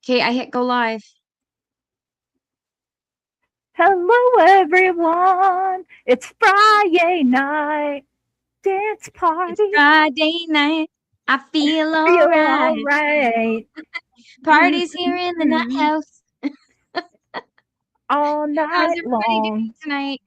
Okay, I hit go live. Hello, everyone. It's Fri-Yay night. Dance It's party. Friday night. I feel Feel alright. all right. Party's here in the Nuthouse. All How's night everybody doing long. tonight?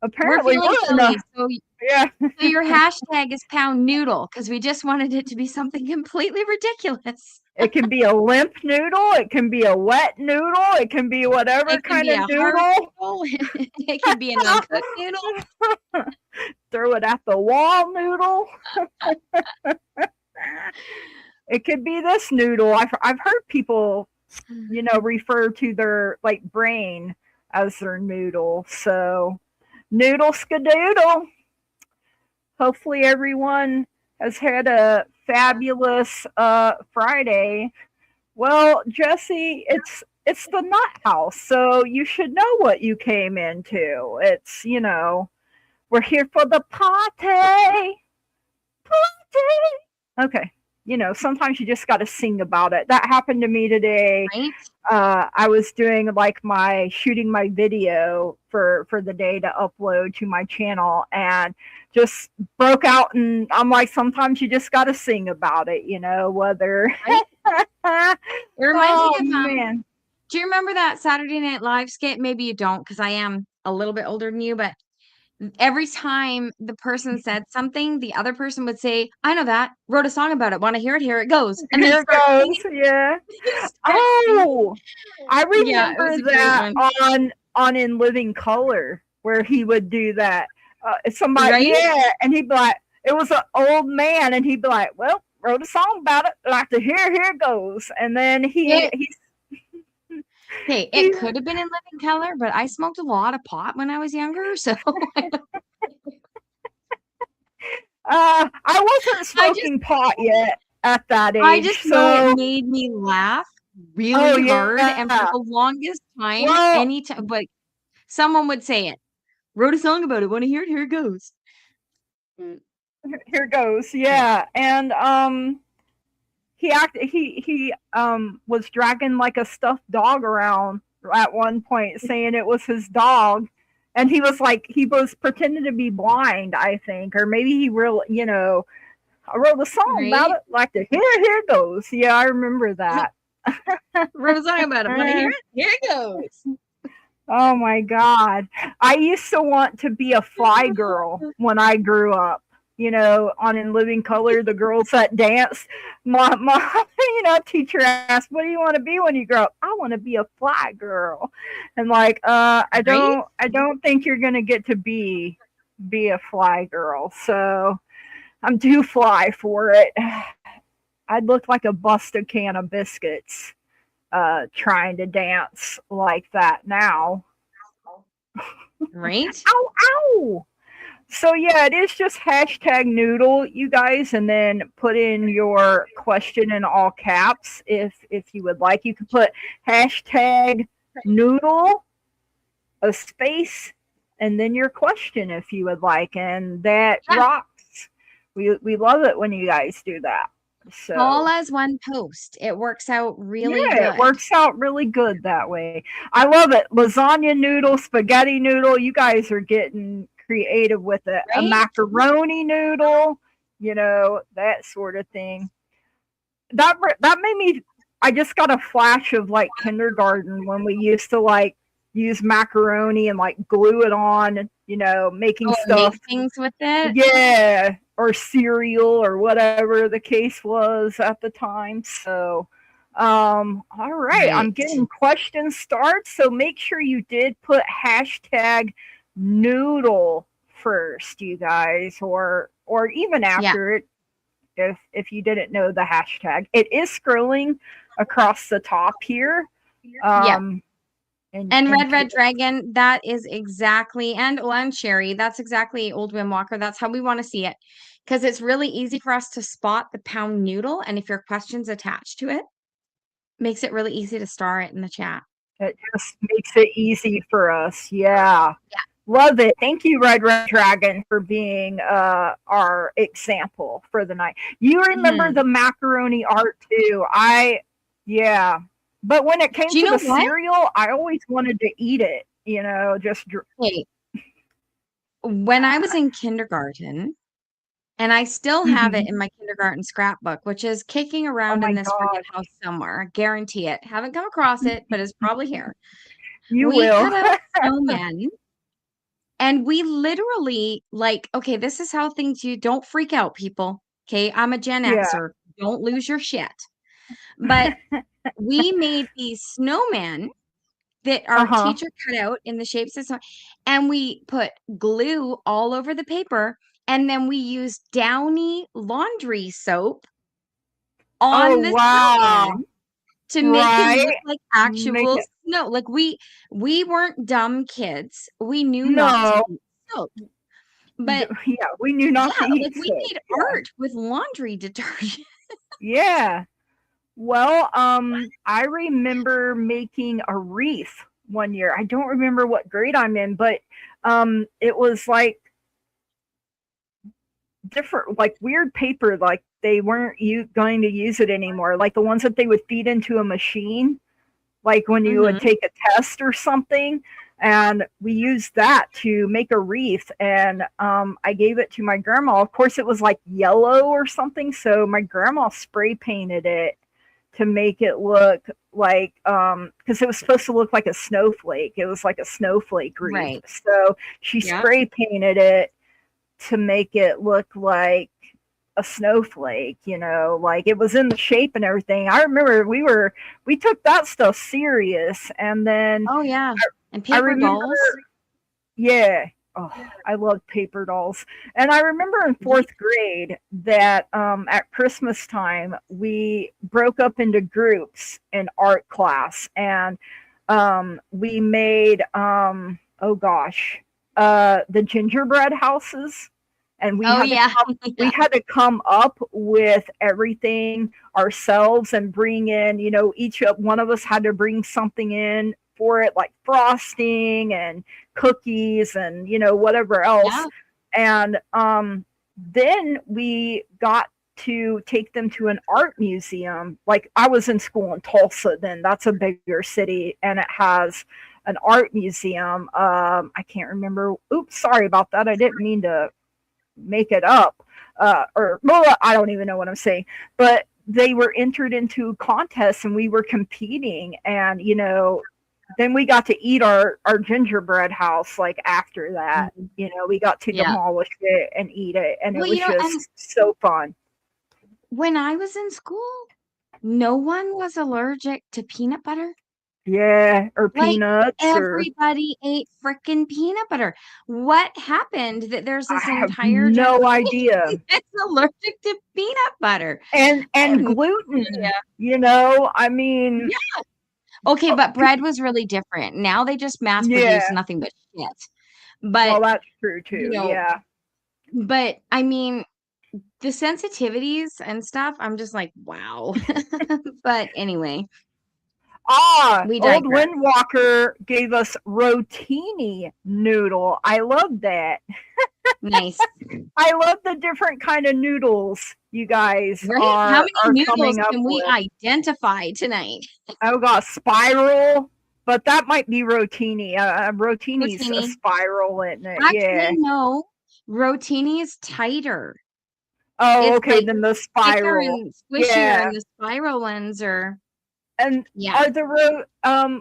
We're Apparently, feeling we're in chilly, a, so yeah. your hashtag is pound noodle because we just wanted it to be something completely ridiculous. It can be a limp noodle. It can be a wet noodle. It can be whatever It can kind be of a hard noodle. noodle. It can be an uncooked noodle. Throw it at the wall noodle. It could be this noodle. I've heard people refer to their like brain as their noodle. So noodle skadoodle. Hopefully everyone has had a fabulous Friday. Well, Jesse, it's the Nut House, so you should know what you came into. It's we're here for the party. Okay. Sometimes you just got to sing about it. That happened to me today. Right? I was doing like shooting my video for the day to upload to my channel, and just broke out, and I'm like, sometimes you just got to sing about it, whether. Right? It reminds Oh me of man. do you remember that Saturday Night Live skit? Maybe you don't, because I am a little bit older than you, but every time the person said something, the other person would say, I know that, wrote a song about it, want to hear it? Here it goes. And they Here start goes. singing. Yeah. They start singing. Oh, I Yeah, it was remember a great that one. on In Living Color, where he would do that. Somebody, Right? yeah, and he'd be like, it was an old man, and he'd be like, well, wrote a song about it, like the here goes, and then It, he hey, it he. could have been in Living Color, but I smoked a lot of pot when I was younger, so I wasn't I just smoking pot yet at that I age, just know it so made me laugh oh really hard, and for yeah. the longest time, Well, anytime, but someone would say it. Wrote a song about it. Want to hear it? Here it goes. Mm, here goes, yeah. yeah, and he was dragging like a stuffed dog around at one point, saying it was his dog, and he was pretending to be blind, I think, or maybe he really, I wrote a song about Right? it, like the here goes. Yeah, I remember that. Wrote a song about it. Want to hear it? Here it goes. Oh my god, I used to want to be a fly girl when I grew up. On In Living Color, the girls that dance. My teacher asked, "What do you want to be when you grow up?" I want to be a fly girl, and like, Right? I don't think you're gonna get to be a fly girl. So I'm too fly for it. I'd look like a busted can of biscuits, trying to dance like that now. Right? Ow, ow! So yeah, it is just hashtag noodle, you guys, and then put in your question in all caps if you would like. You can put hashtag noodle, a space, and then your question if you would like, and that Yeah. rocks. We love it when you guys do that. All So as one post. It works out really yeah, it good. works out really good that way. I love it. Lasagna noodle, spaghetti noodle. You guys are getting creative with it. A Right? macaroni noodle, that sort of thing. That made me. I just got a flash of like kindergarten when we used to like use macaroni and like glue it on. Making Oh, and make stuff. things with it. Yeah, or cereal or whatever the case was at the time. So, all right, I'm Right. getting question started. So make sure you did put hashtag noodle first, you guys, or even Yeah. after it, if you didn't know the hashtag. It is scrolling across the top here. Yeah. Um, And in Red Dragon, that is exactly, and Sherry, that's exactly Old Wim Walker. That's how we want to see it. Because it's really easy for us to spot the pound noodle. And if your question's attached to it, makes it really easy to star it in the chat. It just makes it easy for us. Yeah. Yeah. Love it. Thank you, Red Dragon, for being our example for the night. You remember the macaroni art too. Yeah. But when it came Do you to know the what? cereal, I always wanted to eat it, just Hey, when I was in kindergarten, and I still have it Mhm. in my kindergarten scrapbook, which is kicking Oh around in my this freaking gosh. house somewhere. Guarantee it. Haven't come across it, but it's probably here. You We will. cut out snowmen and we literally like, okay, this is how things you don't freak out, people. Okay, I'm a Gen Yeah. Xer. Don't lose your shit. But we made these snowmen that our Uh-huh. teacher cut out in the shapes of snow, and we put glue all over the paper, and then we used Downy laundry soap Oh, on the wow. snowman to make him Right? look like Make actual it snow. Like we weren't dumb kids. We knew not to no. eat soap. But Yeah, we knew not to yeah, eat like we soap. made Yeah. art with laundry detergent. Yeah. Well, I remember making a wreath one year. I don't remember what grade I'm in, but it was like different, like weird paper, like they weren't going to use it anymore, like the ones that they would feed into a machine, like when you would Mhm. take a test or something. And we used that to make a wreath. And I gave it to my grandma. Of course, it was like yellow or something. So my grandma spray painted it to make it look like, because it was supposed to look like a snowflake. It was like a snowflake wreath. Right. So she Yep. spray painted it to make it look like a snowflake, like it was in the shape and everything. I remember we took that stuff serious. And then Oh yeah. And I paper remember, dolls. yeah, oh, I love paper dolls. And I remember in Ye- fourth grade that at Christmas time we broke up into groups in art class. And we made oh gosh, the gingerbread houses. And Oh yeah. we Yeah. had to come up with everything ourselves and bring in, each one of us had to bring something in for it, like frosting and cookies and whatever else. Yeah. And then we got to take them to an art museum. Like I was in school in Tulsa then, that's a bigger city, and it has an art museum. I can't remember. Oops, sorry about that. I didn't mean to make it up. Or well, I don't even know what I'm saying. But they were entered into contests and we were competing. And then we got to eat our gingerbread house. Like after that, Mhm. we got to Yeah. demolish it and eat it, and it Well, was and just so fun. when I was in school, no one was allergic to peanut butter. Yeah, or Like, peanuts, or everybody ate frickin' peanut butter. What happened that there's I this have entire no generation idea. that's allergic to peanut butter? I have And no gluten, idea. I mean, Yeah. Okay, but bread was really different. Now they just mass produce yeah. nothing but shit. Well, But, that's true you too. know, Yeah. but I mean, the sensitivities and stuff, I'm just like, wow. But anyway, we Old digress. Windwalker gave us rotini noodle. I love that. Nice. I love the different kind of noodles you guys Right? How are many noodles coming up can we with. identify tonight? I've got spiral, but that might be rotini. Rotini's a Rotini. spiral, isn't it? Actually, Yeah. no. Rotini is tighter. Oh, It's okay. like Then the thicker spiral. and squishier, Yeah. and the spiral ones are, And yeah. are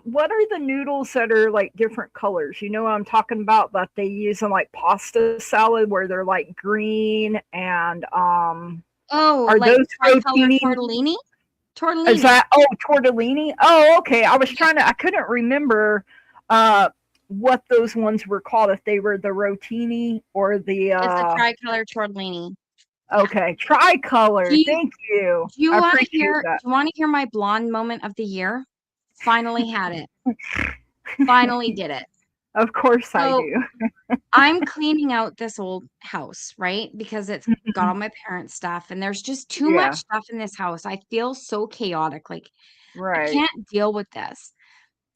what are the noodles that are like different colors? You know what I'm talking about? That they use in like pasta salad, where they're like green and Oh, are like those tricolor rotini? tortellini? Is Tortellini that tortellini? Oh, okay. I couldn't remember uh what those ones were called, if they were the rotini or the is the tricolor tortellini. Yeah. okay, tricolor. Do you Thank you. do you I want to appreciate hear that. do you want to hear my blonde moment of the year? Finally had it. Finally did it. Of course I So do. I'm cleaning out this old house, right? Because it's got all my parents' stuff and there's just too much Yeah, stuff in this house. I feel so chaotic. Like I right. can't deal with this.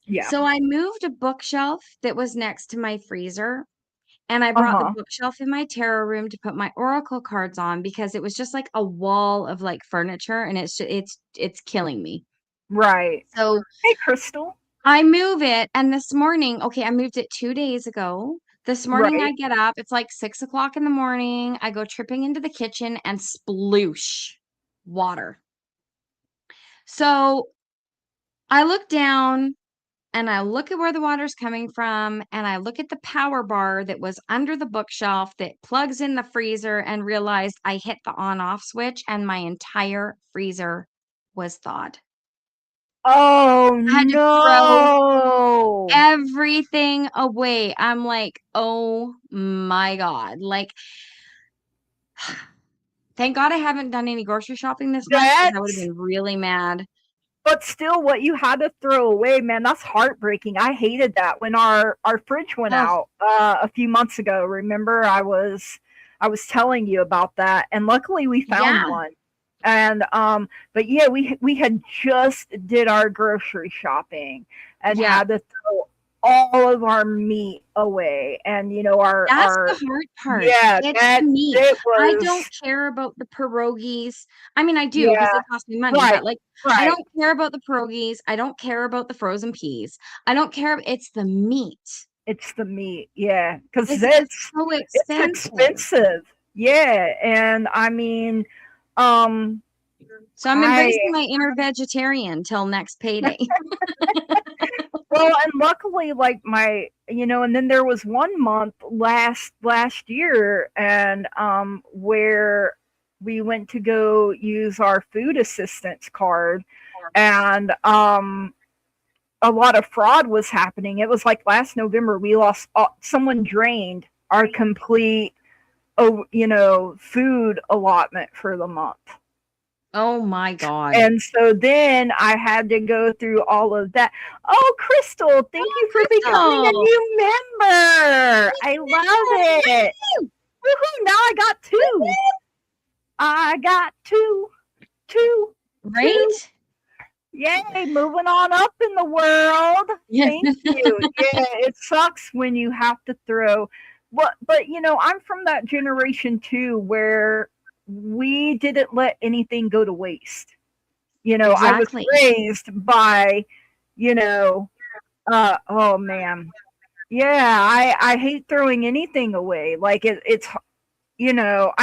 Yeah. So I moved a bookshelf that was next to my freezer and I brought the Uh-huh. bookshelf in my tarot room to put my oracle cards on because it was just like a wall of like furniture and it's killing me. Right. So Hey, Crystal. I move it, and this morning, okay, I moved it 2 days ago. This morning I Right. get up, it's like 6 o'clock in the morning. I go tripping into the kitchen and sploosh water. So I look down and I look at where the water's coming from, and I look at the power bar that was under the bookshelf that plugs in the freezer, and realized I hit the on off switch and my entire freezer was thawed. Oh I had to throw no. everything away. I'm like, "Oh my God." Like, thank God I haven't done any grocery shopping this month because I would have That's been really mad. But still, what you had to throw away, man, that's heartbreaking. I hated that when our fridge went Oh, out a few months ago. Remember, I was telling you about that, and luckily we found yeah, one. And but yeah, we had just did our grocery shopping and yeah. had to throw all of our meat away, and That's the our hard part. yeah, It's that the meat. it I don't was care about the pierogies. I mean, I do because yeah, they cost me money, right, but, like, I right. don't care about the pierogies. I don't care about the frozen peas. I don't care, it's the meat. It's the meat, yeah, because 'Cause it's so it's expensive. expensive. Yeah, and I mean, um, So I'm I embracing my inner vegetarian till next payday. well, and luckily, like and then there was one month last year, and where we went to go use our food assistance card, and a lot of fraud was happening. It was like last November, we lost someone drained our complete, food allotment for the month. Oh my God. And so then I had to go through all of that. Oh, Crystal, thank Oh, you for becoming a Crystal. new member. I love it. Woohoo, now I got two. I got two, two, two. Right? Yay, moving on up in the world. Yeah. Thank you. Yeah, it sucks when you have to throw. But I'm from that generation too where we didn't let anything go to waste. I was Exactly. raised by, you know, oh man. Yeah, I hate throwing anything away. Like I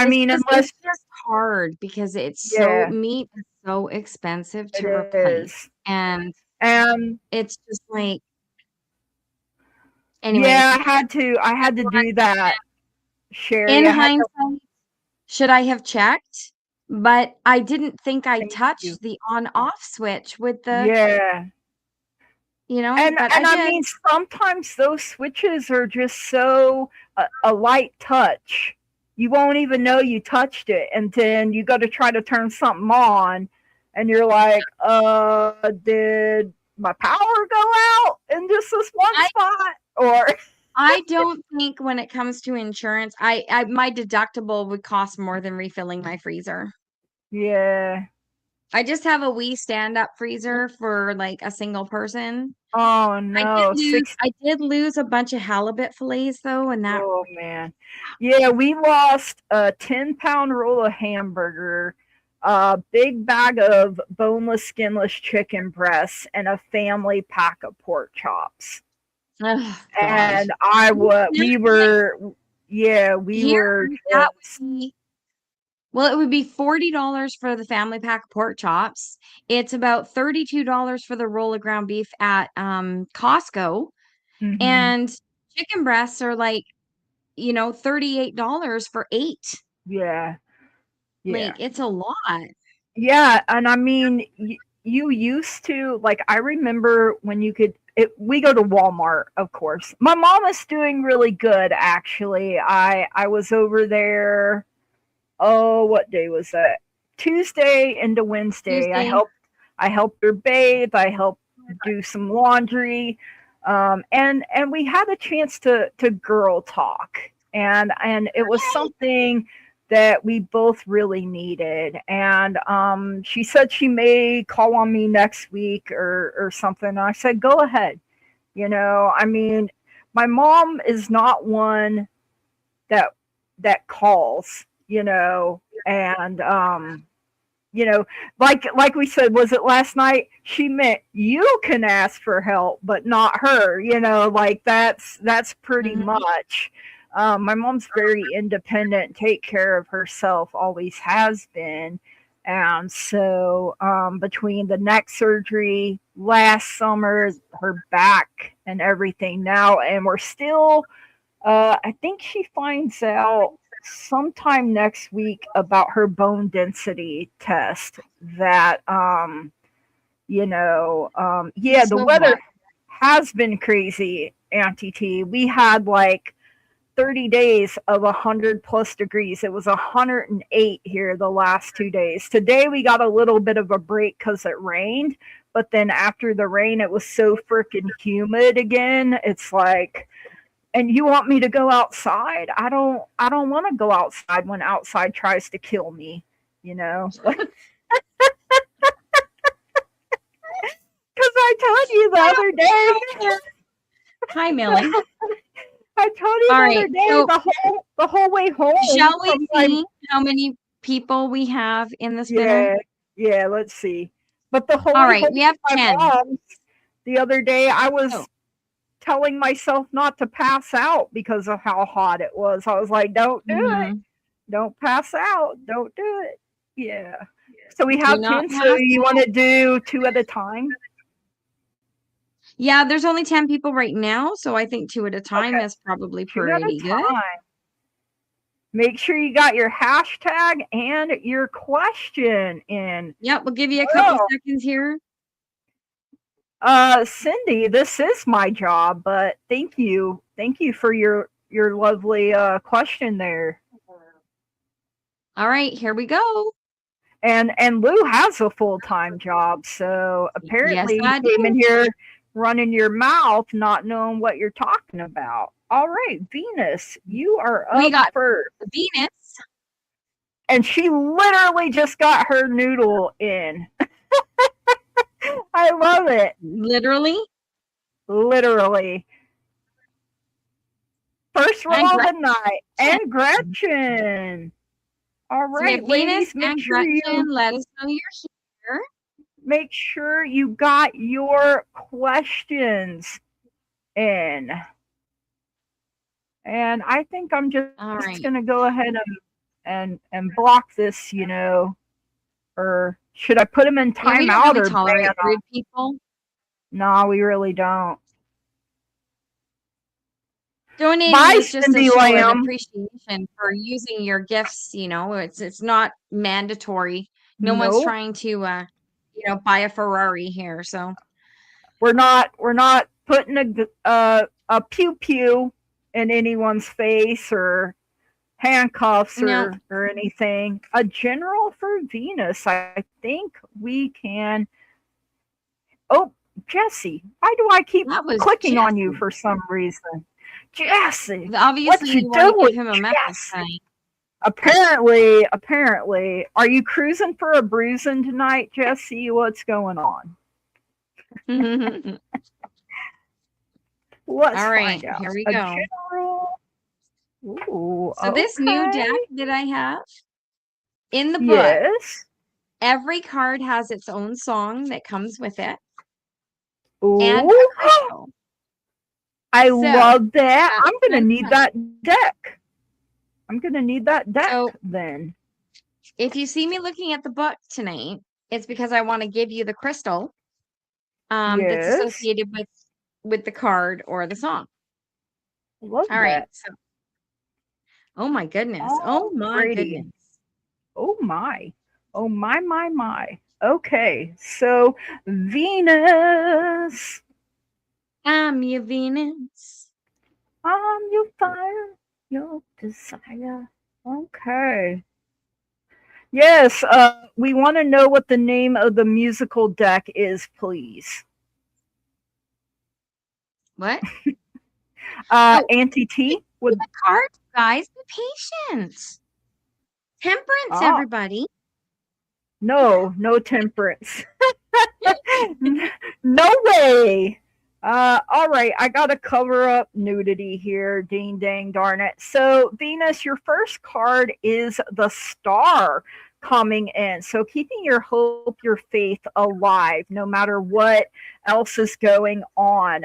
mean, It's unless just hard because yeah, meat is so expensive it to replace, is. and And it's just like anyways, yeah, I had to do that, Sherry. in I had to hindsight, should I have checked? But I didn't think I thank you. touched the on-off switch with the Yeah. but I And I did. mean, sometimes those switches are just so a light touch. You won't even know you touched it, and then you got to try to turn something on, and you're like, did my power go out in just this one I spot?" Or I don't think when it comes to insurance, I my deductible would cost more than refilling my freezer. yeah. I just have a wee stand-up freezer for, like, a single person. Oh no, I did lose a bunch of halibut fillets though, and that oh man. Yeah, we lost a 10-pound roll of hamburger, a big bag of boneless, skinless chicken breasts, and a family pack of pork chops. oh god. And we Like, were, yeah, we here, were that just, would be it would be $40 for the family pack of pork chops. It's about $32 for the roll of ground beef at, Costco, hmm and chicken breasts are, like, $38 for 8. yeah, Like, yeah. it's a lot. Yeah, and I mean, you used to like. I remember when you could. We go to Walmart, of course. My mom is doing really good, actually. I was over there. Oh, what day was that? Tuesday into Wednesday. I Tuesday. helped. I helped her bathe. I helped do some laundry, and we had a chance to girl talk, and it was something that we both really needed. And she said she may call on me next week or something. And I said, go ahead. I mean, my mom is not one that calls, and you know, like we said, was it last night? She meant you can ask for help, but not her. Like that's pretty Mhm. much. My mom's very independent, take care of herself, always has been. And so, between the neck surgery last summer, her back and everything now, and we're still, I think she finds out sometime next week about her bone density test that, yeah, the So weather what? has been crazy, Auntie T. We had like 30 days of 100 plus degrees. It was 108 here the last 2 days. Today we got a little bit of a break because it rained, but then after the rain, it was so freaking humid again. It's like, and you want me to go outside? I don't want to go outside when outside tries to kill me, you know? Because I told you the I other don't day, care. Hi, Millie. I told you All the right. other day, So the whole way home shall we from my, see how many people we have in the spinner? yeah, yeah, let's see. But the whole All way right. home We have from my 10. mom's the other day, I So, was telling myself not to pass out because of how hot it was. I was like, don't do it. mhm. Don't pass out. Don't do it. Yeah. So we Do have not 10. So pass. you want to do two at a time? Yeah, there's only 10 people right now, so I think 2 at a time Okay. is probably Two at a pretty good. time. Make sure you got your hashtag and your question in. Yep, we'll give you a couple Well, seconds here. Cindy, this is my job, but thank you. Thank you for your lovely question there. All right, here we go. And Lou has a full-time job, so Yes, apparently I you came in do. here running your mouth, not knowing what you're talking about. All right, Venus, you are We up got first. Venus. And she literally just got her noodle in. I love it. Literally. Literally. First roll And of the night. Gretchen. And Gretchen. All So we right, have Venus ladies, make and sure Gretchen. you Let us know you're here. got your questions in. And I think I'm just All right. gonna go ahead and block this, or should I put them in Yeah, we don't timeout really or ban tolerate them? rude people. No, we really don't. Donating Bye, is just a Cindy show of Lamb. appreciation for using your gifts, it's not mandatory. No one's Nope. trying to buy a Ferrari here, so We're not putting a pew pew in anyone's face or handcuffs no, or anything. A general for Venus. I think we can. Oh, Jesse, why do I keep that was clicking on you Jesse. for some reason? Jesse, what Obviously you you want to give doing, him a message Jesse? Apparently, are you cruising for a bruising tonight, Jesse? What's going on? tonight. Let's All right, find out. here we A go. general. Ooh, So this new okay. deck that I have in the book, Yes. every card has its own song that comes with it and a Ooh, crystal. I So love that. that's I'm gonna kind of need fun. that deck. I'm gonna need that deck So then. if you see me looking at the book tonight, it's because I want to give you the crystal that's Yes. associated with the card or the song. Love All right. that. So, oh my goodness. Oh my Alrighty. goodness. Oh my. Oh my. Okay. So Venus, I'm your Venus. I'm your fire, your desire. Okay. Yes, we want to know what the name of the musical deck is, please. What? Oh, Auntie give T me would. the card, guys. Be patient. Temperance, Ah, everybody. no temperance. No way. All right, I gotta cover up nudity here. Ding dang darn it. So, Venus, your first card is the Star. coming in. So keeping your hope, your faith alive, no matter what else is going on.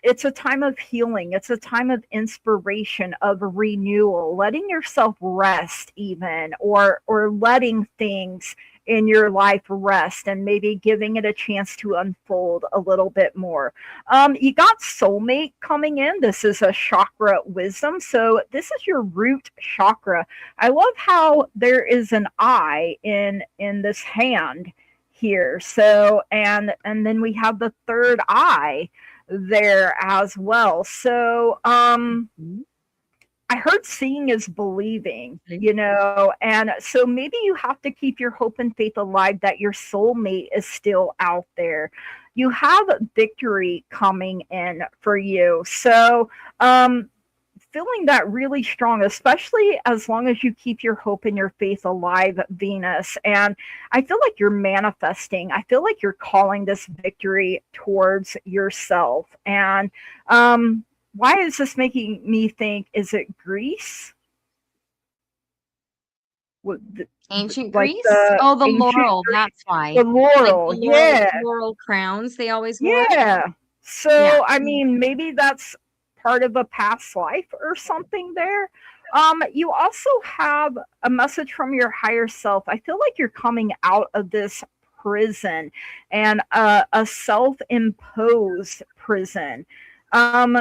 It's a time of healing. It's a time of inspiration, of renewal, letting yourself rest even, or letting things in your life rest and maybe giving it a chance to unfold a little bit more. You got soulmate coming in. This is a chakra wisdom. So this is your root chakra. I love how there is an eye in this hand here. So and then we have the third eye there as well. So Mhm. I heard seeing is believing, Okay. you know, and so maybe you have to keep your hope and faith alive that your soulmate is still out there. You have victory coming in for you. So, feeling that really strong, especially as long as you keep your hope and your faith alive, Venus. And I feel like you're manifesting. I feel like you're calling this victory towards yourself. And why is this making me think? Is it Greece? Ancient Like Greece? the Oh, the ancient laurel, Greece, that's why. the Like laurel. the laurel Yeah, laurel crowns they always wore? yeah. Yeah. So, I mean, maybe that's part of a past life or something there. You also have a message from your higher self. I feel like you're coming out of this prison and a self imposed prison.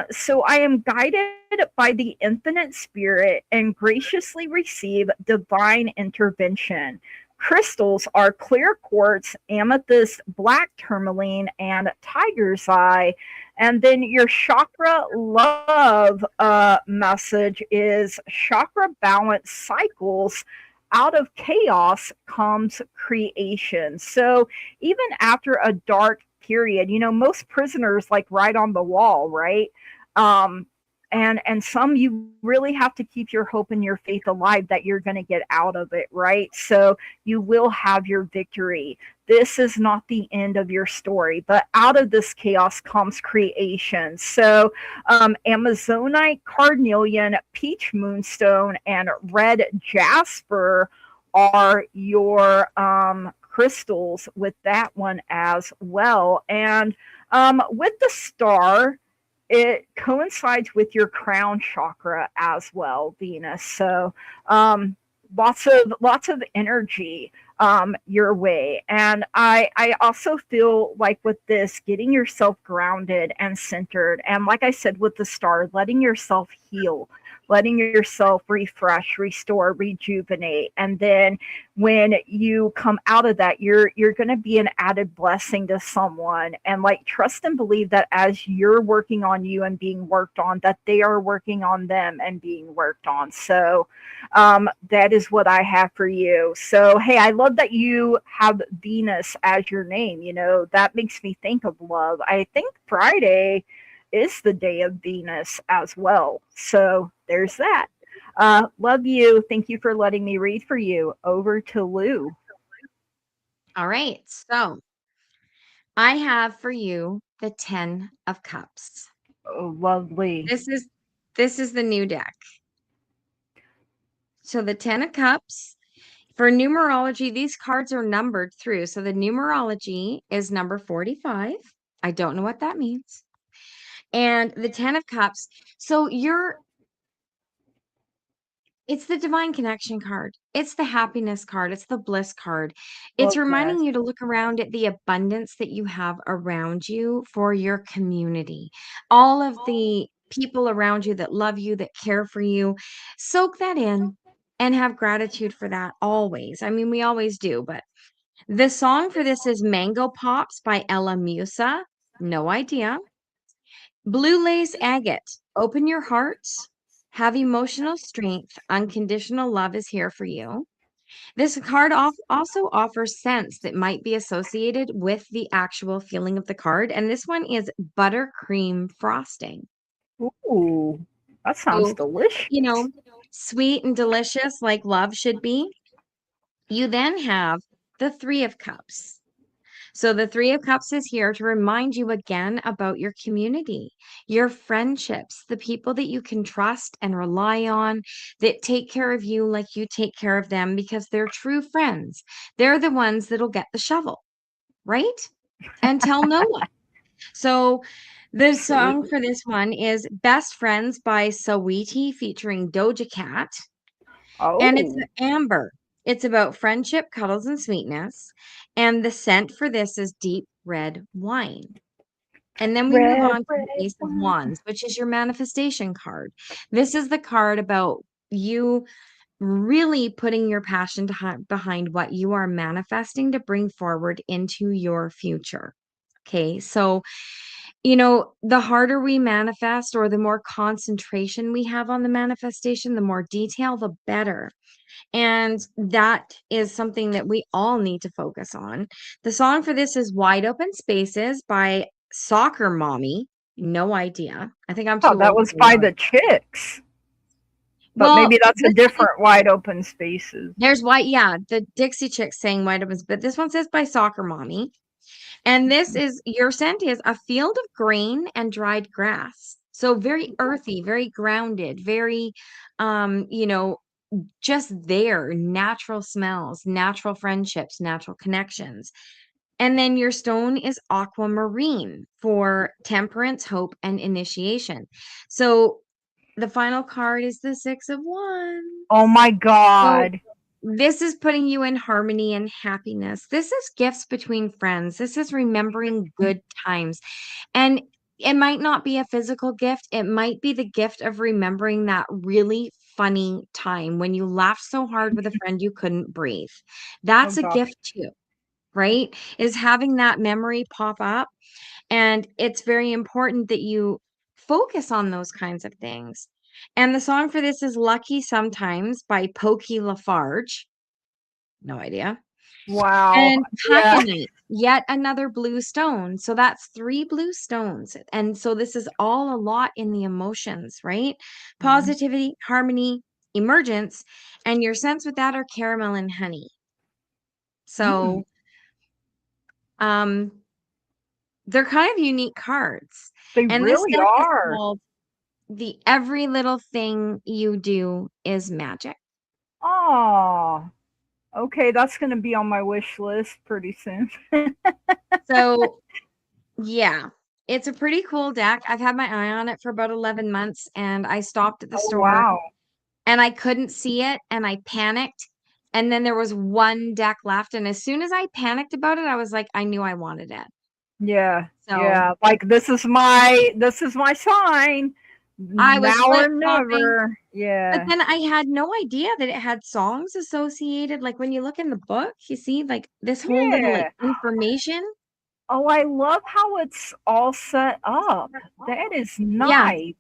So I am guided by the infinite spirit and graciously receive divine intervention. Crystals are clear quartz, amethyst, black tourmaline, and tiger's eye. And then your chakra love message is chakra balance cycles. Out of chaos comes creation. So even after a dark period, you know, most prisoners like right on the wall, right? Um, and some you really have to keep your hope and your faith alive that you're going to get out of it, right? So you will have your victory. This is not the end of your story, but out of this chaos comes creation. So Amazonite, carnelian, peach moonstone, and red jasper are your crystals with that one as well. And with the star, it coincides with your crown chakra as well, Venus. So lots of energy your way. And I also feel like with this, getting yourself grounded and centered, and like I said with the star, letting yourself heal, letting yourself refresh, restore, rejuvenate. And then when you come out of that, you're going to be an added blessing to someone. And like trust and believe that as you're working on you and being worked on, that they are working on them and being worked on. So that is what I have for you. So hey, I love that you have Venus as your name. You know, that makes me think of love. I think Friday is the day of Venus as well. So there's that. Love you. Thank you for letting me read for you. Over to Lou. All right. So I have for you the 10 of cups. Oh, lovely. This is this is the new deck. So the 10 of cups. For numerology, these cards are numbered through. So the numerology is number 45. I don't know what that means. And the 10 of cups. So it's the divine connection card. It's the happiness card. It's the bliss card. It's Oh, reminding yes. you to look around at the abundance that you have around you for your community. All of the people around you that love you, that care for you. Soak that in and have gratitude for that always. I mean, we always do, but the song for this is Mango Pops by Ella Musa. No idea. Blue Lace Agate. Open your heart. Have emotional strength. Unconditional love is here for you. This card also offers scents that might be associated with the actual feeling of the card. And this one is buttercream frosting. Ooh, that sounds So, delicious. you know, sweet and delicious like love should be. You then have the Three of Cups. So the Three of Cups is here to remind you again about your community, your friendships, the people that you can trust and rely on, that take care of you like you take care of them because they're true friends. They're the ones that'll get the shovel, right? And tell no one. So the song Absolutely. for this one is Best Friends by Saweetie featuring Doja Cat. And it's Oh, amber. It's about friendship, cuddles, and sweetness. And the scent for this is deep red wine. And then we move red, on to red the Ace of wine. Wands, which is your manifestation card. This is the card about you really putting your passion behind what you are manifesting to bring forward into your future. Okay, so the harder we manifest or the more concentration we have on the manifestation, the more detail, the better. And that is something that we all need to focus on. The song for this is Wide Open Spaces by Soccer Mommy. No idea. I think I'm Oh, too that old was to by know. the Chicks, but maybe Well, that's a this one, different wide open spaces. there's white, yeah, the Dixie Chicks saying Wide Open, but this one says by Soccer Mommy. And this is your scent is a field of grain and dried grass. So very earthy, very grounded, very just there, natural smells, natural friendships, natural connections. And then your stone is aquamarine for temperance, hope, and initiation. So the final card is the Six of Wands. Oh my So God. this is putting you in harmony and happiness. This is gifts between friends. This is remembering good times. And it might not be a physical gift. It might be the gift of remembering that really funny time when you laughed so hard with a friend you couldn't breathe. Oh That's a gosh. gift too, right? Is having that memory pop up. And it's very important that you focus on those kinds of things. And the song for this is Lucky Sometimes by Pokey Lafarge. No idea. Wow. And Yeah. taconite, yet another blue stone. So that's 3 blue stones. And so this is all a lot in the emotions, right? Positivity, harmony, emergence, and your scents with that are caramel and honey. Mm, So, um, they're kind of unique cards. they And this really deck is are. called The Every Little Thing You Do Is Magic. Oh, okay. That's going to be on my wish list pretty soon. So, yeah, it's a pretty cool deck. I've had my eye on it for about 11 months and I stopped at the Oh, store wow. and I couldn't see it and I panicked. And then there was one deck left. And as soon as I panicked about it, I was like, I knew I wanted it. Yeah. So Yeah. Like this is my sign. I was Now or flip-flopping. never. But Yeah. then I had no idea that it had songs associated. Like when you look in the book, you see like this whole little like Yeah. information. Oh, I love how it's all set up. That is Yeah. nice.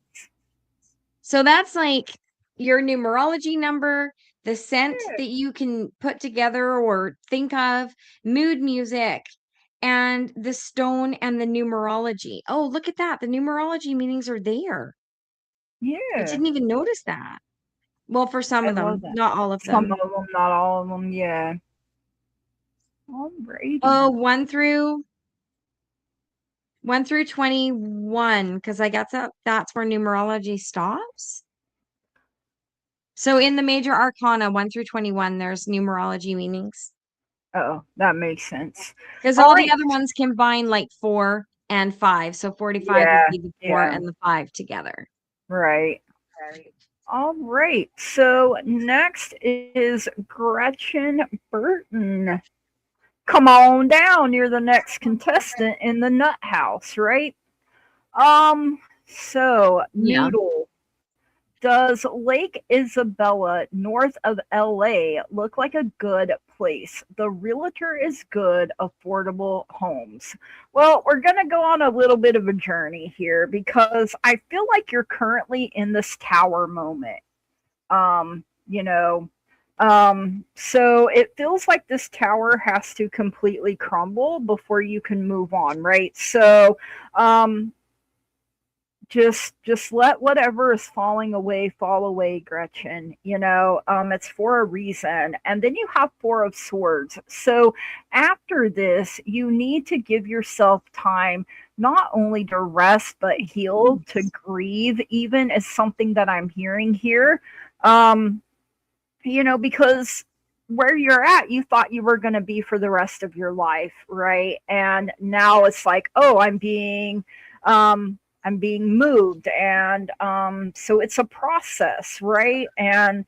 So that's like your numerology number, the scent that you can put together or think of, mood music, and the stone and the numerology. Oh, look at that. The numerology meanings are there. I Yeah. didn't even notice that. Well, for some I of love them, that. not all of Some them. of them, not all of them. Yeah. Oh, Alrighty. 1 through 21, because I guess that's where numerology stops. So in the major arcana, 1 through 21, there's numerology meanings. Oh, that makes sense. Because All all the right. other ones combine like 4 and 5. So 45 would Yeah. be the 4 Yeah. and the 5 together. Right. All right. So next is Gretchen Burton. Come on down. You're the next contestant in the Nut House, right? So Yeah. Noodle, does Lake Isabella, north of LA, look like a good place? The realtor is good, affordable homes. Well, we're going to go on a little bit of a journey here because I feel like you're currently in this tower moment. You know, so it feels like this tower has to completely crumble before you can move on, right? So, um, just let whatever is falling away fall away, Gretchen. It's for a reason. And then you have Four of Swords. So after this, you need to give yourself time not only to rest but heal, to grieve, even, is something that I'm hearing here. um because where you're at, you thought you were going to be for the rest of your life, right? And now it's like, oh, I'm being moved, and so it's a process, right? And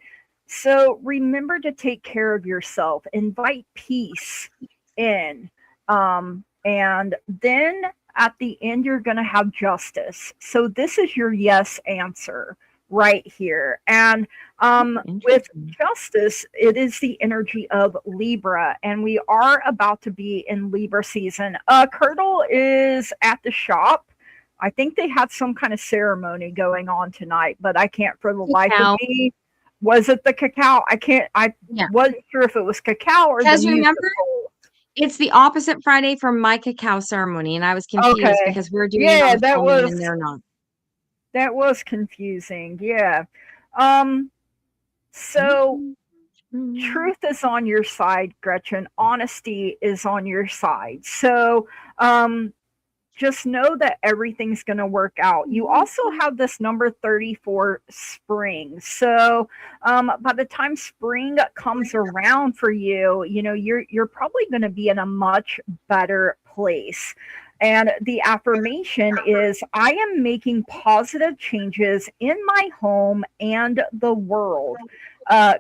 so remember to take care of yourself, invite peace in, and then at the end you're going to have justice. So this is your yes answer right here. And with justice, it is the energy of Libra, and we are about to be in Libra season. Curdle is at the shop. I think they had some kind of ceremony going on tonight, but I can't for the life of Cacao. me. Was it the cacao? I Yeah. wasn't sure if it was cacao or the Because remember, musical. it's the opposite Friday from my cacao ceremony, and I was confused Okay. because we're doing it on Yeah, the full moon and they're not. that was confusing. Yeah. Um, so truth is on your side, Gretchen. Honesty is on your side. So um, just know that everything's going to work out. You also have this number 34, spring. So by the time spring comes around for you, you're probably going to be in a much better place. And the affirmation is, I am making positive changes in my home and the world.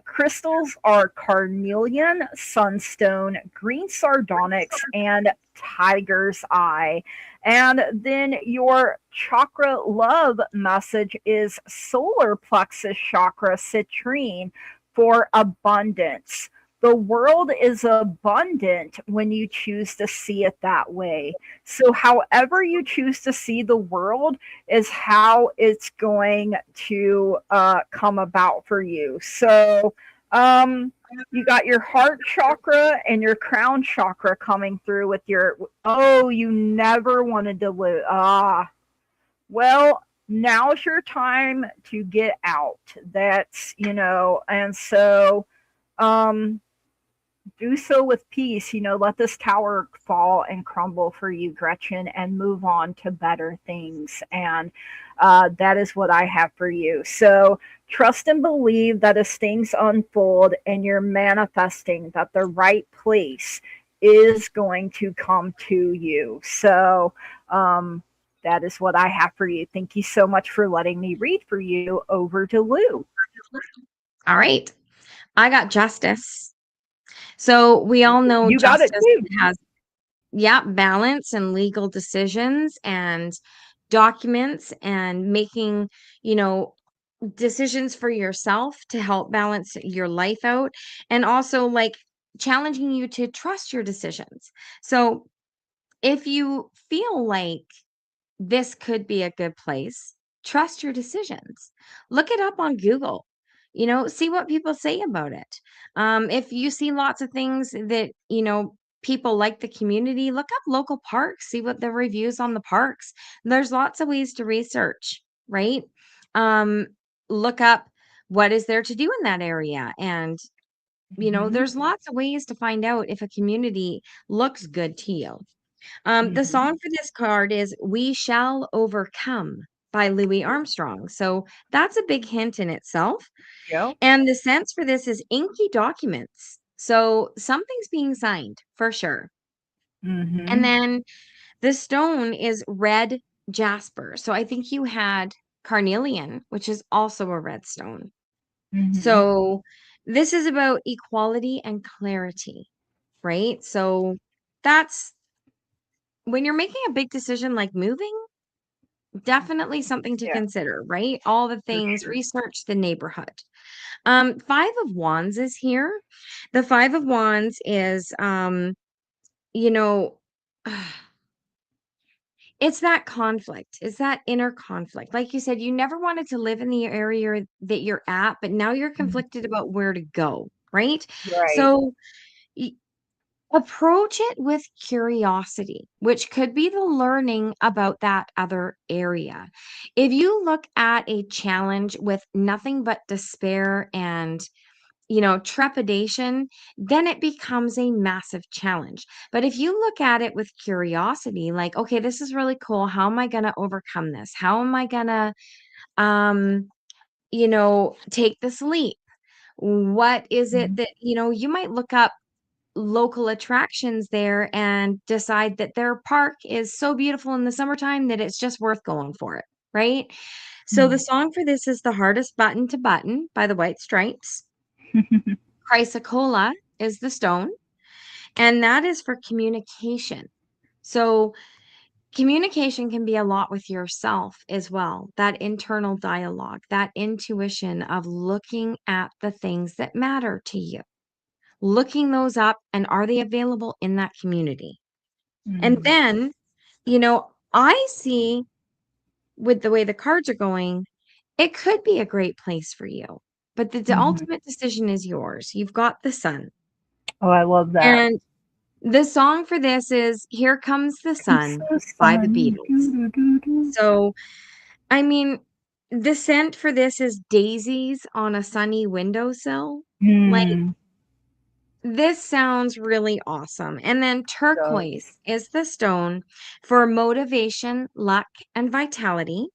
Crystals are carnelian, sunstone, green sardonyx, and tiger's eye. And then your chakra love message is solar plexus chakra citrine for abundance. The world is abundant when you choose to see it that way. So, however you choose to see the world is how it's going to come about for you. So, you got your heart chakra and your crown chakra coming through with your, oh, you never wanted to lose. Well, now's your time to get out. And so um, do so with peace. Let this tower fall and crumble for you, Gretchen, and move on to better things. And that is what I have for you. So trust and believe that as things unfold and you're manifesting, that the right place is going to come to you. So that is what I have for you. Thank you so much for letting me read for you. Over to Lou. All right. I got justice. So we all know You got it justice too. has, yeah, balance and legal decisions and documents and making, you know, decisions for yourself to help balance your life out, and also like challenging you to trust your decisions. So if you feel like this could be a good place, trust your decisions. Look it up on Google. See what people say about it. If you see lots of things that, people like the community, look up local parks, see what the reviews on the parks. There's lots of ways to research, right? Um, Look up what is there to do in that area. And, Mm-hmm. there's lots of ways to find out if a community looks good to you. The Mm-hmm. song for this card is "We Shall Overcome" by Louis Armstrong. So that's a big hint in itself. Yep. And the sense for this is inky documents. So something's being signed for sure. And Mm-hmm. then the stone is red jasper. So I think you had carnelian, which is also a red stone. Mm-hmm. So this is about equality and clarity, right? So that's when you're making a big decision like moving, definitely something to Yeah, consider, right? All the for things, sure. research the neighborhood. Five of Wands is here. The Five of Wands is, you know, it's that conflict. It's that inner conflict. Like you said, you never wanted to live in the area that you're at, but now you're Mhm. conflicted about where to go, right? Right. So Approach it with curiosity, which could be the learning about that other area. If you look at a challenge with nothing but despair and trepidation, then it becomes a massive challenge. But if you look at it with curiosity, like, okay, this is really cool. How am I going to overcome this? How am I going to, um, take this leap? What is it Mhm. that, you might look up local attractions there and decide that their park is so beautiful in the summertime that it's just worth going for it, right? So the Mhm. song for this is The Hardest Button to Button by the White Stripes. Chrysocolla is the stone, and that is for communication. So communication can be a lot with yourself as well. That internal dialogue, that intuition of looking at the things that matter to you, looking those up, and are they available in that community? And Mhm. then, I see with the way the cards are going, it could be a great place for you. But the Mhm. ultimate decision is yours. You've got the sun. Oh, I love that. And the song for this is Here Comes the Comes Sun the by the sun. Beatles. Doo, doo, doo, doo. So, I mean, the scent for this is daisies on a sunny windowsill. Like, Mm, this sounds really awesome. And then turquoise does. is the stone for motivation, luck, and vitality.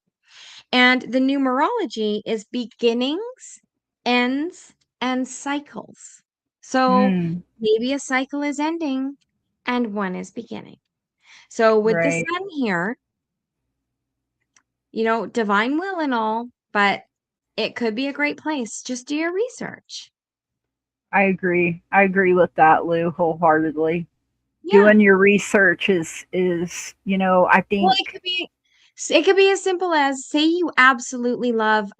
And the numerology is beginnings, ends, and cycles. So Mm, maybe a cycle is ending and one is beginning. So with the right. sun here, divine will and all, but it could be a great place. Just do your research. I agree. I agree with that, Lou, wholeheartedly. Yeah. Doing your research is, I Well, think, it could be as simple as say you absolutely love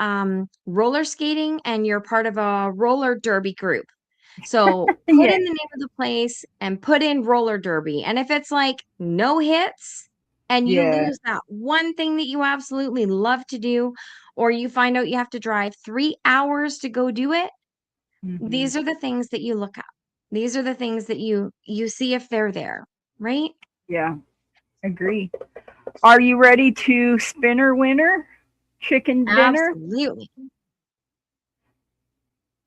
roller skating and you're part of a roller derby group. So put yeah. in the name of the place and put in roller derby. And if it's like no hits and you Yeah. lose that one thing that you absolutely love to do, or you find out you have to drive 3 hours to go do it, Hmm. these are the things that you look up. These are the things that you see if they're there, right? Yeah. Agree. Are you ready to spinner winner? Chicken dinner? Absolutely.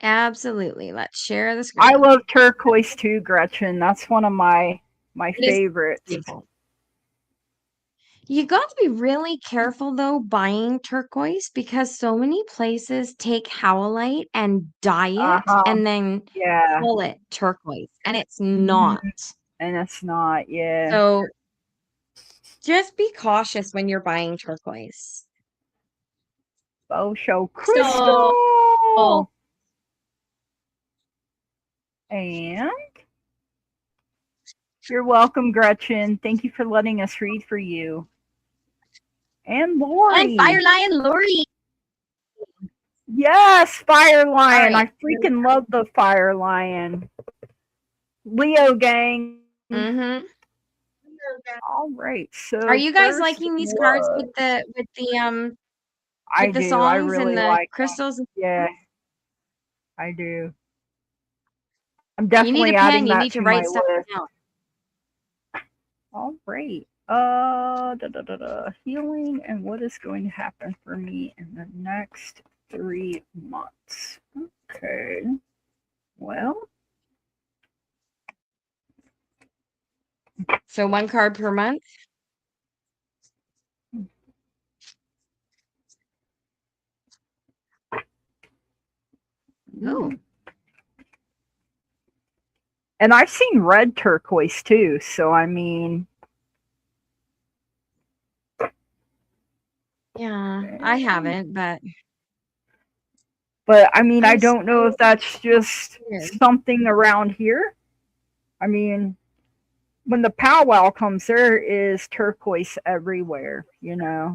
Absolutely. Let's share the I screen. love turquoise too, Gretchen. That's one of my It is favorites. beautiful. You got to be really careful though buying turquoise because so many places take howlite and dye it Uh-huh. and then Yeah. call it turquoise, and it's Hmm. not. And it's not, yeah. So just be cautious when you're buying turquoise. Bow show So, crystal. And you're welcome, Gretchen. Thank you for letting us read for you. And and Fire Lori. Lion Lori. Yes, Fire All Lion. right. I freaking love the Fire Lion. Leo gang. Mm-hmm. All right. Are So you guys first liking these cards was I with the do. I songs and really the like them. crystals? Yeah, I do. I'm You need a definitely pen. adding You that need to to my write stuff list. down. All right. Healing and what is going to happen for me in the next 3 months. Okay. Well, So one card per month. Oh, and I've seen red turquoise too. So I mean, yeah. I haven't, but but I mean, I I see don't know if that's just it. something around here. I mean, when the powwow comes, there is turquoise everywhere.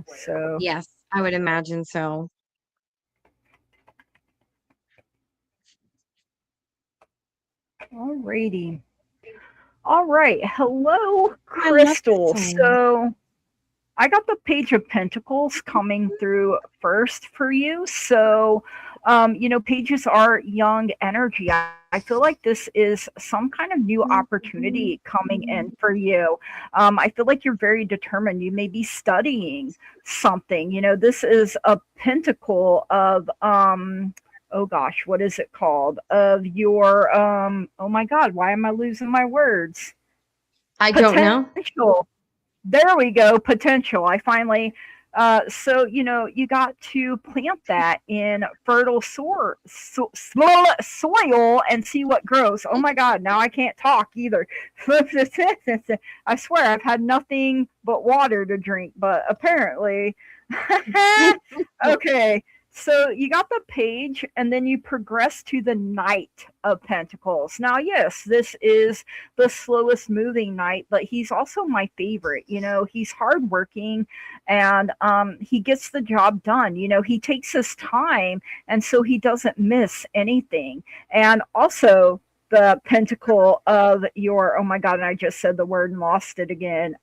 So, Yes, I would imagine so. alrighty. All right. Hello, I love this Crystal. song. So, I got the Page of Pentacles coming through first for you. So, Pages are young energy. I feel like this is some kind of new opportunity coming in for you. I feel like you're very determined. You may be studying something. This is a pentacle of, oh gosh, what is it called? Of your, oh my God, why am I losing my words? I don't know. Potential. There we go, potential. I finally, you got to plant that in fertile soil and see what grows. Oh my God, now I can't talk either. I swear I've had nothing but water to drink, but apparently, okay. So you got the page, and then you progress to the Knight of Pentacles. Now, yes, this is the slowest moving knight, but he's also my favorite. He's hardworking, and he gets the job done. He takes his time, and so he doesn't miss anything. And also, the pentacle of your, oh my God, and I just said the word and lost it again.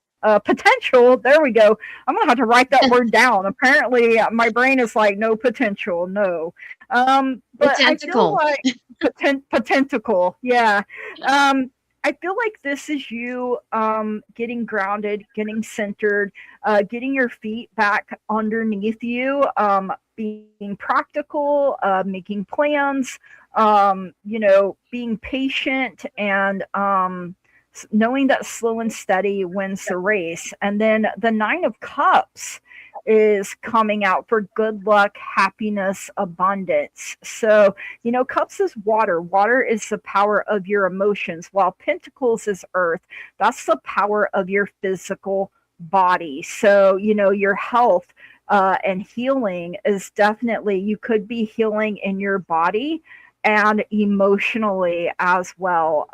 Potential. There we go. I'm gonna have to write that word down. Apparently, my brain is like no potential, no. The But I feel tentacle. like potential. Yeah. I feel like this is you getting grounded, getting centered, getting your feet back underneath you, being practical, making plans, being patient, and knowing that slow and steady wins the race. And then the Nine of Cups is coming out for good luck, happiness, abundance. So, cups is water. Water is the power of your emotions, while pentacles is earth. That's the power of your physical body. So, your health and healing is definitely, you could be healing in your body and emotionally as well.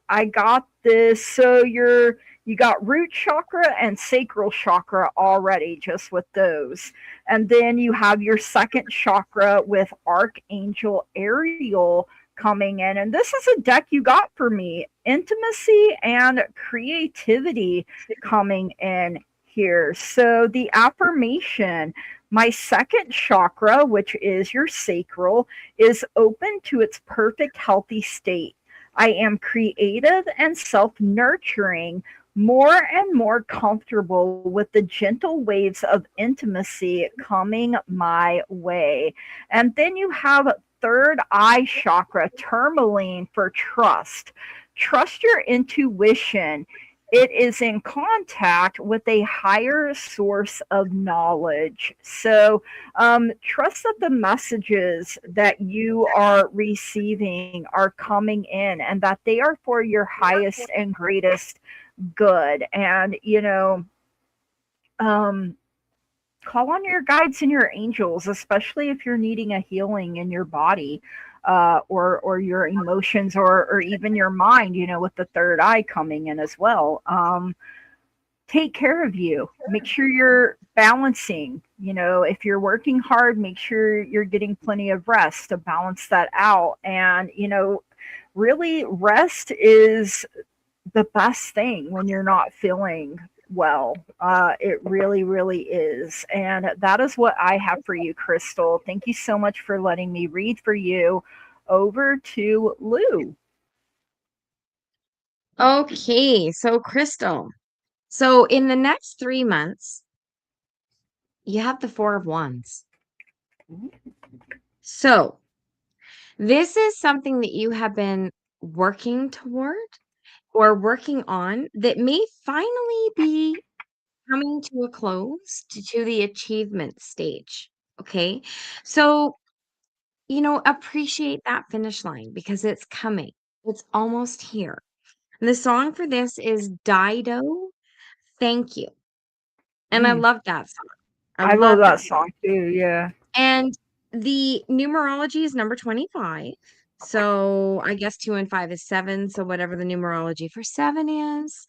I got this. So you got root chakra and sacral chakra already, just with those. And then you have your second chakra with Archangel Ariel coming in. And this is a deck you got for me, intimacy and creativity coming in here. So the affirmation, my second chakra, which is your sacral, is open to its perfect healthy state. I am creative and self nurturing, more and more comfortable with the gentle waves of intimacy coming my way. And then you have third eye chakra, tourmaline, for trust. Trust your intuition. It is in contact with a higher source of knowledge. So, trust that the messages that you are receiving are coming in, and that they are for your highest and greatest good. And, um, call on your guides and your angels, especially if you're needing a healing in your body, or your emotions, or even your mind, with the third eye coming in as well. Take care of you. Make sure you're balancing. If you're working hard, make sure you're getting plenty of rest to balance that out. And, really, rest is the best thing when you're not feeling well. It really, really is. And that is what I have for you, Crystal. Thank you so much for letting me read for you. Over to Lou. Okay, so Crystal. So in the next 3 months, you have the Four of Wands. So this is something that you have been working toward or working on that may finally be coming to a close to the achievement stage. Okay. So, appreciate that finish line because it's coming. It's almost here. And the song for this is Dido, Thank You. And I Mm, love that song. I I love love that that song. song too. Yeah. And the numerology is number 25. So I guess 2 and 5 is 7. So whatever the numerology for 7 is.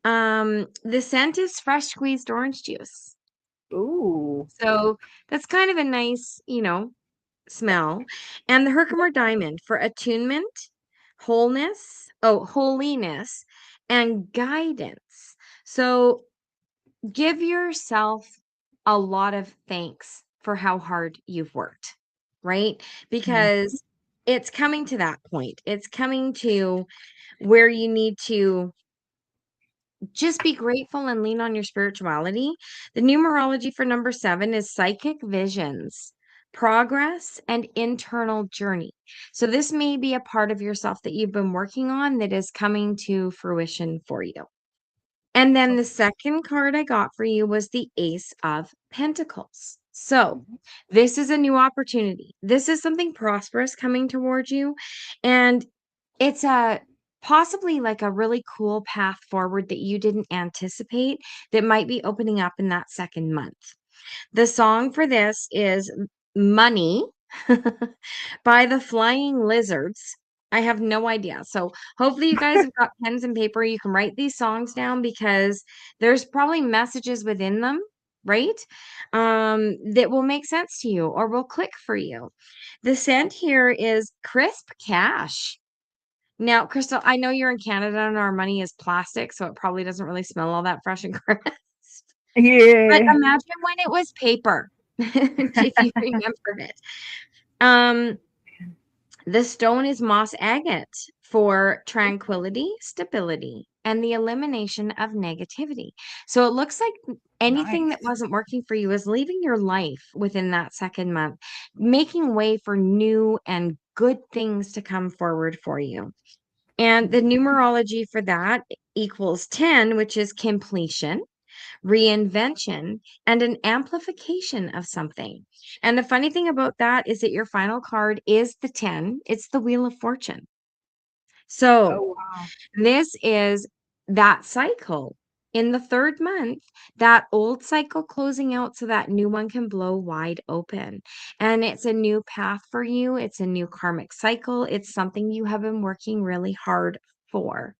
The scent is fresh squeezed orange juice. Ooh. So that's kind of a nice, smell. And the Herkimer diamond for attunement, holiness, and guidance. So give yourself a lot of thanks for how hard you've worked. right? Mhm. Because it's coming to that point. It's coming to where you need to just be grateful and lean on your spirituality. The numerology for number 7 is psychic visions, progress, and internal journey. So, this may be a part of yourself that you've been working on that is coming to fruition for you. And then the second card I got for you was the Ace of Pentacles. So, Mhm. this is a new opportunity. This is something prosperous coming towards you. And it's a possibly like a really cool path forward that you didn't anticipate that might be opening up in that second month. The song for this is Money by the Flying Lizards. I have no idea. So hopefully you guys have got pens and paper. You can write these songs down because there's probably messages within them, right? That will make sense to you or will click for you. The scent here is crisp cash. Now, Crystal, I know you're in Canada and our money is plastic, so it probably doesn't really smell all that fresh and crisp. But Yeah. imagine when it was paper, if you remember it. Um, the stone is moss agate for tranquility, stability, and the elimination of negativity. So it looks like anything that Nice. wasn't working for you is leaving your life within that second month, making way for new and good things to come forward for you. And the numerology for that equals 10, which is completion, reinvention, and an amplification of something. And the funny thing about that is that your final card is the 10. It's the Wheel of Fortune. So Oh wow. this is that cycle. In the third month, that old cycle closing out so that new one can blow wide open. And it's a new path for you. It's a new karmic cycle. It's something you have been working really hard for.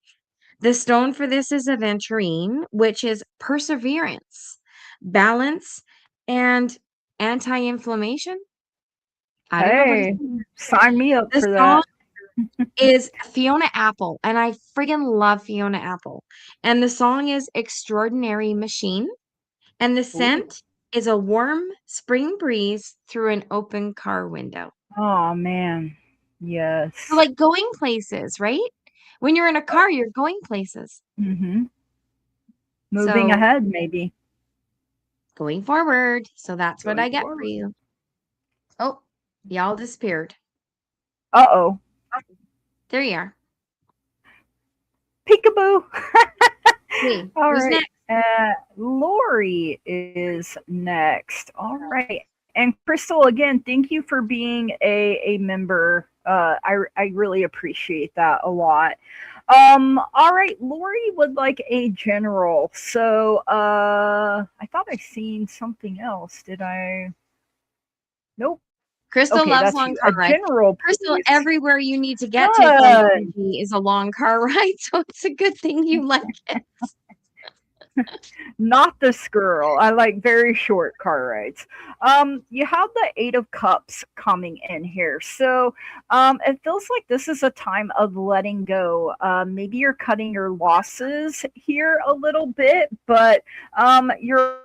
The stone for this is aventurine, which is perseverance, balance, and anti-inflammation. I don't know what it's. Hey, sign me up The for song that. is Fiona Apple, and I friggin' love Fiona Apple. And the song is Extraordinary Machine, and the Ooh. scent is a warm spring breeze through an open car window. Oh man. So, Yes. like going places, right? When you're in a car, you're going places. Mhm. Moving So, ahead, maybe. going forward. So that's what Going I get for forward. you. Oh, y'all disappeared. Uh-oh. There you are. Peekaboo. Hey, All who's right. next? Lori is next. All right. And Crystal, again, thank you for being a member. I really appreciate that a lot. All right, Lori would like a general. So I thought I seen something else. Did I? Nope. Crystal Okay, loves that's long you. car A rides. general, Crystal, please. everywhere you need to get to from Good. BG is a long car ride, so it's a good thing you like it. Not this girl. I like very short car rides. You have the Eight of Cups coming in here. So it feels like this is a time of letting go. Maybe you're cutting your losses here a little bit, but you're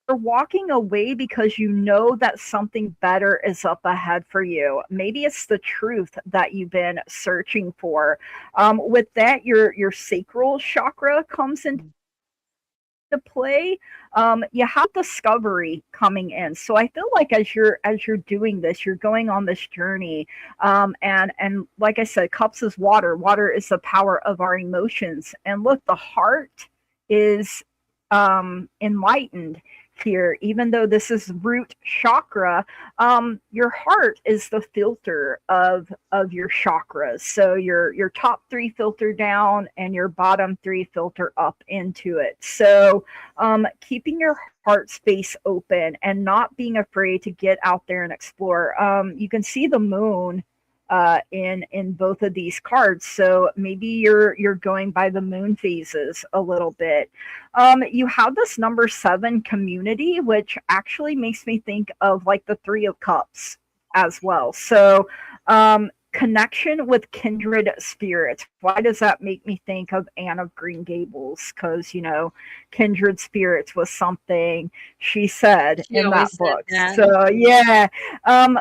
walking away because you know that something better is up ahead for you. Maybe it's the truth that you've been searching for. With that, your sacral chakra comes into play. You have discovery coming in, so I feel like as you're doing this, you're going on this journey. And like I said, cups is water. Water is the power of our emotions. And look, the heart is enlightened here, even though this is root chakra. Your heart is the filter of your chakras. So your top three filter down and your bottom three filter up into it. So keeping your heart space open and not being afraid to get out there and explore. You can see the moon in both of these cards, so maybe you're going by the moon phases a little bit. You have this number 7 community, which actually makes me think of like the Three of Cups as well. So connection with kindred spirits. Why does that make me think of Anne of Green Gables? Because, kindred spirits was something she said She in always that said book. that. So, yeah.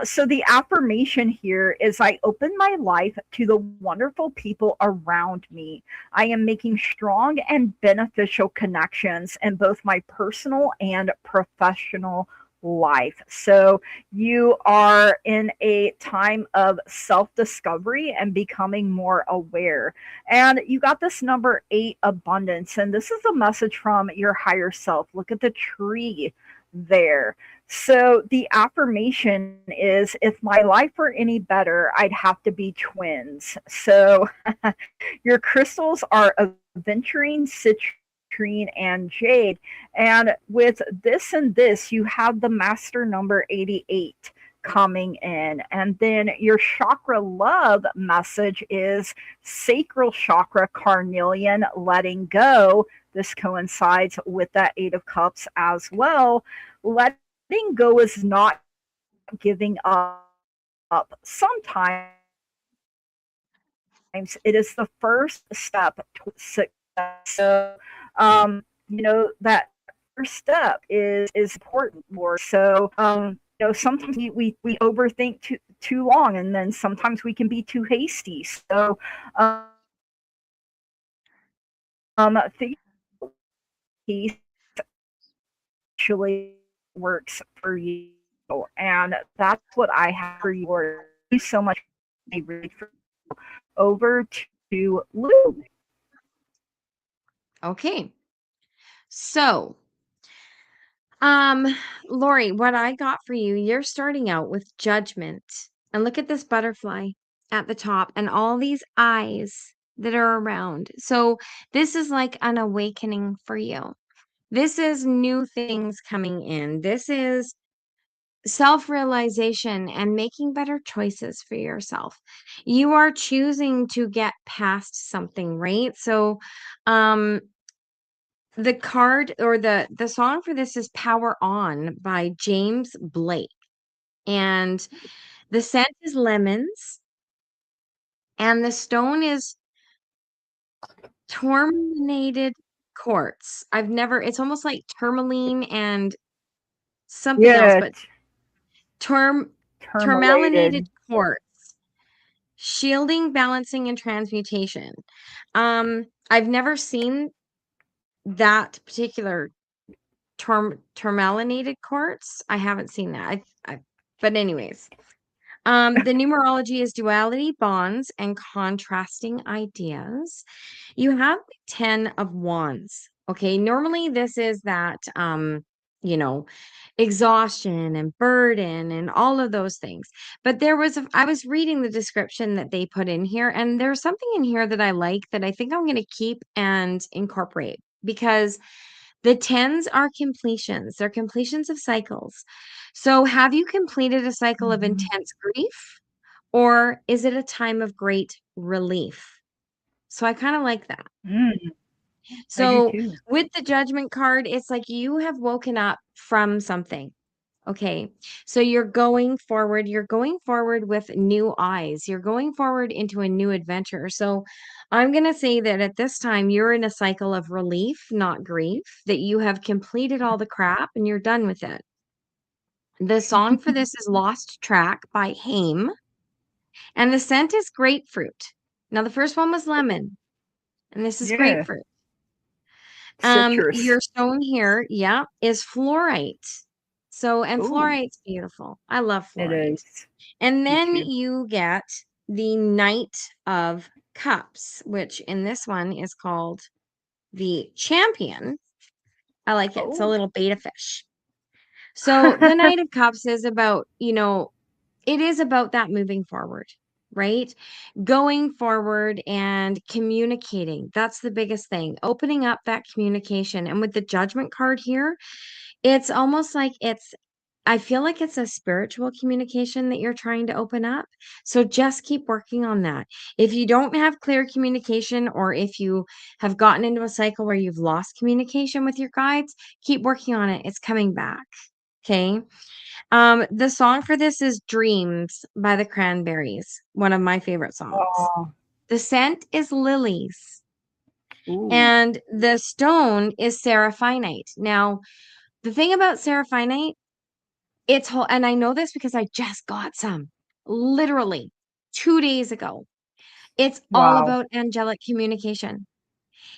So the affirmation here is I open my life to the wonderful people around me. I am making strong and beneficial connections in both my personal and professional life. So you are in a time of self discovery and becoming more aware. And you got this number 8, abundance. And this is a message from your higher self. Look at the tree there. So the affirmation is if my life were any better, I'd have to be twins. So your crystals are aventurine, citrine, and jade. And with this and this, you have the master number 88 coming in. And then your chakra love message is sacral chakra, carnelian, letting go. This coincides with that 8 of Cups as well. Letting go is not giving up. Sometimes it is the first step towards success. So, that first step is important for us. So, sometimes we overthink too long, and then sometimes we can be too hasty. So, figure out what piece actually works for you. And that's what I have for you, Lori. Thank you so much for letting me read for you. Over to Lou. Okay. So, um, Lori, what I got for you, you're starting out with judgment. And look at this butterfly at the top and all these eyes that are around. So, this is like an awakening for you. This is new things coming in. This is self-realization and making better choices for yourself. You are choosing to get past something, right? So, um, the card or the song for this is Power On by James Blake. And the scent is lemons and the stone is tourmalinated quartz. It's almost like tourmaline and something else, Yeah, but Term tourmalinated terminated. quartz, shielding, balancing, and transmutation. I've never seen that particular tourmalinated quartz. I haven't seen that. But anyways, the numerology is duality, bonds, and contrasting ideas. You have 10 of wands. Okay. Normally this is that, you know, exhaustion and burden and all of those things. But I was reading the description that they put in here, and there's something in here that I like that I think I'm going to keep and incorporate because the tens are completions. They're completions of cycles. So have you completed a cycle of Mhm. intense grief, or is it a time of great relief? So I kind of like that. Mm, I do So too. with the judgment card, it's like you have woken up from something. Okay. So you're going forward with new eyes. You're going forward into a new adventure. So I'm going to say that at this time, you're in a cycle of relief, not grief, that you have completed all the crap and you're done with it. The song for this is Lost Track by Haim, and the scent is grapefruit. Now, the first one was lemon, and this is Yeah, grapefruit. citrus. Your stone here, yeah, is fluorite. So, and Ooh, fluorite's beautiful. I love it fluorite. is. And Me then too. you get the Knight of Cups, which in this one is called the Champion. I like it. It's a Oh. little beta fish. So the Knight of Cups is about, it is about that moving forward, right? Going forward and communicating. That's the biggest thing. Opening up that communication. And with the Judgment card here, it's almost like I feel like it's a spiritual communication that you're trying to open up. So just keep working on that. If you don't have clear communication, or if you have gotten into a cycle where you've lost communication with your guides, keep working on it. It's coming back. Okay. The song for this is Dreams by the Cranberries, one of my favorite songs. Oh, The scent is lilies, ooh, and the stone is seraphinite. Now, the thing about seraphinite, it's whole, and I know this because I just got some literally 2 days ago. It's all wow. about angelic communication.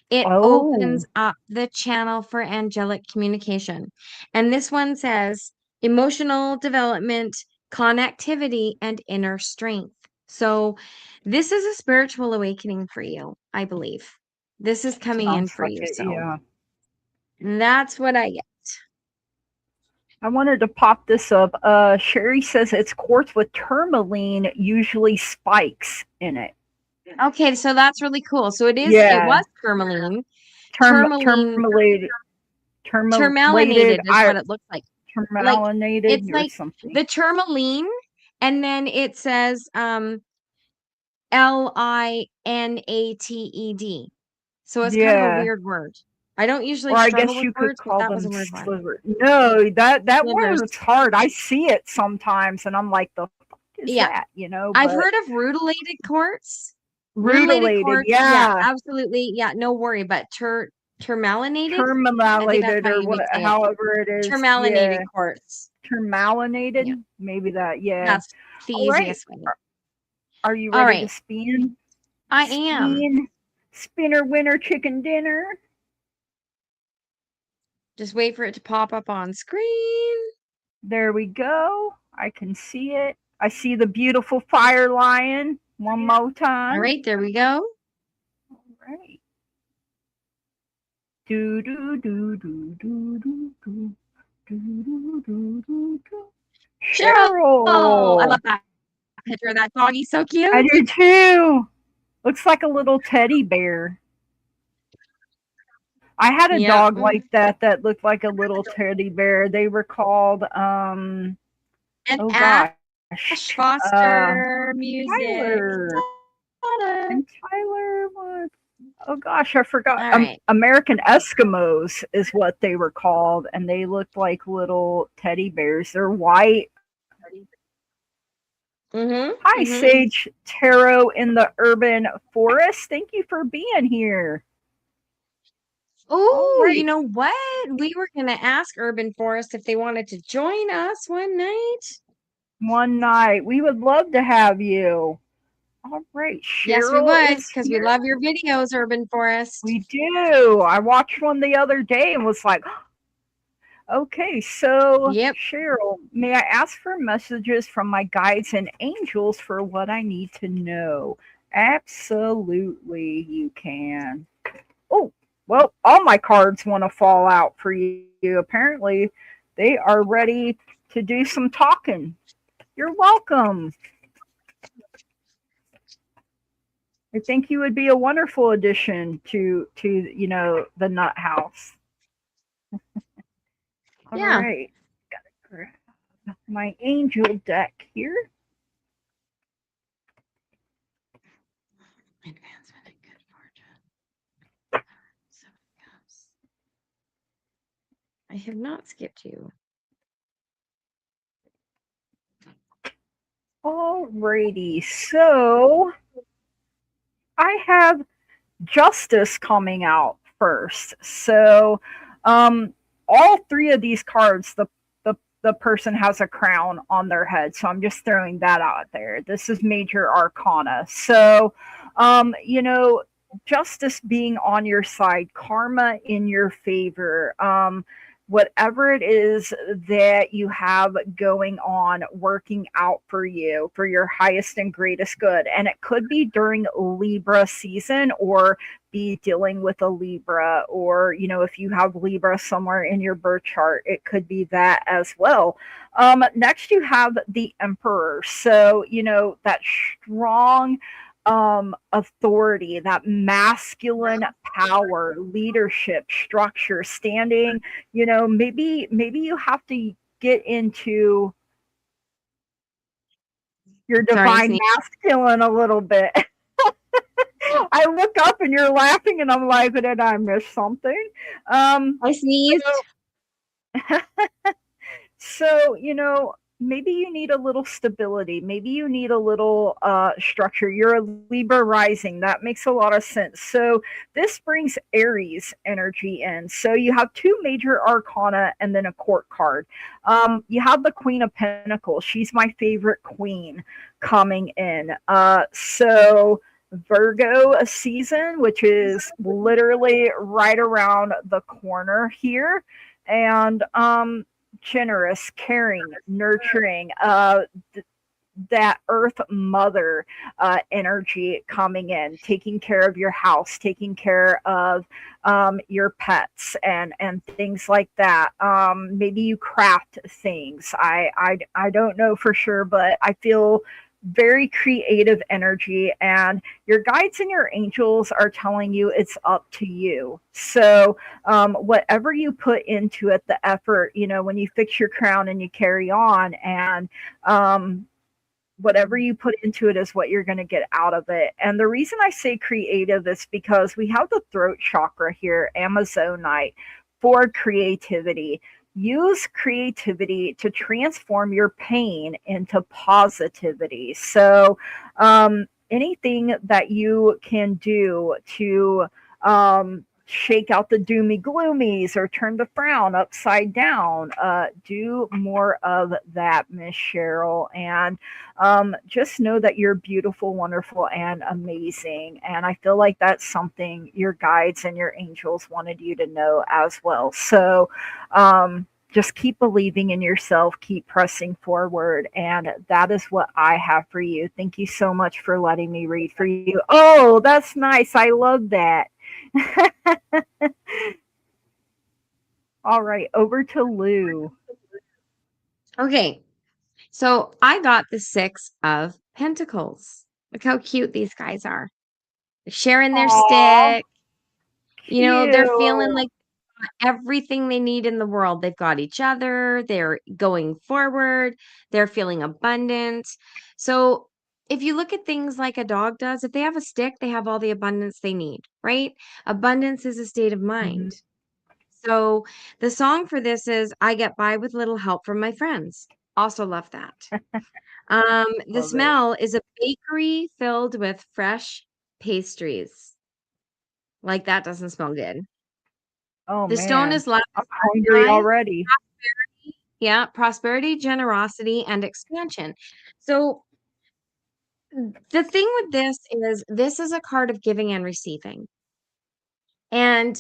It opens Oh, up the channel for angelic communication. And this one says emotional development, connectivity, and inner strength. So, this is a spiritual awakening for you, I believe. This is coming in sounds for like you. it. So, Yeah. that's what I get. I wanted to pop this up. Sherry says it's quartz with tourmaline, usually spikes in it. Okay, so that's really cool. So it Yeah, was tourmaline. term Tourmaline, termalated, termalated, tourmalinated is what it looks like. Like it's termalinated or like something. the tourmaline, and then it says L-I-N-A-T-E-D. So it's kind of a Yeah. weird word. I don't usually Or I struggle guess with you could words, but call that was a them weird one. sliver. No, that Slivers. word's hard. I see it sometimes, and I'm like, the fuck is Yeah. that? You know, I've but heard of rutilated quartz. Rutilated rutilated, quartz, yeah, yeah, absolutely. Yeah, no worry. But tourmalinated, I think that's termalinated how or you what, would say it. however it is. Tourmalinated Yeah, quartz. Yeah, termalinated, maybe that. Yeah. that's the All right. easiest way. Are you All ready to right, spin? I am. Spin, spinner, winner, chicken dinner. Just wait for it to pop up on screen. There we go. I can see it. I see the beautiful fire lion one more All time. right, there we go. All right. Do do do do do do do do do do do do. Cheryl, I Cheryl, love that picture. That doggy's so I cute. do too. Looks like a little teddy bear. I had a Yeah. dog like that that looked like a little teddy bear. They were called And oh Ash gosh, Foster music. Tyler. Ta-da. And Tyler was, oh gosh, I forgot. All right. American Eskimos is what they were called, and they looked like little teddy bears. They're white. Mm-hmm. Hi, Mm-hmm. Sage Tarot in the Urban Forest. Thank you for being here. All Oh, you right. know what? We were gonna ask Urban Forest if they wanted to join us one night. One night. We would love to have you. All right. Yes, we Cheryl would, is because we here. love your videos, Urban Forest. We do. I watched one the other day and was like, okay, so Yep. Cheryl, may I ask for messages from my guides and angels for what I need to know? Absolutely, you can. Oh, well, all my cards want to fall out for you. Apparently, they are ready to do some talking. You're welcome. I think you would be a wonderful addition to the Nut House. All Yeah. right, grab my angel deck here. Advancement and good fortune. Seven cups. I have not skipped you. Alrighty, so I have Justice coming out first. So, all three of these cards, the person has a crown on their head. So I'm just throwing that out there. This is major arcana. So, justice being on your side, karma in your favor. Whatever it is that you have going on working out for you for your highest and greatest good. And it could be during Libra season or be dealing with a Libra, or, if you have Libra somewhere in your birth chart, it could be that as well. Next, you have the Emperor. So, that strong authority, that masculine power, leadership, structure, standing. Maybe you have to get into your Sorry, divine masculine a little bit. I look up and you're laughing, and I'm like, did I miss something? I sneezed. So, maybe you need a little stability. Maybe you need a little structure. You're a Libra rising. That makes a lot of sense. So this brings Aries energy in. So you have two major arcana and then a court card. You have the Queen of Pentacles. She's my favorite queen coming in. So Virgo season, which is literally right around the corner here. And generous, caring, nurturing, that earth mother energy coming in, taking care of your house, taking care of your pets and things like that. Maybe you craft things. I don't know for sure, but I feel very creative energy, and your guides and your angels are telling you it's up to you. So whatever you put into it, the effort, when you fix your crown and you carry on, and whatever you put into it is what you're going to get out of it. And the reason I say creative is because we have the throat chakra here, Amazonite, for creativity. Use creativity to transform your pain into positivity. So, anything that you can do to shake out the doomy gloomies or turn the frown upside down, do more of that, Miss Cheryl. And just know that you're beautiful, wonderful, and amazing. And I feel like that's something your guides and your angels wanted you to know as well. So just keep believing in yourself, keep pressing forward. And that is what I have for you. Thank you so much for letting me read for you. Oh, that's nice. I love that. All right, over to Lou. Okay, so I got the Six of Pentacles. Look how cute these guys are. They're sharing their Aw, stick. They're feeling cute. like everything they need in the world. They've got each other, they're going forward, they're feeling abundant. So, if you look at things like a dog does, if they have a stick, they have all the abundance they need, right? Abundance is a state of mind. Mhm. So, the song for this is I Get By with Little Help from My Friends. Also love that. The Love it. smell is a bakery filled with fresh pastries. Like that doesn't smell good. Oh The stone man, is love, I'm hungry guys. already. Yeah, prosperity, generosity, and expansion. So the thing with this is a card of giving and receiving. And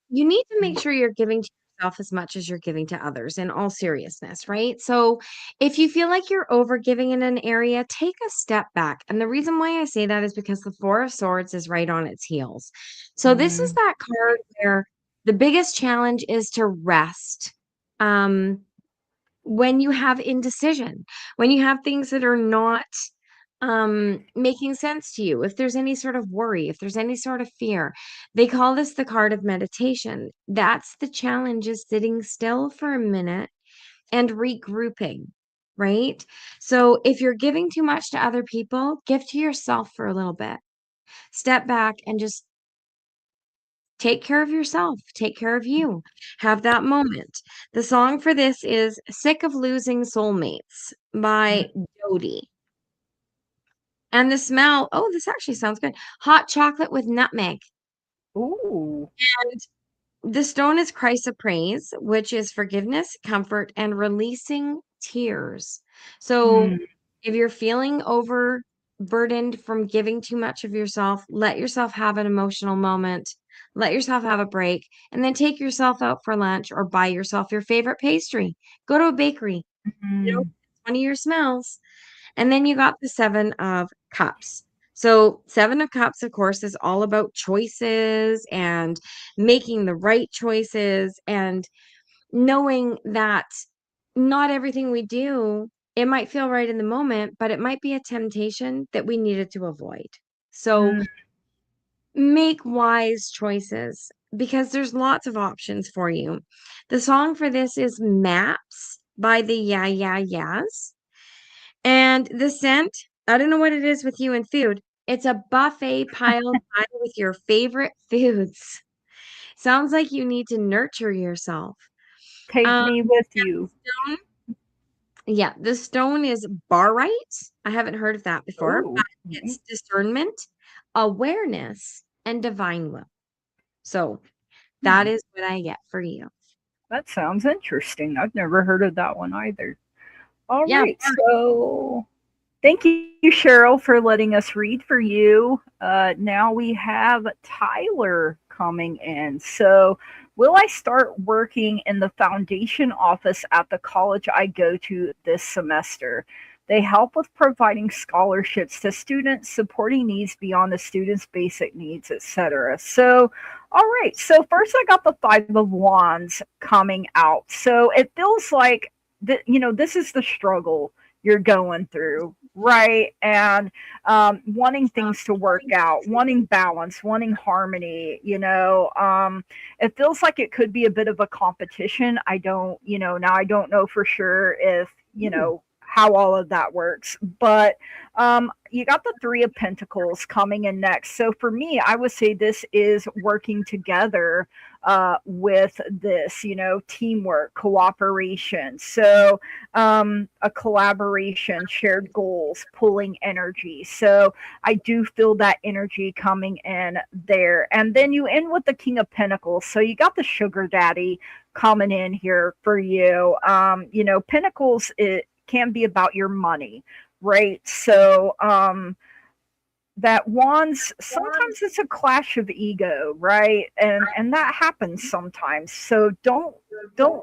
you need to make sure you're giving to yourself as much as you're giving to others in all seriousness, right? So if you feel like you're over giving in an area, take a step back. And the reason why I say that is because the Four of Swords is right on its heels. So this is Mm, that card where the biggest challenge is to rest. Um, when you have indecision, when you have things that are not making sense to you, if there's any sort of worry, if there's any sort of fear, they call this the card of meditation. That's the challenge, is sitting still for a minute and regrouping, right? So if you're giving too much to other people, give to yourself for a little bit. Step back and just take care of yourself, take care of you, have that moment. The song for this is Sick of Losing Soulmates mm. by Dodie. And the smell, oh, this actually sounds good. Hot chocolate with nutmeg. Ooh. The stone is chrysoprase, which is forgiveness, comfort, and releasing tears. So Mm, if you're feeling overburdened from giving too much of yourself, let yourself have an emotional moment. Let yourself have a break, and then take yourself out for lunch or buy yourself your favorite pastry. Go to a bakery. mm, It's one of your smells. And then you got the Seven of Cups. So, Seven of Cups, of course, is all about choices and making the right choices and knowing that not everything we do, it might feel right in the moment, but it might be a temptation that we needed to avoid. So, mm. make wise choices because there's lots of options for you. The song for this is Maps by the Yeah Yeah Yeahs. And the scent, I don't know what it is with you and food. It's a buffet piled high with your favorite foods. Sounds like you need to nurture yourself. Take Um, me with you. stone Yeah, the stone is barite. I haven't heard of that before, but Oh, it's discernment, awareness, and divine will. So that hmm. is what I get for you. That sounds interesting. I've never heard of that one either. All Yeah. right, so thank you, Cheryl, for letting us read for you. Now we have Tyler coming in. So, will I start working in the foundation office at the college I go to this semester? They help with providing scholarships to students, supporting needs beyond the students' basic needs, etc. So, all right. So first, I got the Five of Wands coming out. So it feels like that. This is the struggle you're going through, right? And wanting things to work out, wanting balance, wanting harmony. It feels like it could be a bit of a competition. I don't, now I don't know for sure if how all of that works, but you got the Three of Pentacles coming in next. So for me, I would say this is working together with this, teamwork, cooperation. So a collaboration, shared goals, pulling energy. So I do feel that energy coming in there. And then you end with the King of Pentacles. So you got the sugar daddy coming in here for you. Pentacles, it can be about your money, right? So that wands, sometimes it's a clash of ego, right? And that happens sometimes. So don't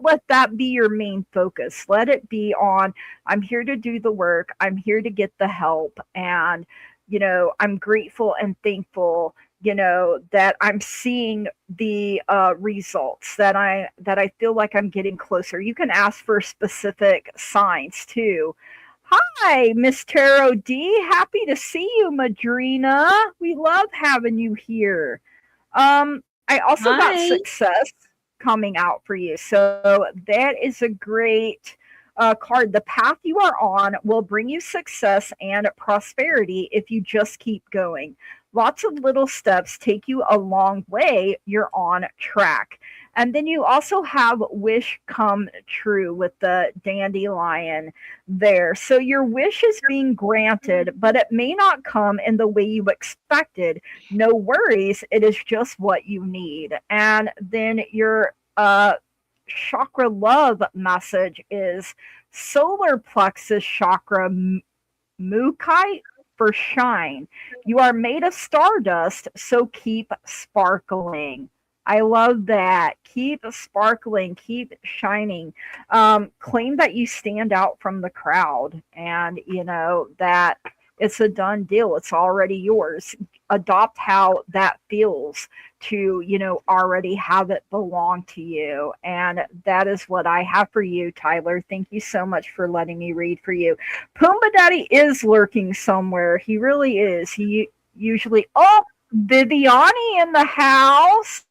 let that be your main focus. Let it be on, I'm here to do the work, I'm here to get the help, and I'm grateful and thankful, that I'm seeing the results, that I feel like I'm getting closer. You can ask for specific signs too. Hi, Miss Tarot D. Happy to see you, Madrina. We love having you here. I also got Hi. success coming out for you. So that is a great card. The path you are on will bring you success and prosperity if you just keep going. Lots of little steps take you a long way. You're on track. And then you also have wish come true with the dandelion there. So your wish is being granted, but it may not come in the way you expected. No worries, it is just what you need. And then your chakra love message is solar plexus chakra Mukai for shine. You are made of stardust, so keep sparkling. I love that. Keep sparkling, keep shining. Claim that you stand out from the crowd, and that it's a done deal. It's already yours. Adopt how that feels to, already have it belong to you. And that is what I have for you, Tyler. Thank you so much for letting me read for you. Pumbaa Daddy is lurking somewhere. He really is. He usually. Oh, Viviani in the house.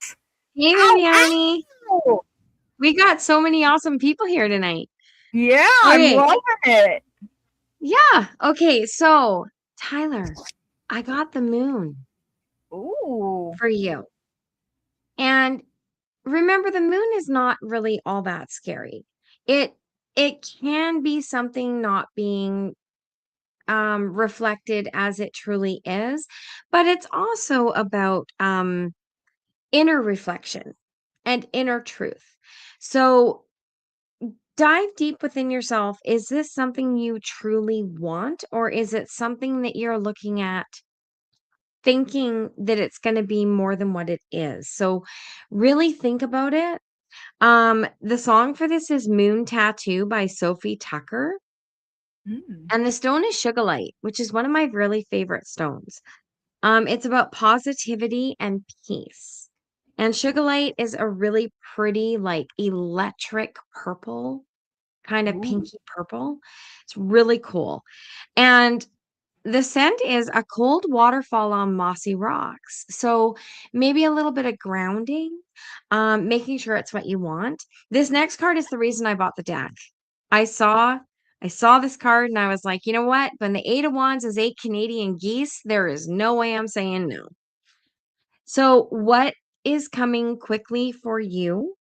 Hey, Ow, Viviani. ow. We got so many awesome people here tonight. Yeah, I'm Okay. loving it. Yeah. Okay. So, Tyler, I got the moon Ooh. for you. And remember, the moon is not really all that scary. It it can be something not being reflected as it truly is, but it's also about inner reflection and inner truth. So dive deep within yourself. Is this something you truly want, or is it something that you're looking at thinking that it's going to be more than what it is? So really think about it. The song for this is Moon Tattoo by Sophie Tucker. Mm. And the stone is Sugarlight, which is one of my really favorite stones. It's about positivity and peace. And Sugarlight is a really pretty, like electric purple, kind of Ooh. pinky purple. It's really cool. And the scent is a cold waterfall on mossy rocks. So maybe a little bit of grounding, making sure it's what you want. This next card is the reason I bought the deck. I saw I saw this card and I was like, you know what? When the Eight of Wands is eight Canadian geese, there is no way I'm saying no. So what is coming quickly for you?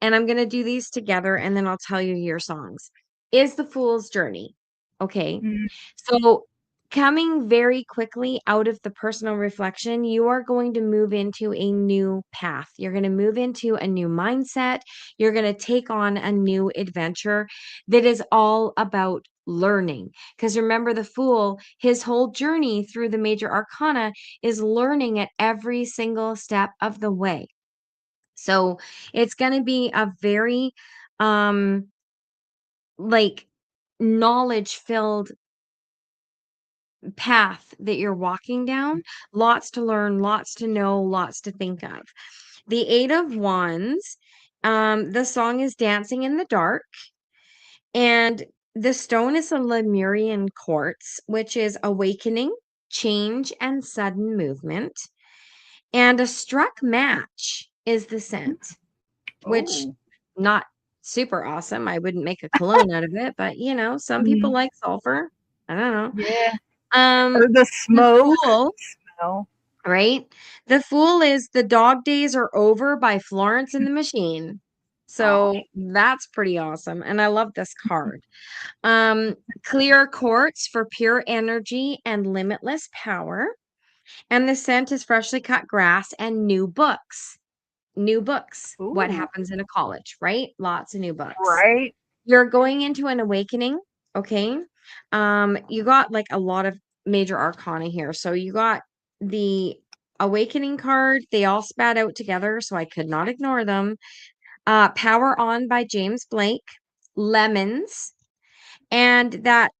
And I'm going to do these together and then I'll tell you your songs. is the fool's journey. Okay. Mm. So, coming very quickly out of the personal reflection, you are going to move into a new path. You're going to move into a new mindset. You're going to take on a new adventure that is all about learning. Because remember, the fool, his whole journey through the major arcana is learning at every single step of the way. So, it's going to be a very, um, like, knowledge filled path that you're walking down. Lots to learn, lots to know, lots to think of. The Eight of Wands, the song is Dancing in the Dark, and the stone is a Lemurian quartz, which is awakening, change, and sudden movement. And a struck match is the scent, which Oh. not super awesome. I wouldn't make a cologne out of it, but some people Mm. like sulfur. I don't know. Yeah. Um, Or the the smoke Fool, smell. right? The Fool is The Dog Days Are Over by Florence and the Machine. Oh. So that's pretty awesome. And I love this card. Um, Clear Quartz for pure energy and limitless power. And the scent is freshly cut grass and new books. New books. What Ooh. happens in a college, right? Lots of new books. Right. You're going into an awakening, okay? You got like a lot of major arcana here. So you got the awakening card. They all spat out together, so I could not ignore them. Power On by James Blake, lemons, and that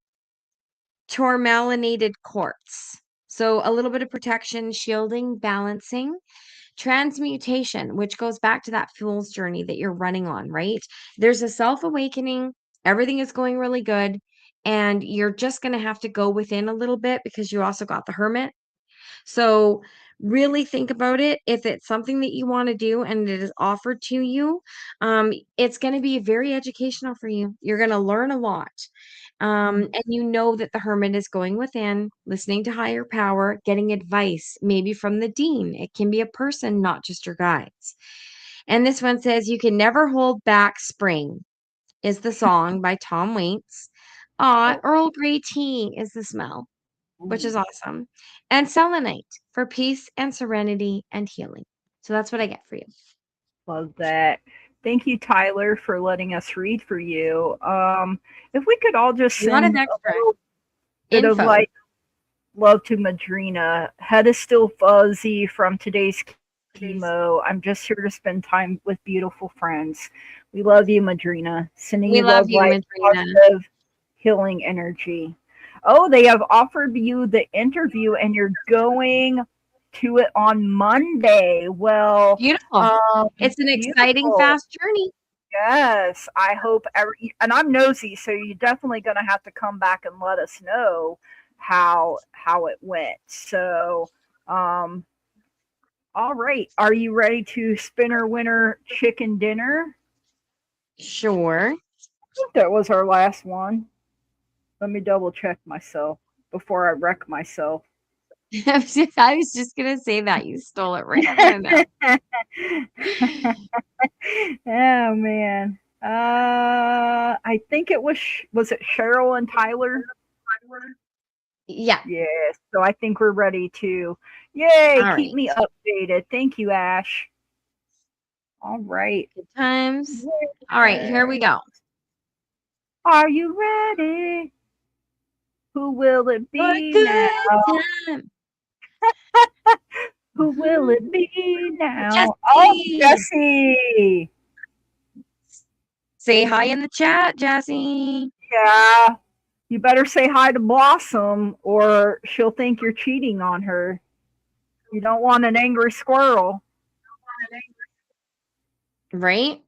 tourmalinated quartz. So a little bit of protection, shielding, balancing. Transmutation, which goes back to that fool's journey that you're running on, right? There's a self-awakening, everything is going really good, and you're just going to have to go within a little bit because you also got the hermit. So really think about it. If it's something that you want to do and it is offered to you, it's going to be very educational for you. You're going to learn a lot. Mm. And you know that the hermit is going within, listening to higher power, getting advice, maybe from the dean. It can be a person, not just your guides. And this one says, You Can Never Hold Back Spring is the song by Tom Waits. Oh. Earl Grey tea is the smell, which is Ooh. awesome. And selenite for peace and serenity and healing. So that's what I get for you. Love that. Thank you, Tyler, for letting us read for you. If we could all just A lot of send a extra little bit of info. like love to Madrina. Head is still fuzzy from today's chemo. I'm just here to spend time with beautiful friends. We love you, Madrina. Sending We you love love, you, light, Madrina. positive, healing energy. Oh, they have offered you the interview and you're going to it on Monday. Well, Beautiful. um, It's an exciting, beautiful. fast journey. Yes, I hope and I'm nosy, so you're definitely going to have to come back and let us know how it went. So, um, all right, are you ready to spinner winner chicken dinner? Sure. I think that was our last one. Let me double check myself before I wreck myself. I was just gonna say that. You stole it right out of my mouth. Oh man. I think it was it Cheryl and Tyler? Yeah. Yes. So I think we're ready to. Yay! All Keep right. me updated. Thank you, Ash. All right. Good times. All right, here we Winner. go. Are you ready? Who will it For a be now? good time. Who will it be now? Oh, Jesse. Jesse. Say hi in the chat, Jesse. Yeah. You better say hi to Blossom or she'll think you're cheating on her. You don't want an angry squirrel. Right?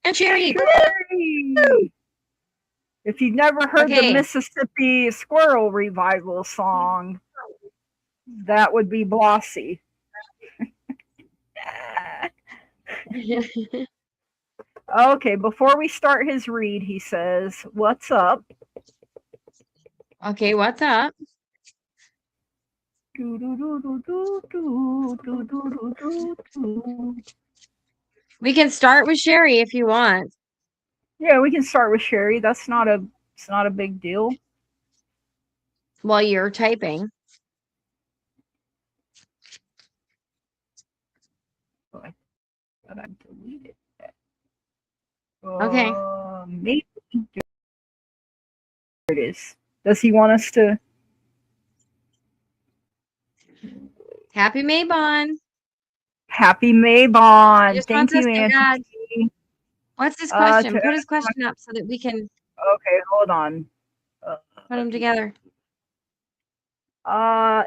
And Sherry. Sherry. If you've never heard the Okay. Mississippi Squirrel Revival song, that would be Blossy. Okay, before we start his read, he says, What's up? Okay, what's up? We can start with Sherry if you want. Yeah, we can start with Sherry. It's not a big deal. while you're typing. Oh, I thought I deleted. Okay. Maybe it is. Does he want us to? Happy Maybon. Happy He Maybon. just wants Thank us you, to Auntie add. T. What's his To question? Put his question up so that we can okay, hold on. Uh, put them together.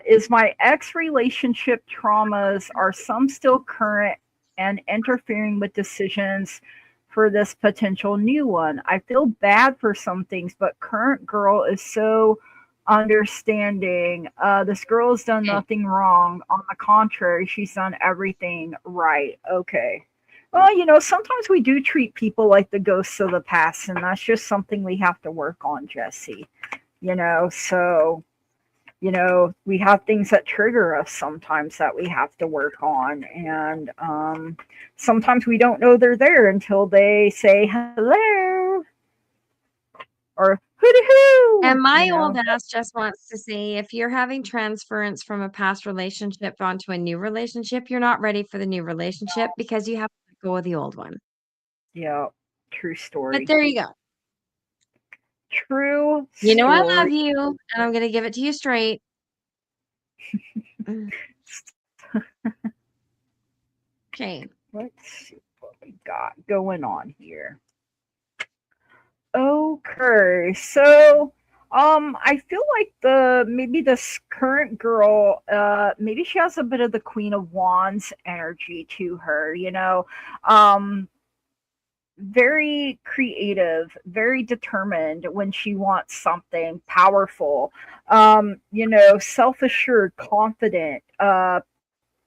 is my ex relationship traumas, are some still current and interfering with decisions for this potential new one? I feel bad for some things, but current girl is so understanding. This girl has done Okay. nothing wrong. On the contrary, she's done everything right. Okay. Well, sometimes we do treat people like the ghosts of the past, and that's just something we have to work on, Jesse. So we have things that trigger us sometimes that we have to work on. And sometimes we don't know they're there until they say hello or hoo And hoo. my old ass just wants to say if you're having transference from a past relationship onto a new relationship, you're not ready for the new relationship because you have to let go of the old one. Yeah, true But story. there you go. True You know I love story. you, and I'm going to give it to you straight. Okay. Let's see what we got going on here. Okay, so I feel like the maybe this current girl, maybe she has a bit of the Queen of Wands energy to her, um, very creative, very determined when she wants something powerful, self assured, confident,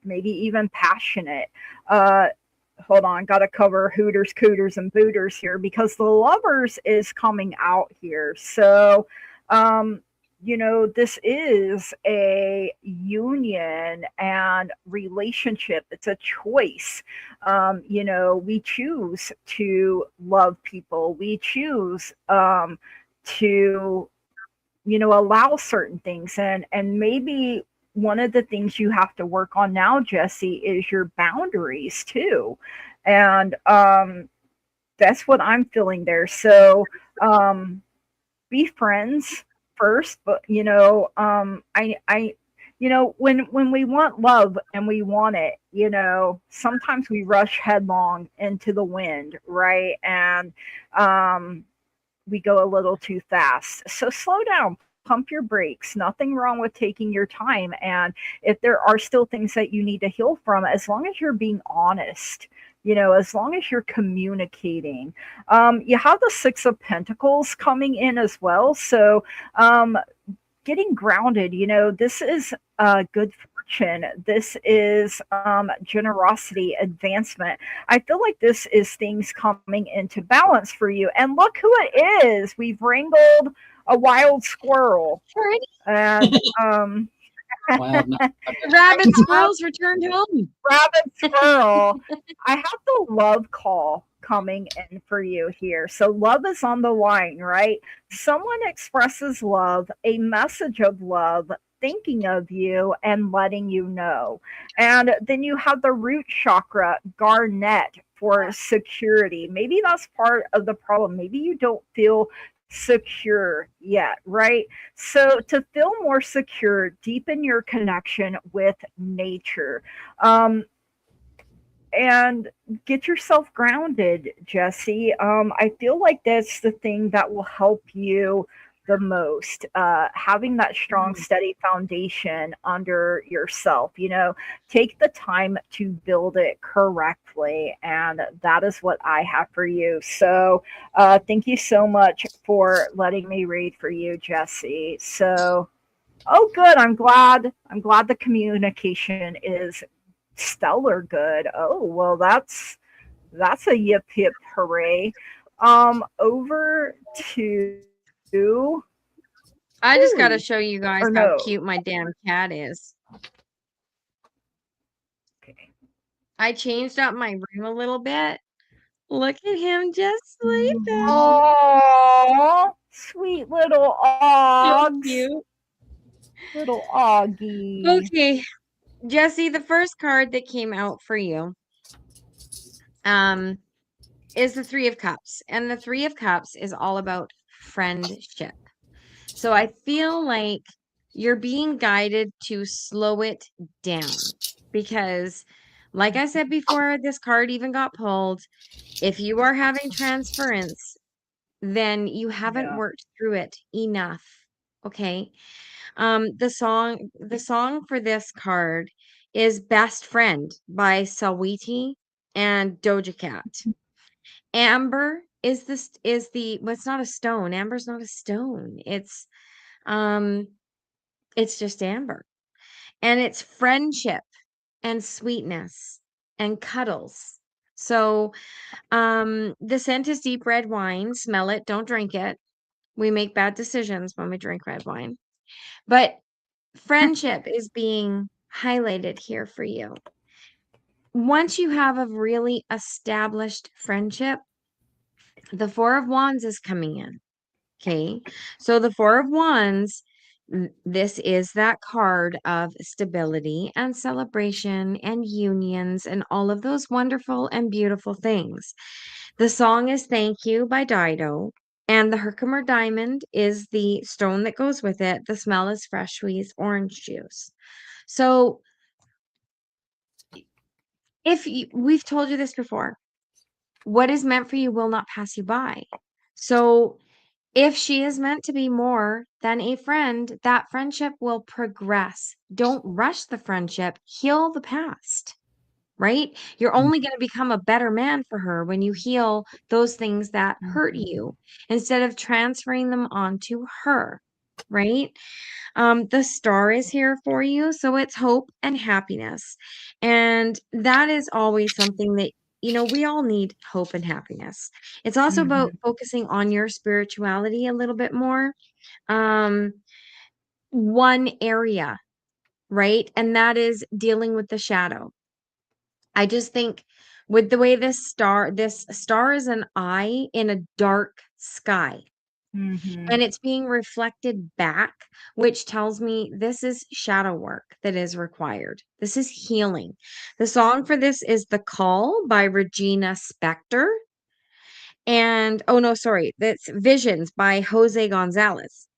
maybe even passionate. Uh, Hold on, got to cover hooters, cooters, and booters here because the lovers is coming out here. So, this is a union and relationship. It's a choice. We choose to love people. We choose to allow certain things, and maybe one of the things you have to work on now, Jesse, is your boundaries too. And that's what I'm feeling there. So be friends first, but when we want love and we want it, sometimes we rush headlong into the wind, right? And we go a little too fast. So slow down, pump your brakes. Nothing wrong with taking your time. And if there are still things that you need to heal from, as long as you're being honest, as long as you're communicating. You have the Six of Pentacles coming in as well. So getting grounded, this is good fortune. This is generosity, advancement. I feel like this is things coming into balance for you. And look who it is. We've wrangled a wild squirrel. Sure. And Wild, not Rabbit squirrels returned home. rabbit squirrel. I have the love call coming in for you here. So love is on the line, right? Someone expresses love, a message of love, thinking of you and letting you know. And then you have the root chakra, garnet, for security. Maybe that's part of the problem. Maybe you don't feel secure yet, right? So, to feel more secure, deepen your connection with nature. Um, and get yourself grounded, Jesse. I feel like that's the thing that will help you the most. Having that strong, steady foundation under yourself. Take the time to build it correctly, and that is what I have for you. So, thank you so much for letting me read for you, Jesse. So, oh, good. I'm glad. I'm glad the communication is stellar good. Oh, well, that's a yip yip hooray. Over to I just got to Billy, show you guys or how no? cute my damn cat is. Okay. I changed up my room a little bit Look at him just sleeping. Oh, sweet little So Augs. cute. Little Augie. Okay, Jesse, the first card that came out for you um is the Three of Cups. And the Three of Cups is all about friendship. So I feel like you're being guided to slow it down because, like I said before, this card even got pulled. If you are having transference, then you haven't Yeah. worked through it enough. Okay. The song for this card is Best Friend by Sawiti and Doja Cat. Amber is the well, it's not a stone. Amber's not a stone. Um it's just amber. And it's friendship and sweetness and cuddles. So the scent is deep red wine. Smell it, don't drink it. We make bad decisions when we drink red wine. But friendship is being highlighted here for you. Once you have a really established friendship, the Four of Wands is coming in. Okay. So the Four of Wands, this is that card of stability and celebration and unions and all of those wonderful and beautiful things. The song is Thank You by Dido. And the Herkimer diamond is the stone that goes with it. The smell is fresh squeezed orange juice. So we've told you this before, what is meant for you will not pass you by. So if she is meant to be more than a friend, that friendship will progress. Don't rush the friendship, heal the past, right? You're only going to become a better man for her when you heal those things that hurt you instead of transferring them onto her, right? The star is here for you, so it's hope and happiness. And that is always something that, we all need hope and happiness. It's also about Mhm. focusing on your spirituality a little bit more. Um, one area, right? And that is dealing with the shadow. I just think with the way this star is an eye in a dark sky. Mhm. And it's being reflected back, which tells me this is shadow work that is required. This is healing. The song for this is The Call by Regina Spektor. And, oh no, sorry, that's Visions by Jose Gonzalez.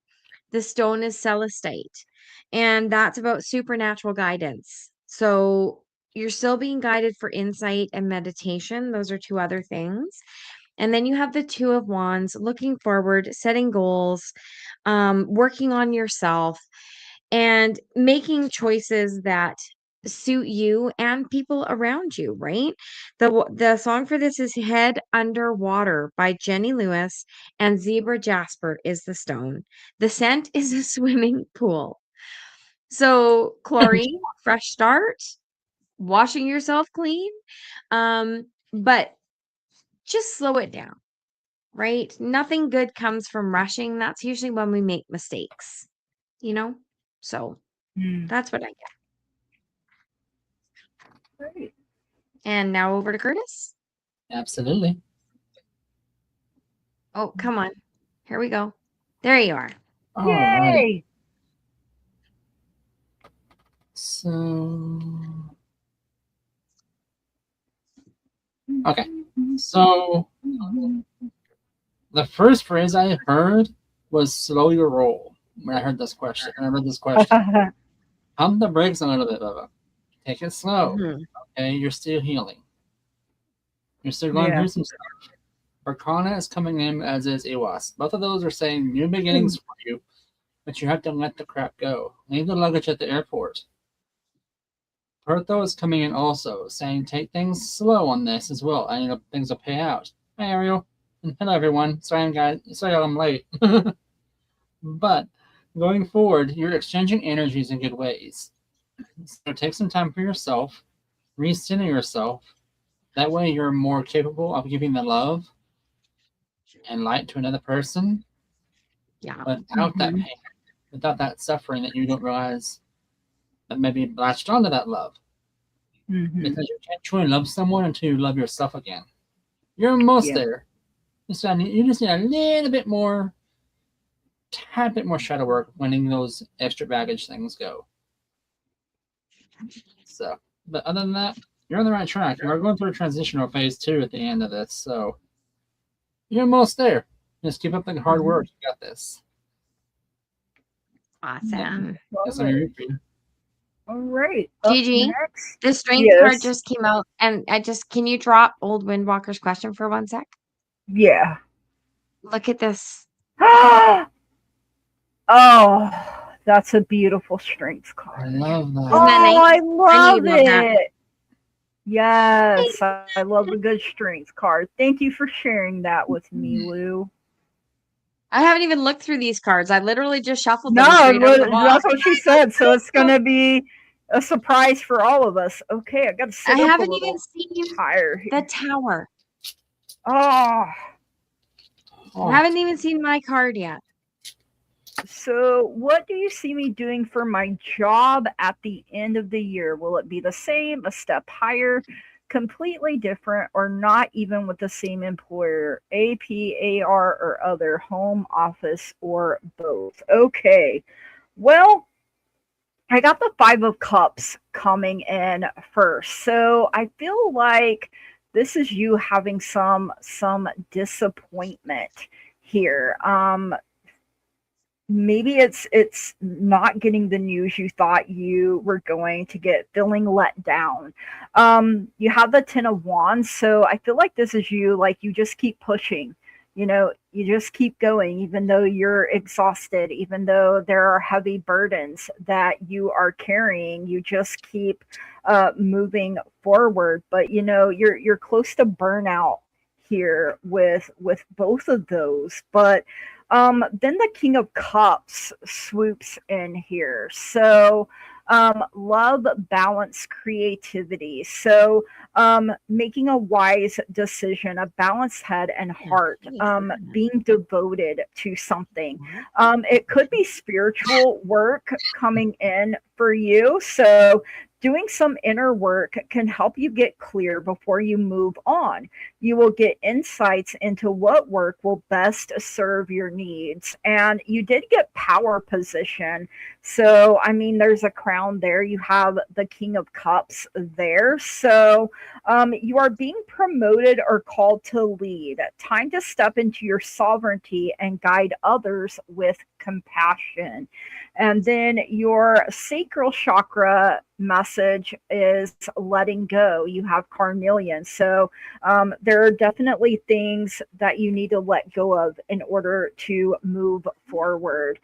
The stone is celestite. And that's about supernatural guidance. So you're still being guided for insight and meditation. Those are two other things. And then you have the Two of Wands, looking forward, setting goals, working on yourself, and making choices that suit you and people around you, right? The song for this is Head Underwater by Jenny Lewis, and Zebra Jasper is the stone. The scent is a swimming pool. So chlorine, fresh start, washing yourself clean. But just slow it down, right? Nothing good comes from rushing. That's usually when we make mistakes, you know? So Mm. that's what I get. Great. And now over to Curtis. Absolutely. Oh, come on. Here we go. There you are. Alrighty. Yay! So, okay. So, the first phrase I heard was slow your roll when I heard this question. And I read this question. Pump the brakes a little bit, Bubba. Take it slow. Mhm. Okay, you're still healing. You're still going Yeah. through some stuff. Arcana is coming in as is Iwas. Both of those are saying new beginnings for you, but you have to let the crap go. Leave the luggage at the airport. Pertho is coming in also, saying take things slow on this as well. I know things will pay out. Hi Ariel. And hello everyone. Sorry I'm late. But going forward, you're exchanging energies in good ways. So take some time for yourself, recenter yourself. That way you're more capable of giving the love and light to another person Yeah. without that Mhm. pain, without that suffering that you don't realize that maybe latched onto that love. Mhm. Because you can't truly love someone until you love yourself again. You're almost Yeah. there. You just need a little bit more, tad bit more shadow work letting those extra baggage things go. So, but other than that, you're on the right track. You are going through a transitional phase 2 at the end of this, so you're almost there. Just keep up the hard work. You got this. Awesome. Yes, I'm here for you. All right. Up Gigi, next. the strength card Yes. just came out, and can you drop Old Windwalker's question for 1 sec? Yeah. Look at this. Oh, that's a beautiful strength I card. love that. Isn't that nice? I love love that. it. Yes, I love a good strength card. Thank you for sharing that with me, Lou. I haven't even looked through these cards. I literally just shuffled them No, straight out of the that's box. what she said. So it's gonna be a surprise for all of us. Okay, I gotta sit I up a haven't little even seen higher the here. tower. Oh, I haven't even seen my card yet. so what do you see me doing for my job at the end of the year? Will it be the same, a step higher, completely different, or not even with the same employer? APAR or other, home office, or both? Okay. Well, I got the 5 of Cups coming in first. So I feel like this is you having some disappointment here. Maybe it's not getting the news you thought you were going to get, feeling let down. You have the 10 of Wands, so I feel like this is you, like you just keep pushing, you just keep going even though you're exhausted, even though there are heavy burdens that you are carrying. You just keep moving forward, but you're close to burnout here with both of those. But then the King of Cups swoops in here. So, love, balance, creativity. So, making a wise decision, a balanced head and heart, being devoted to something. It could be spiritual work coming in for you. So, doing some inner work can help you get clear before you move on. You will get insights into what work will best serve your needs. And you did get power position. So, I mean, there's a crown there. You have the King of Cups there. So, you are being promoted or called to lead. Time to step into your sovereignty and guide others with compassion. And then your sacral chakra message is letting go. You have carnelian. So there are definitely things that you need to let go of in order to move forward.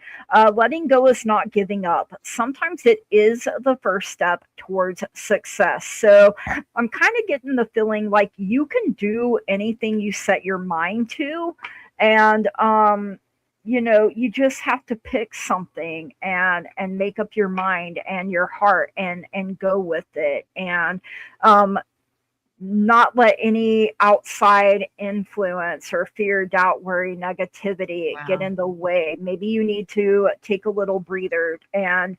Letting go is not giving up. Sometimes it is the first step towards success. So I'm kind of getting the feeling like you can do anything you set your mind to. And you just have to pick something and make up your mind and your heart and go with it, and not let any outside influence or fear, doubt, worry, negativity get in the way. Maybe you need to take a little breather and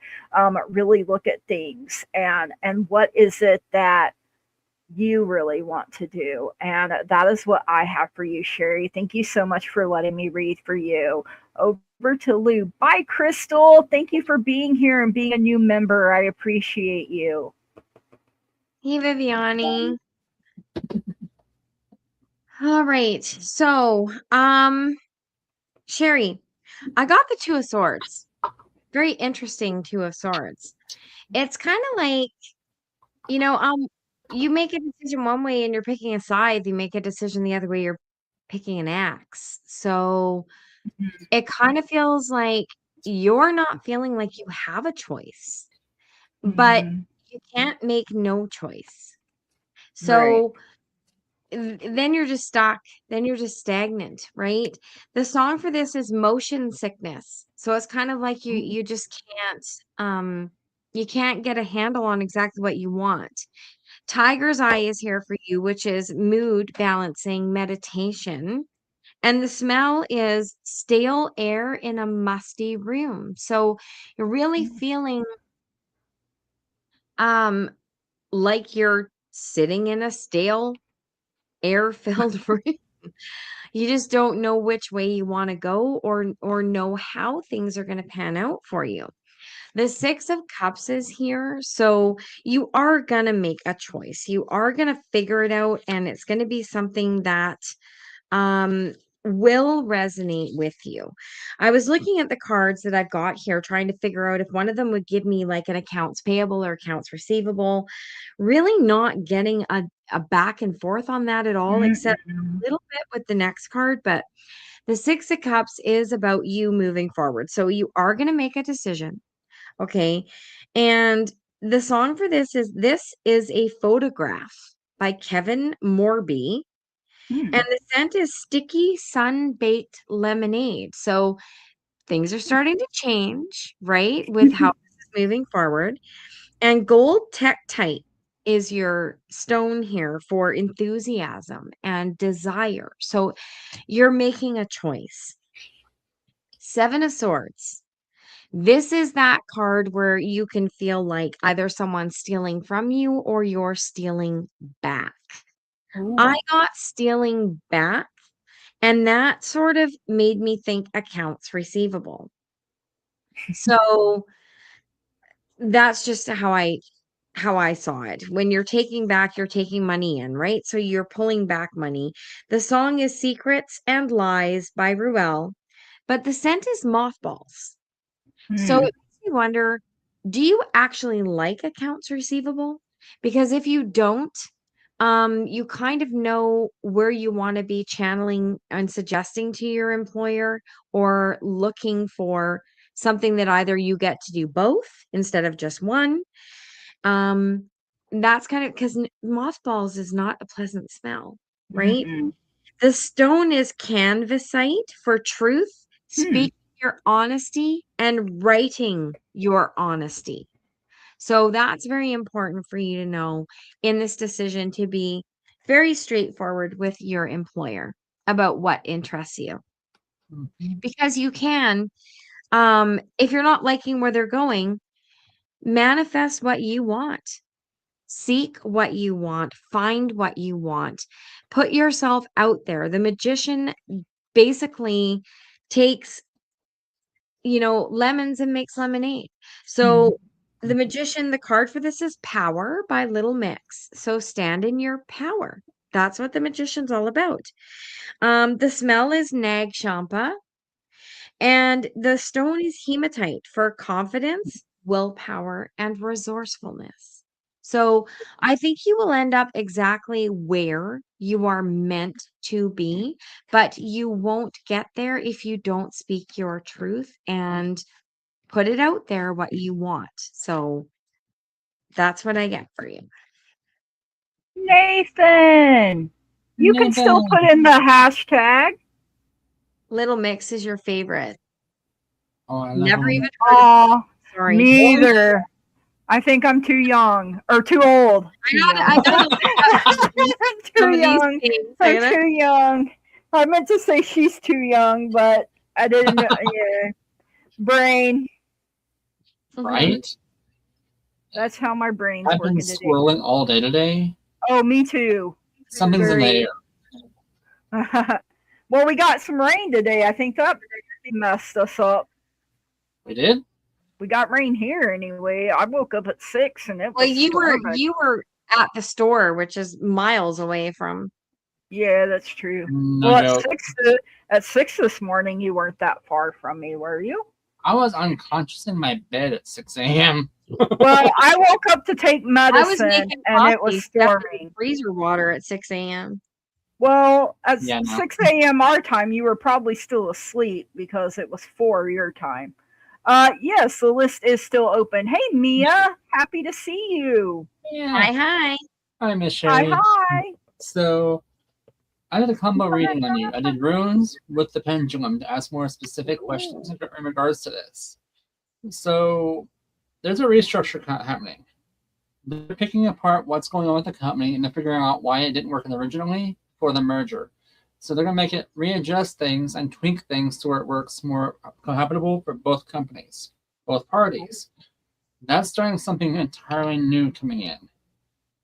really look at things and what is it that you really want to do. And that is what I have for you, Sherry. Thank you so much for letting me read for you. Over to Lou. Bye, Crystal. Thank you for being here and being a new member. I appreciate you. Hey, Viviani. All right. So, Sherry, I got the 2 of Swords. Very interesting 2 of Swords. It's kind of like, you make a decision one way and you're picking a side. You make a decision the other way, you're picking an axe. So it kind of feels like you're not feeling like you have a choice, but you can't make no choice. So then you're just stuck. Then you're just stagnant, right? The song for this is Motion Sickness. So it's kind of like you just you can't get a handle on exactly what you want. Tiger's Eye is here for you, which is mood balancing meditation. And the smell is stale air in a musty room. So you're really feeling like you're sitting in a stale air-filled room. You just don't know which way you want to go or know how things are going to pan out for you. The 6 of Cups is here, so you are going to make a choice. You are going to figure it out, and it's going to be something that um will resonate with you. I was looking at the cards that I've got here, trying to figure out if one of them would give me like an accounts payable or accounts receivable. Really not getting a back and forth on that at all, except Mm-mm. a little bit with the next card. But the 6 of Cups is about you moving forward. So you are going to make a decision. Okay. And the song for this is a Photograph by Kevin Morby. Hmm. And the scent is sticky sun-baked lemonade. So things are starting to change, right? With how this is moving forward. And gold tektite is your stone here for enthusiasm and desire. So you're making a choice. 7 of Swords. This is that card where you can feel like either someone's stealing from you or you're stealing back. Ooh. I got stealing back, and that sort of made me think accounts receivable. So that's just how I saw it. When you're taking back, you're taking money in, right? So you're pulling back money. The song is Secrets and Lies by Ruel, but the scent is mothballs. So Hmm. it makes me wonder, do you actually like accounts receivable? Because if you don't, you kind of know where you want to be channeling and suggesting to your employer or looking for something that either you get to do both instead of just one. Um, that's kind of because mothballs is not a pleasant smell, right? Mm-mm. The stone is canvasite for truth, Hmm. speaking your honesty and writing your honesty. So that's very important for you to know in this decision to be very straightforward with your employer about what interests you. Mhm. Because you can, if you're not liking where they're going, manifest what you want. Seek what you want, find what you want, put yourself out there. The magician basically takes, lemons and makes lemonade. So the magician, the card for this is Power by Little Mix. So stand in your power. That's what the magician's all about. The smell is Nag Champa, and the stone is hematite for confidence, willpower, and resourcefulness. So I think you will end up exactly where you are meant to be, but you won't get there if you don't speak your truth and put it out there what you want. So that's what I get for you. Nathan, you can still Nathan. put in the hashtag. Little Mix is your favorite. Oh, I love Never them. even heard of it. Aw, Sorry. me either. I think I'm too young or too old. Too I young. gotta look up I'm some too of these young. things. I'm too young. I meant to say she's too young, but I didn't. Yeah, brain. Right? That's how my brain's I've been working today. swirling all day today. Oh, me too. Something's in the Very. air. Well, we got some rain today. I think that messed us up. We did? We got rain here anyway. I woke up at 6 and it Well, was storming. you were at the store, which is miles away from. Yeah, that's true. No Well, joke. at 6 this morning, you weren't that far from me, were you? I was unconscious in my bed at 6 a.m. Well, I woke up to take I was medicine making and it was coffee, stuffed in storming. freezer water at 6 a.m. Well, at Yeah, no. 6 a.m. our time, you were probably still asleep because it was 4 your time. Yes, the list is still open. Hey, Mia, happy to see you. Yeah. Hi. Hi, Miss Hi, Sherry. hi. So, I did a combo reading on you. I did runes with the pendulum to ask more specific questions in regards to this. So, there's a restructure happening. They're picking apart what's going on with the company and they're figuring out why it didn't work originally for the merger. So they're going to make it readjust things and tweak things to where it works more compatible for both companies, both parties. That's starting something entirely new coming in.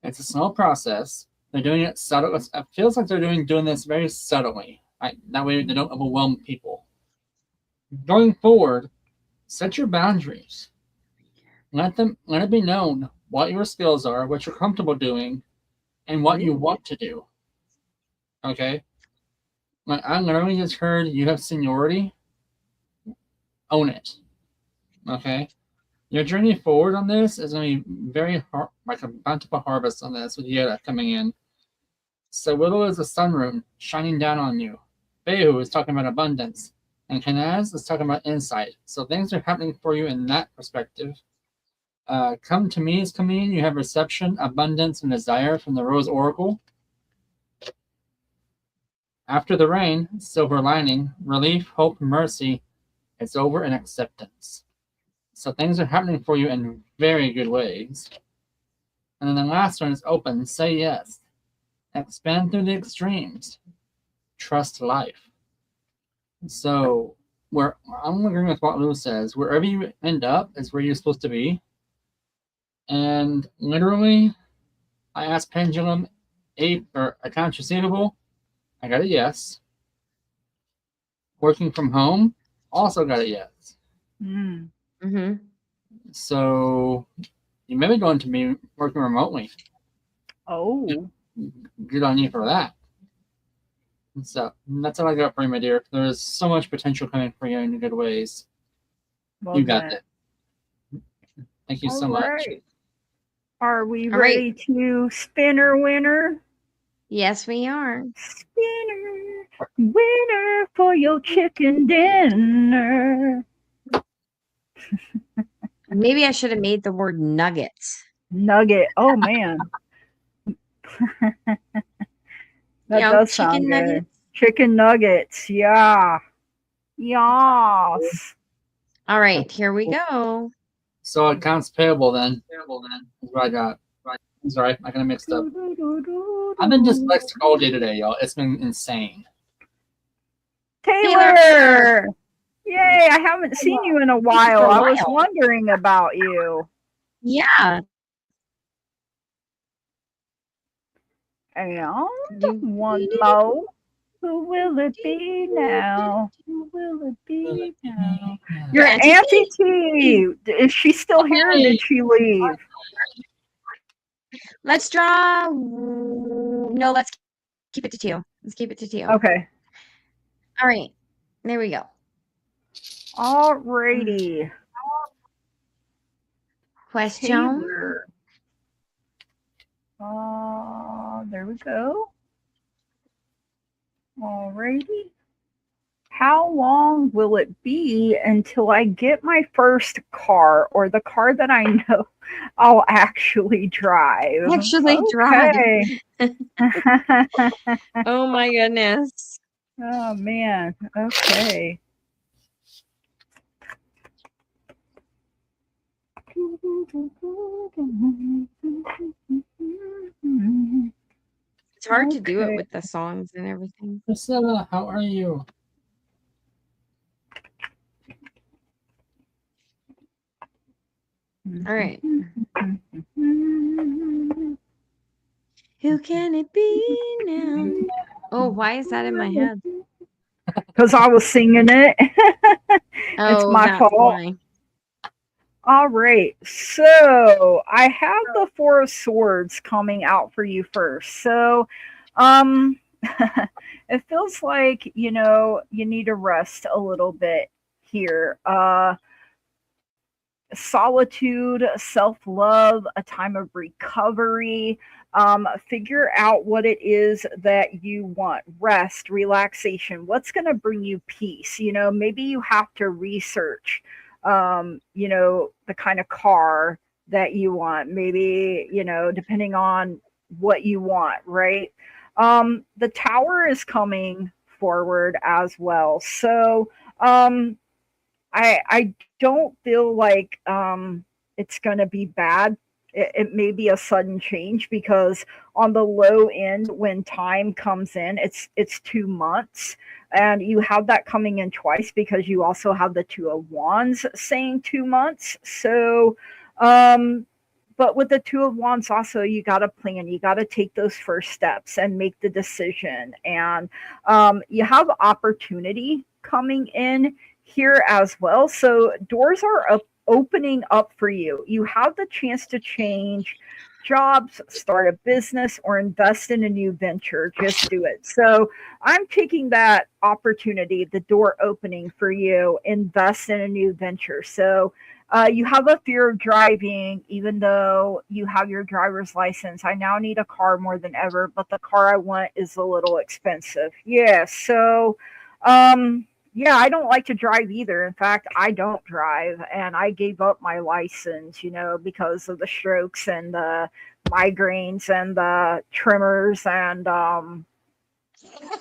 It's a slow process, They're doing it subtle. It feels like they're doing this very subtly. Right? That way they don't overwhelm people. Going forward, set your boundaries. Let it be known what your skills are, what you're comfortable doing, and what you want to do. Okay? Like I literally just heard you have seniority. Own it. Okay? Your journey forward on this is going to be very hard, like a bountiful harvest on this with Yoda coming in. So Willow is a sunroom shining down on you. Behu is talking about abundance. And Kanaz is talking about insight. So things are happening for you in that perspective. Come to me is coming in. You have reception, abundance, and desire from the Rose Oracle. After the rain, silver lining, relief, hope, mercy. It's over and acceptance. So things are happening for you in very good ways. And then the last one is open. Say yes. Expand through the extremes. Trust life. So where I'm agreeing with what Lou says. Wherever you end up is where you're supposed to be. And literally, I asked Pendulum or accounts receivable. I got a yes. Working from home, also got a yes. Mm-hmm. So you may be going to be working remotely. Oh. Good on you for that. So that's all I got for you, my dear. There's so much potential coming for you in good ways. Well, you got that. Thank you so much. Are we ready to spinner winner? Yes, we are. Spinner winner for your chicken dinner. Maybe I should have made the word nuggets. Nugget. Oh man. That does sound good. Chicken nuggets. Yeah. Yes. All right, here we go. So accounts payable then. That's what I got. I'm sorry, I got it mixed up. I've been dyslexic all day today, y'all. It's been insane. Taylor! Yay, I haven't seen you in a while. I was wondering about you. Yeah. And one more. Who will it be now? Who will it be now? Your Auntie T. Is she still here or did she leave? Let's draw. No, let's keep it to 2. Let's keep it to 2. Okay. All right. There we go. Alrighty. Question. There we go. Alrighty. How long will it be until I get my first car or the car that I know I'll actually drive? Drive. Oh my goodness. Oh man. Okay. It's hard to do it with the songs and everything. Priscilla, how are you? All right. Who can it be now? Oh, why is that in my head? Because I was singing it. It's my fault. Why. All right. So I have the 4 of Swords coming out for you first. So it feels like, you need to rest a little bit here. Solitude, self-love, a time of recovery. Figure out what it is that you want. Rest, relaxation. What's going to bring you peace? Maybe you have to research, the kind of car that you want. Maybe, depending on what you want, right? The Tower is coming forward as well. So, I don't feel like it's going to be bad. It may be a sudden change because on the low end, when time comes in, it's 2 months, and you have that coming in twice because you also have the 2 of Wands saying 2 months. So but with the Two of Wands, also, you got to plan. You got to take those first steps and make the decision. And you have opportunity coming in here as well. So doors are opening up for you. You have the chance to change jobs, start a business, or invest in a new venture. Just do it. So I'm taking that opportunity, the door opening for you, invest in a new venture. So you have a fear of driving, even though you have your driver's license. I now need a car more than ever, but the car I want is a little expensive. Yeah, so yeah, I don't like to drive either. In fact, I don't drive, and I gave up my license, because of the strokes and the migraines and the tremors and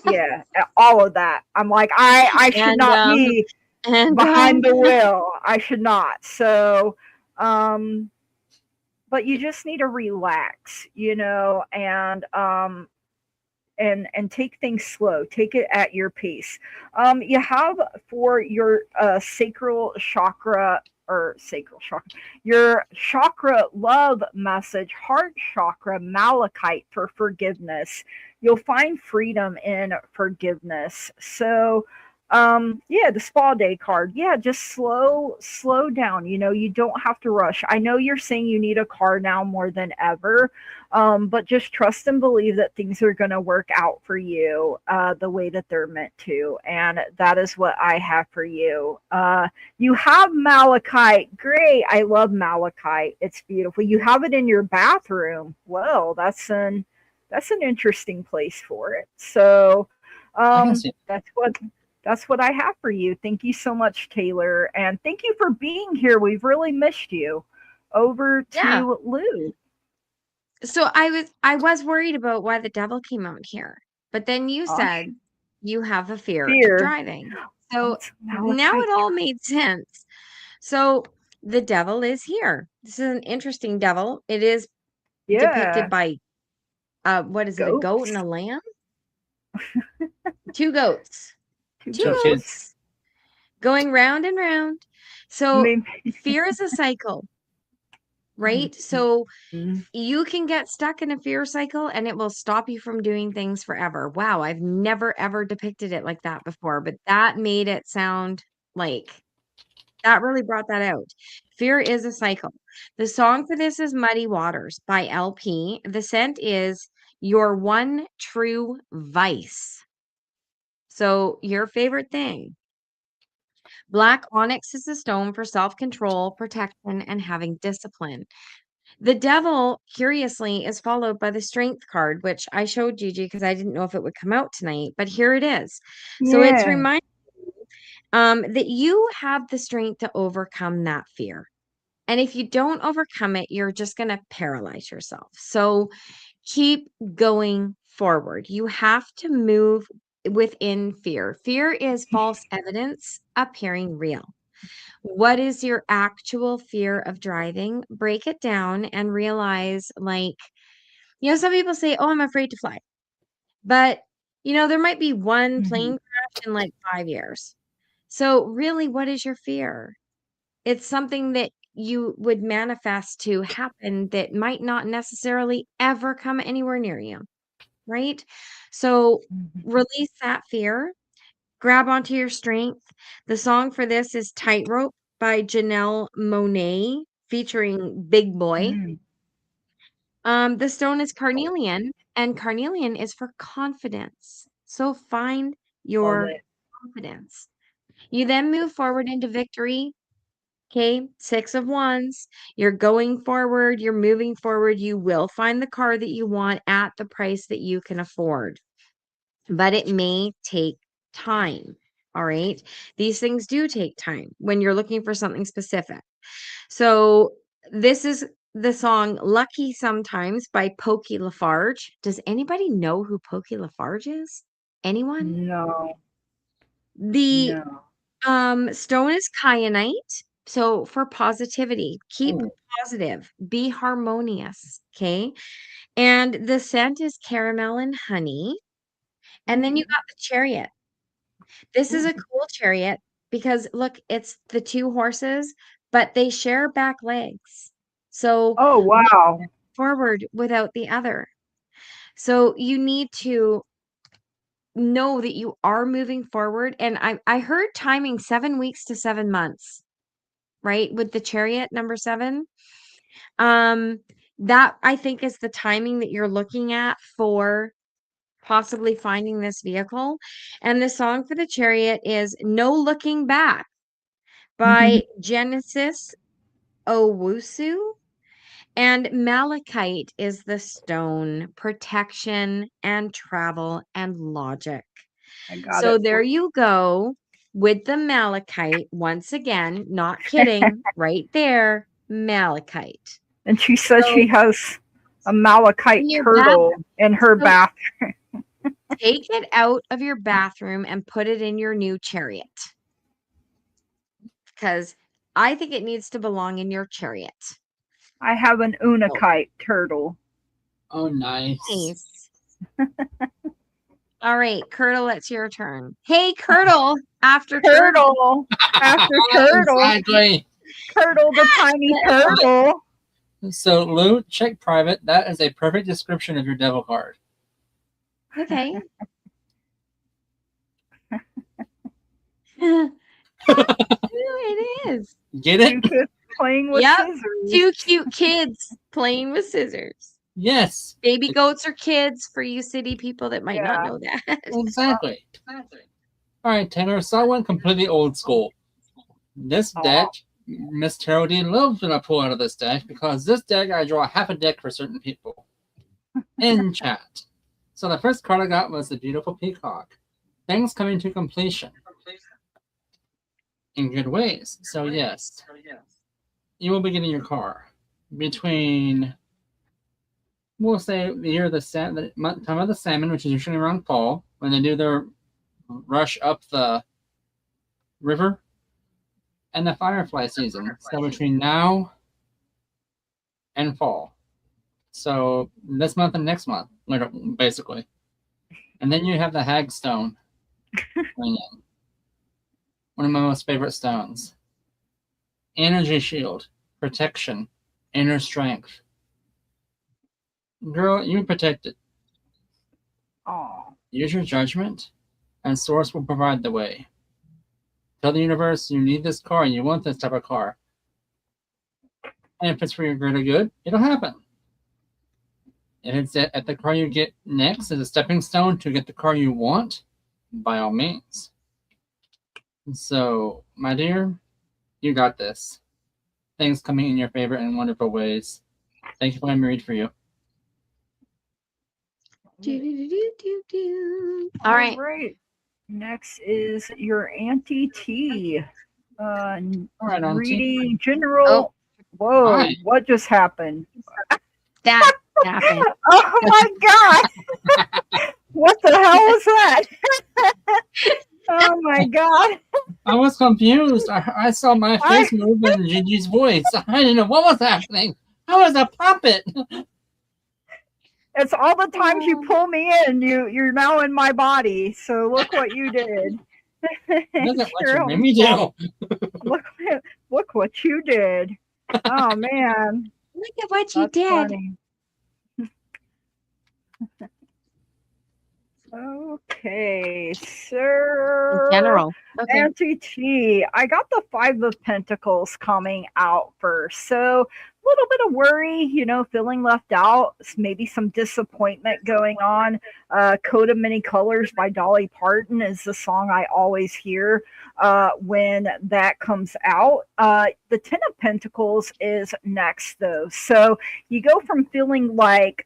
yeah, all of that. I'm like, I should And not be and behind the wheel. I should not. So, um, but you just need to relax, and take things slow. Take it at your pace. You have for your sacral chakra or sacral chakra, your chakra love message, heart chakra, malachite for forgiveness. You'll find freedom in forgiveness. So yeah, the spa day card. Yeah, just slow down. You don't have to rush. I know you're saying you need a car now more than ever, but just trust and believe that things are going to work out for you the way that they're meant to. And that is what I have for you. You have malachite. Great. I love malachite. It's beautiful. You have it in your bathroom. Well, that's an interesting place for it. So I can see. that's what I have for you. Thank you so much, Taylor, and thank you for being here. We've really missed you. Over yeah. to Lou. So I was worried about why the devil came out here. But then you Gosh, said you have a fear of fear. driving. Oh, So it's now malachite. it all made sense. So the devil is here. This is an interesting devil. It is depicted Yeah, by what is it, a goat and goats. a lamb? Two goats. Two Two Two kids. goats. goats going round and round. So Maybe. fear is a cycle, right? Mhm. So you can get stuck in a fear cycle and it will stop you from doing things forever. Wow, I've never ever depicted it like that before, but that made it sound like that really brought that out. Fear is a cycle. The song for this is Muddy Waters by LP. The scent is Your One True Vice. So, your favorite thing. Black onyx is a stone for self control, protection, and having discipline. The devil, curiously, is followed by the strength card, which I showed Gigi because I didn't know if it would come out tonight, but here it is. So it's Yeah. reminding that you have the strength to overcome that fear. And if you don't overcome it, you're just going to paralyze yourself. So keep going forward. You have to move within fear. Fear is false evidence appearing real. What is your actual fear of driving? Break it down and realize, like, some people say, oh, I'm afraid to fly. But, there might be one Hmm. plane crash in like 5 years. So, really, what is your fear? It's something that you would manifest to happen that might not necessarily ever come anywhere near you, right? So, Hmm. release that fear, grab onto your strength. The song for this is Tightrope by Janelle Monáe featuring Big Boy. Mm. The stone is carnelian, and carnelian is for confidence. So find Love your it. confidence. You then move forward into victory. Okay, 6 of Wands. You're going forward, you're moving forward. You will find the car that you want at the price that you can afford, but it may take time. All right. These things do take time when you're looking for something specific. So, this is the song Lucky Sometimes by Pokey Lafarge. Does anybody know who Pokey Lafarge is? Anyone? No, The no. stone is kyanite. So for positivity, keep Oh, positive, be harmonious. Okay. And the scent is caramel and honey. And then you Mm. got the chariot. This is Ooh. a cool chariot because look, it's the two horses, but they share back legs. So Oh, wow. forward without the other. So you need to know that you are moving forward. And I heard timing 7 weeks to 7 months, right? With the Chariot number 7. That I think is the timing that you're looking at for possibly finding this vehicle. And the song for the Chariot is No Looking Back by Genesis Owusu. And malachite is the stone, protection and travel and logic. I got So it. there you go with the malachite. Once again, not kidding, right there, malachite. And she says So she has a malachite in your turtle in her so bathroom. take it out of your bathroom and put it in your new Chariot. Because I think it needs to belong in your Chariot. I have an Oh, unakite turtle. Oh, nice. nice. All right, Curdle, it's your turn. Hey, Curdle, after Turtle. Turtle after turtle. Exactly. Turtle the tiny turtle. So, Lou, check private. That is a perfect description of your devil card. Okay. It is. Get Two it? kids playing with Yep. scissors. 2 cute kids playing with scissors. Yes. Baby goats are kids for you city people that might not Yeah. know that. Exactly. All right, Taylor. So I went completely old school. This deck, Miss Tarot D loves when I pull out of this deck because this deck I draw half a deck for certain people in chat. So the first card I got was the beautiful peacock. Things coming to completion in good ways. So yes, you will be getting your car between, we'll say, the year of the time of the salmon, which is usually around fall when they do their rush up the river, and the firefly season. So between now and fall. So this month and next month, basically. And then you have the hagstone. One of my most favorite stones. Energy shield, protection, inner strength. Girl, you protect it. Oh, Use your judgment, and Source will provide the way. Tell the universe you need this car and you want this type of car. And if it's for your greater good, it'll happen. If it's at the car you get next as a stepping stone to get the car you want, by all means. So, my dear, you got this. Things coming in your favor in wonderful ways. Thank you for letting me read for you. All right. Next is your Auntie T. All right, Auntie. Reading general. Oh. Whoa, Hi. what just happened? That happened. Oh my god! What the hell was that? Oh my god! I was confused. I saw my face move in Gigi's voice. I didn't know what was happening. I was a puppet. It's all the times you pull me in. You're now in my body. So look what you did. Look at what you made me do. Look what you did. Oh man. Look at what you That's did. funny. Okay, sir. In general. Okay. Auntie T, I got the 5 of Pentacles coming out first. So a little bit of worry, feeling left out, maybe some disappointment going on. Coat of Many Colors by Dolly Parton is the song I always hear when that comes out. The 10 of Pentacles is next, though. So you go from feeling like,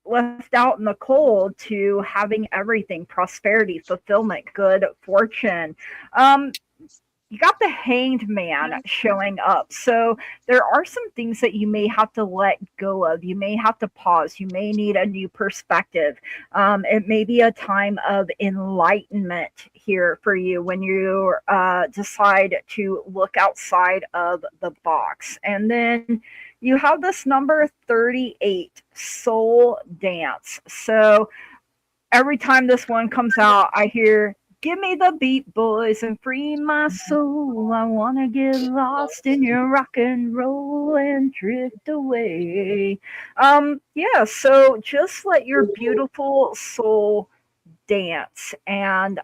left out in the cold to having everything, prosperity, fulfillment, good fortune. You got the Hanged Man showing up. So there are some things that you may have to let go of. You may have to pause. You may need a new perspective. It may be a time of enlightenment here for you when you decide to look outside of the box. And then you have this number 38, Soul Dance. So every time this one comes out, I hear Give me the beat, boys, and free my soul. I wanna get lost in your rock and roll and drift away. Yeah, so just let your beautiful soul dance and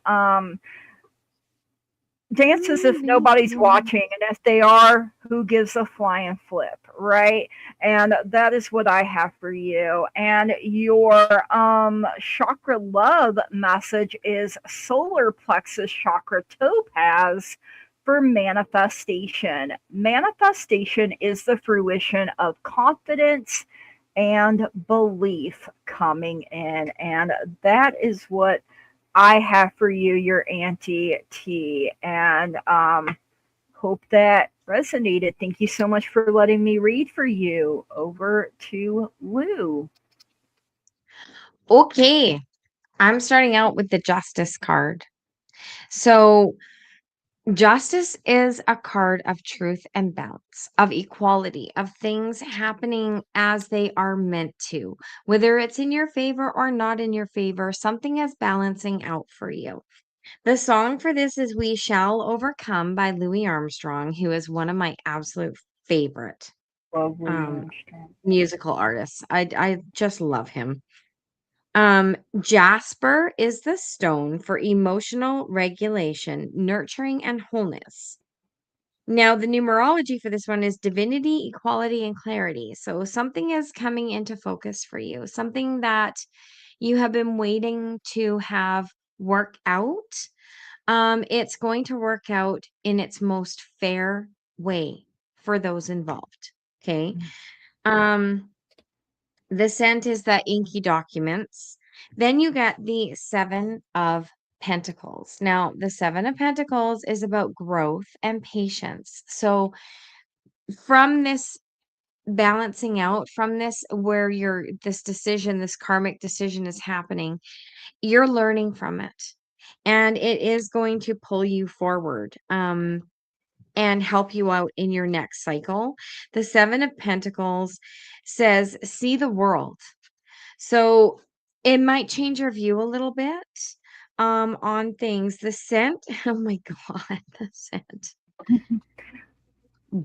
dance as if nobody's watching, and if they are, who gives a flying flip, right? And that is what I have for you. And your chakra love message is solar plexus chakra topaz for manifestation. Manifestation is the fruition of confidence and belief coming in, and that is what I have for you, your Auntie T, and hope that resonated. Thank you so much for letting me read for you. Over to Lou. Okay, I'm starting out with the Justice card. So, Justice is a card of truth and balance, of equality, of things happening as they are meant to. Whether it's in your favor or not in your favor, something is balancing out for you. The song for this is We Shall Overcome by Louis Armstrong, who is one of my absolute favorite Lovely um, Armstrong. musical artists. I just love him. Jasper is the stone for emotional regulation, nurturing, and wholeness. Now, the numerology for this one is divinity, equality, and clarity. So, something is coming into focus for you, something that you have been waiting to have work out. It's going to work out in its most fair way for those involved. Okay. Um, the scent is the inky documents. Then you get the Seven of Pentacles. Now, the Seven of Pentacles is about growth and patience. So, from this balancing out, from this where this decision, this karmic decision is happening, you're learning from it. And it is going to pull you forward. And help you out in your next cycle. The Seven of Pentacles says, see the world. So it might change your view a little bit on things. The scent, oh my God, the scent.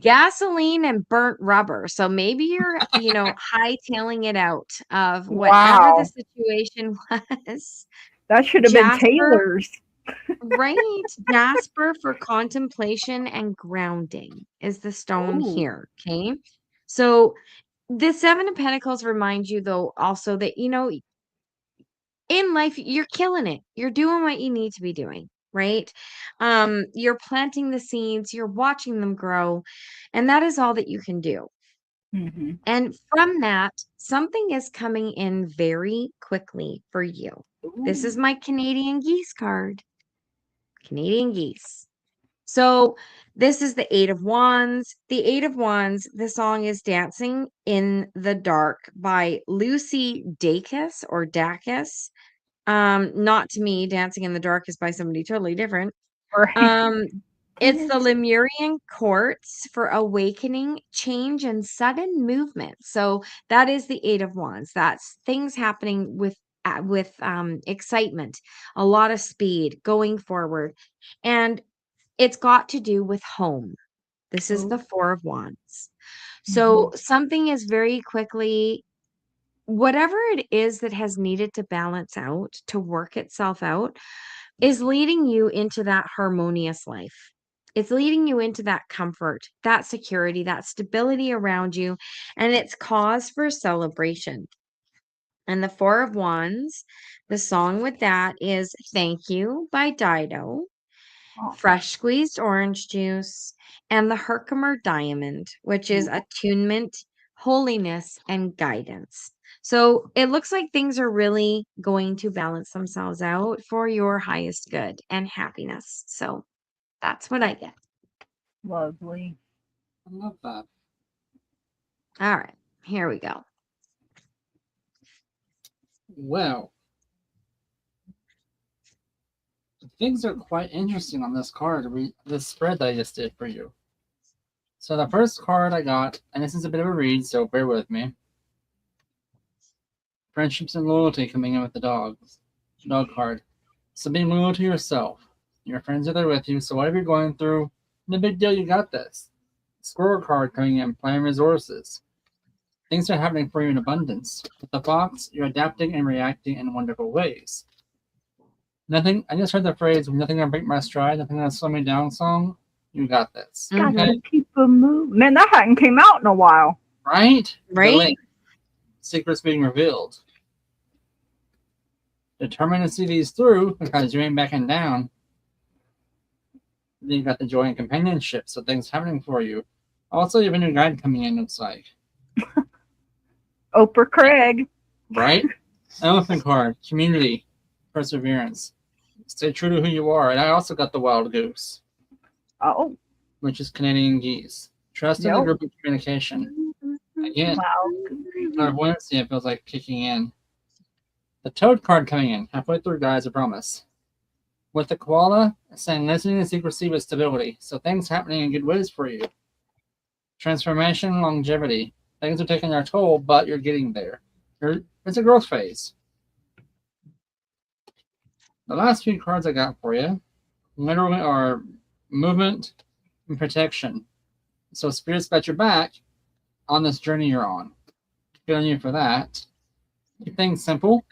Gasoline and burnt rubber. So maybe you're, hightailing it out of whatever the Wow, situation was. that should have been Jasper, Taylor's. right? Jasper for contemplation and grounding is the stone Oh, here. Okay. So the Seven of Pentacles reminds you, though, also that, in life, you're killing it. You're doing what you need to be doing, right? You're planting the seeds, you're watching them grow, and that is all that you can do. mm-hmm. And from that, something is coming in very quickly for you. This is Ooh. my Canadian geese card. Canadian geese. So this is the Eight of Wands. The Eight of Wands, the song is Dancing in the Dark by Lucy Dacus or Dacus. Not to me, Dancing in the Dark is by somebody totally different. Right. Um, it's the Lemurian courts for awakening, change, and sudden movement. So that is the Eight of Wands. That's things happening with excitement, a lot of speed going forward. And it's got to do with home. This is Oh, the Four of Wands. mm-hmm. So something is very quickly, whatever it is that has needed to balance out, to work itself out, is leading you into that harmonious life. It's leading you into that comfort, that security, that stability around you, and it's cause for celebration. And the Four of Wands, the song with that is Thank You by Dido, Oh, fresh squeezed orange juice, and the Herkimer diamond, which is ooh. attunement, holiness, and guidance. So it looks like things are really going to balance themselves out for your highest good and happiness. So that's what I get. Lovely. I love that. All right, here we go. Well, things are quite interesting on this card. This spread that I just did for you. So the first card I got, and this is a bit of a read, so bear with me. Friendships and loyalty coming in with the dog card. So be loyal to yourself. Your friends are there with you, so whatever you're going through, no big deal, you got this. Scorecard coming in, plan resources. Things are happening for you in abundance. With the fox, you're adapting and reacting in wonderful ways. Nothing, I just heard the phrase, nothing gonna break my stride, nothing gonna slow me down song. You got this. Got Mhm. Okay? to keep a move. Man, that hadn't came out in a while. Right? The Right? link. Secrets being revealed. Determined to see these through because you ain't backing down. Then you got the joy and companionship, so things happening for you. Also, you have a new guide coming in, looks like. Oprah Craig. Right? Elephant card, community, perseverance. Stay true to who you are. And I also got the wild goose, Oh, which is Canadian geese. Trust in the Yep. group of communication. Again, wow. clairvoyancy, it feels like kicking in. The toad card coming in, halfway through, guys, I promise. With the koala, saying listening to secrecy with stability. So things happening in good ways for you. Transformation, longevity. Things are taking their toll, but you're getting there. It's a growth phase. The last few cards I got for you literally are movement and protection. So spirits got your back on this journey you're on. Feeling you for that. Keep things simple.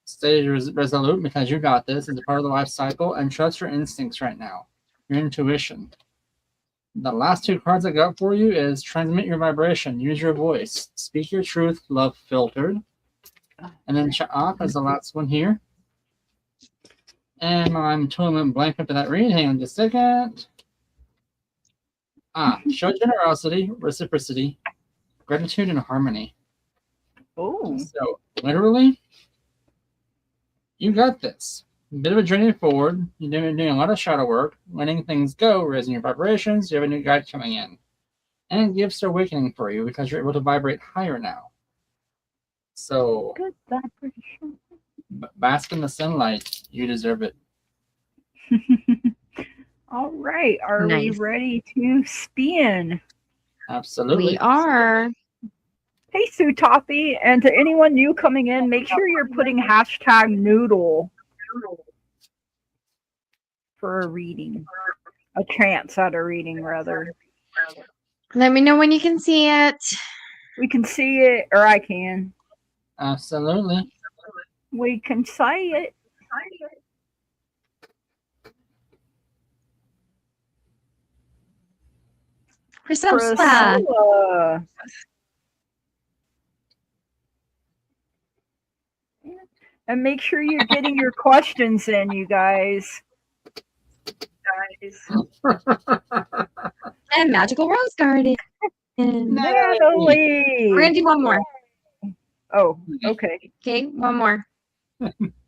Stay resolute because you got this. It's a part of the life cycle, and trust your instincts right now. Your intuition. The last two cards I got for you is transmit your vibration, use your voice, speak your truth, love filtered. And then Cha'ak is the last one here. And I'm totally blank up to that read. Hang on just a second. Show generosity, reciprocity, gratitude, and harmony. Oh, So, literally, you got this. A bit of a journey forward. You're doing a lot of shadow work, letting things go, raising your vibrations. You have a new guide coming in. And gifts are awakening for you because you're able to vibrate higher now. So, good vibration. bask in the sunlight. You deserve it. All right. Are we Nice. ready to spin? Absolutely. We are. Hey, Sue Toppy. And to anyone new coming in, make sure you're putting hashtag noodle for a reading. A chance at a reading, rather. Let me know when you can see it. We can see it, or I can. Absolutely. We can say it. Priscilla. Priscilla. And make sure you're getting your questions in, you guys. And Magical Rose Garden. Natalie. We're going to do one more. Oh, okay. Okay, one more.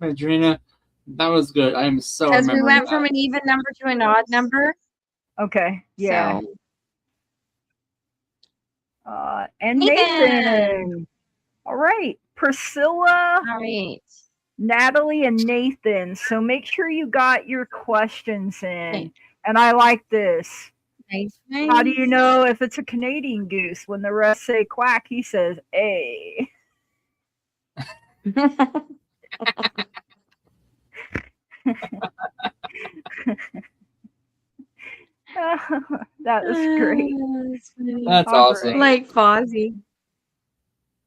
Madrina, that was good. I am so Because we remembering went from an even number to an odd number. Okay. Yeah. So, And Nathan. Nathan. All right. Priscilla, All right. Natalie, and Nathan. So make sure you got your questions in. Okay. And I like this. Nice. How do you know if it's a Canadian goose? When the rest say quack, he says, "A." That was great. That's All awesome. right. Like Fozzie.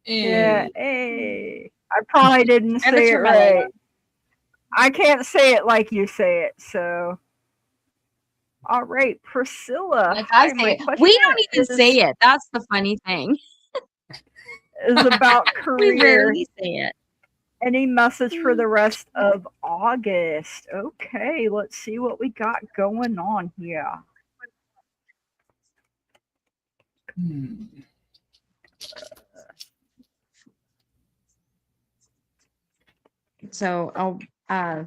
Yeah, "A." I probably didn't And say it's it your mellow. right. I can't say it like you say it, so. All right, Priscilla. Like I Hi, my say it. question We don't even is- say it. That's the funny thing. is about We career. rarely say it. Any message for the rest of August? Okay, let's see what we got going on here. So I'll okay,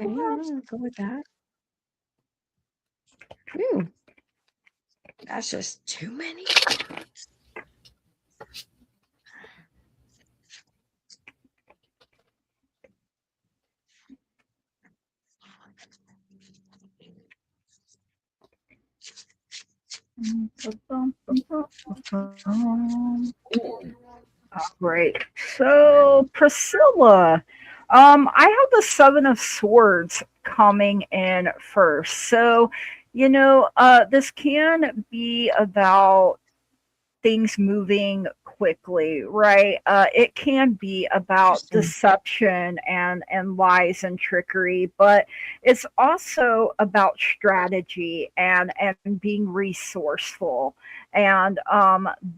I'll go with that. Ooh. That's just too many cards. Great. So, Priscilla, I have the Seven of Swords coming in first. So, this can be about things moving quickly, right? It can be about Interesting. deception and lies and trickery, but it's also about strategy and being resourceful. And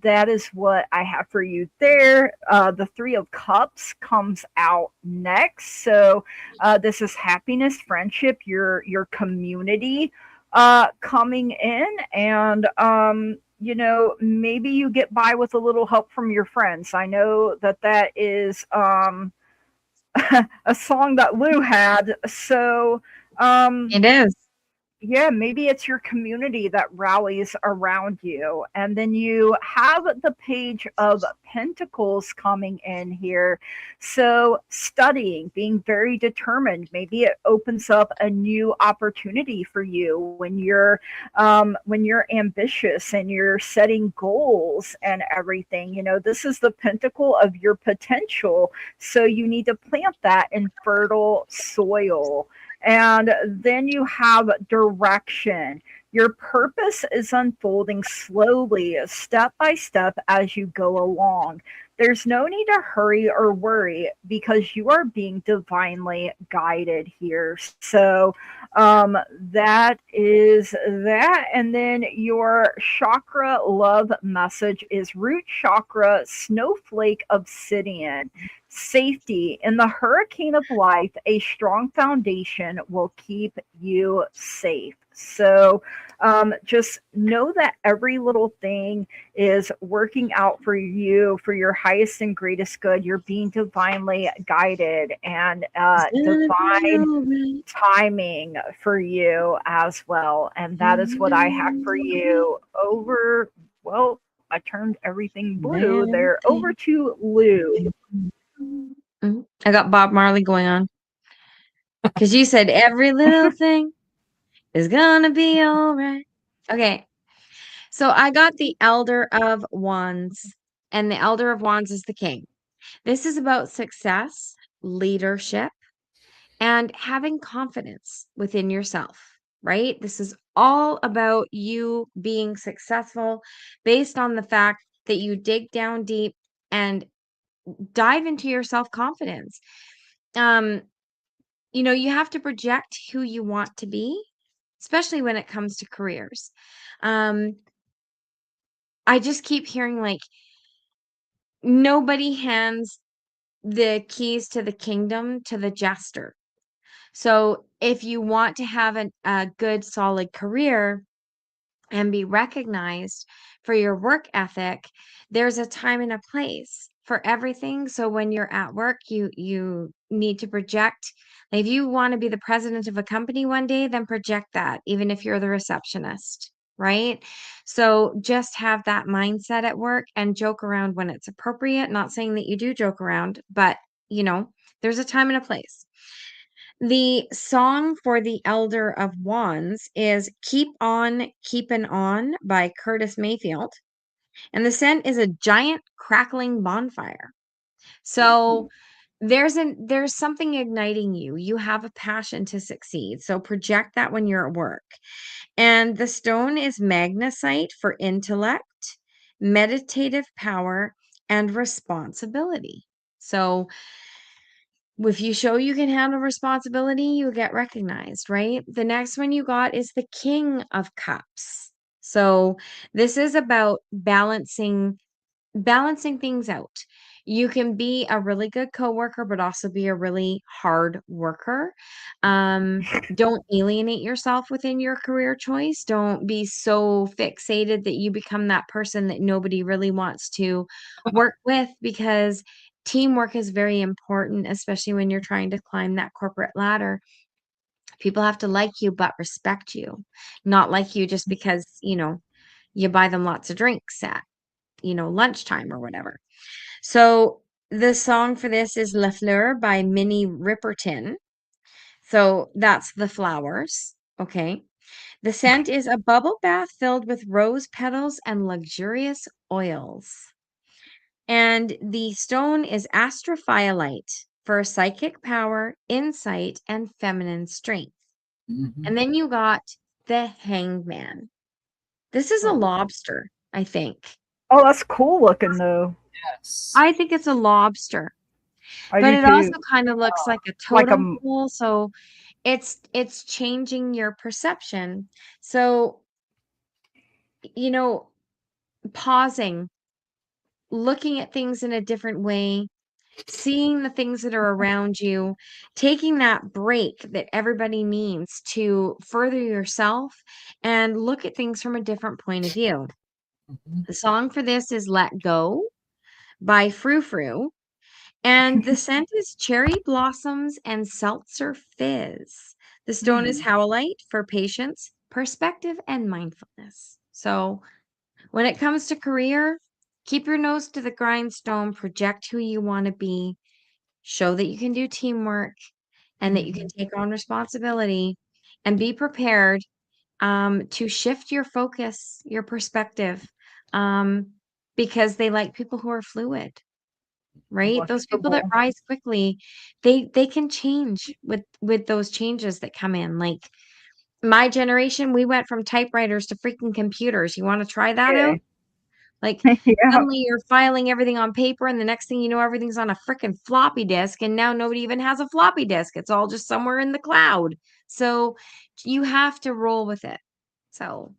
that is what I have for you there. The Three of Cups comes out next, so this is happiness, friendship, your community coming in, and maybe you get by with a little help from your friends. I know that is a song that Lou had. So, um, It is. yeah, maybe it's your community that rallies around you. And then you have the Page of Pentacles coming in here. So, studying, being very determined, maybe it opens up a new opportunity for you when you're ambitious and you're setting goals and everything. This is the pentacle of your potential. So, you need to plant that in fertile soil. And then you have direction. Your purpose is unfolding slowly, step by step, as you go along. There's no need to hurry or worry because you are being divinely guided here. So, that is that. And then your chakra love message is root chakra, snowflake obsidian. Safety. In the hurricane of life, a strong foundation will keep you safe. So just know that every little thing is working out for you for your highest and greatest good. You're being divinely guided, and It's gonna be divine all right. timing for you as well. And that is what I have for you over. Well, I turned everything blue there. Over Everything. to Lou. I got Bob Marley going on because you said every little thing is gonna be all right. Okay, so I got the Elder of Wands, and the Elder of Wands is the king. This is about success, leadership, and having confidence within yourself, right? This is all about you being successful based on the fact that you dig down deep and dive into your self-confidence. Um, you have to project who you want to be, especially when it comes to careers. Um, I just keep hearing like nobody hands the keys to the kingdom to the jester. So if you want to have a good, solid career and be recognized for your work ethic, there's a time and a place for everything. So when you're at work, you need to project. Like if you want to be the president of a company one day, then project that, even if you're the receptionist, right? So just have that mindset at work and joke around when it's appropriate. Not saying that you do joke around, but there's a time and a place. The song for the Elder of Wands is Keep On Keepin' On by Curtis Mayfield. And the scent is a giant crackling bonfire. So there's something igniting you. You have a passion to succeed. So project that when you're at work. And the stone is magnesite for intellect, meditative power, and responsibility. So if you show you can handle responsibility, you get recognized, right? The next one you got is the King of Cups. So this is about balancing things out. You can be a really good coworker, but also be a really hard worker. Don't alienate yourself within your career choice. Don't be so fixated that you become that person that nobody really wants to work with, because teamwork is very important, especially when you're trying to climb that corporate ladder. People have to like you, but respect you, not like you just because, you buy them lots of drinks at, lunchtime or whatever. So the song for this is La Fleur by Minnie Riperton. So that's the flowers. Okay. The scent is a bubble bath filled with rose petals and luxurious oils. And the stone is astrophyolite for psychic power, insight, and feminine strength. Mhm. And then you got the hangman. This is a Oh. lobster, I think. Oh, that's cool looking though. Yes. I think it's a lobster, I but do it too. also kind of looks like a Like a totem pole, so it's changing your perception. So, you know, pausing, looking at things in a different way, seeing the things that are around you, taking that break that everybody needs to further yourself and look at things from a different point of view. Mhm. The song for this is Let Go by Frou Frou, and the scent is cherry blossoms and seltzer fizz. The stone is howlite for patience, perspective, and mindfulness. So, when it comes to career, keep your nose to the grindstone, project who you want to be, show that you can do teamwork and that you can take on responsibility, and be prepared to shift your focus, your perspective, um, because they like people who are fluid, right? Those people that flexible. rise quickly, they can change with those changes that come in. Like my generation, we went from typewriters to freaking computers. You want to try that out? Okay. Like Yeah. suddenly you're filing everything on paper, and the next thing you know, everything's on a freaking floppy disk, and now nobody even has a floppy disk. It's all just somewhere in the cloud. So you have to roll with it. So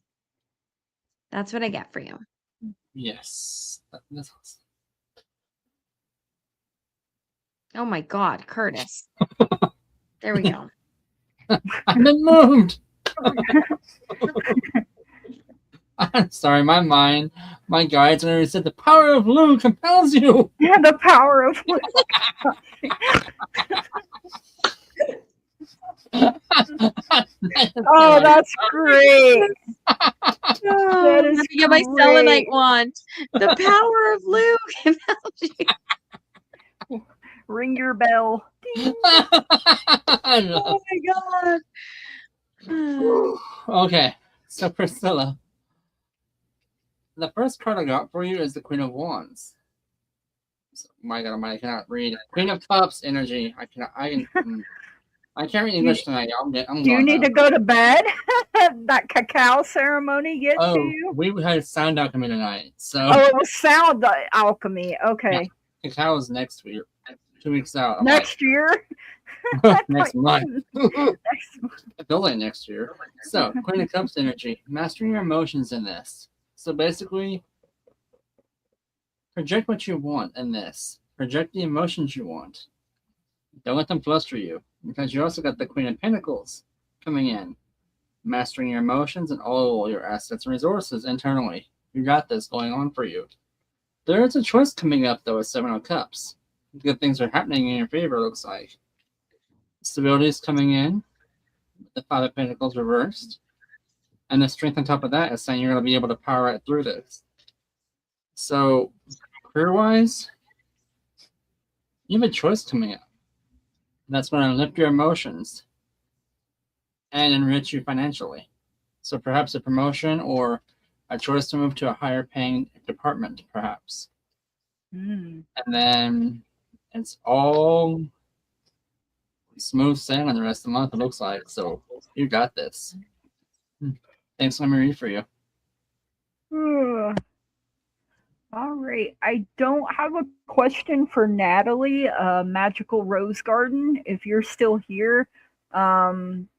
that's what I get for you. Yes. That's awesome. Oh my God, Curtis. There we go. I've been moved. I'm sorry, my guides already said the power of Lou compels you. Yeah, the power of Oh, that's great. Oh, That is let me get my selenite great. wand. The power of Luke. Ring your bell. Ding. Oh my God. Okay, so Priscilla, the first card I got for you is the Queen of Wands. So, my God, I cannot read. Queen of Cups energy. I can't read English tonight. I'm Do you gone need now. to go to bed? That cacao ceremony get to Oh, you? we had sound alchemy tonight, so Oh, it was sound alchemy. Okay. yeah, cacao is next week, 2 weeks out. I'm Next year? like next month. Next It's only next year. So, Queen of Cups energy, mastering your emotions in this. So basically, project what you want in this. Project the emotions you want. Don't let them fluster you, because you also got the Queen of Pentacles coming in, mastering your emotions and all your assets and resources internally. You got this going on for you. There is a choice coming up though with Seven of Cups. Good things are happening in your favor. Looks like stability is coming in. The Five of Pentacles reversed. And the strength on top of that is saying you're going to be able to power right through this. So, career wise, you have a choice coming up. That's going to lift your emotions and enrich you financially. So, perhaps a promotion or a choice to move to a higher paying department, perhaps. Mm. And then it's all smooth sailing the rest of the month, it looks like. So, you got this. Thanks, let me read for you. All right. I don't have a question for Natalie, Magical Rose Garden, if you're still here. Um,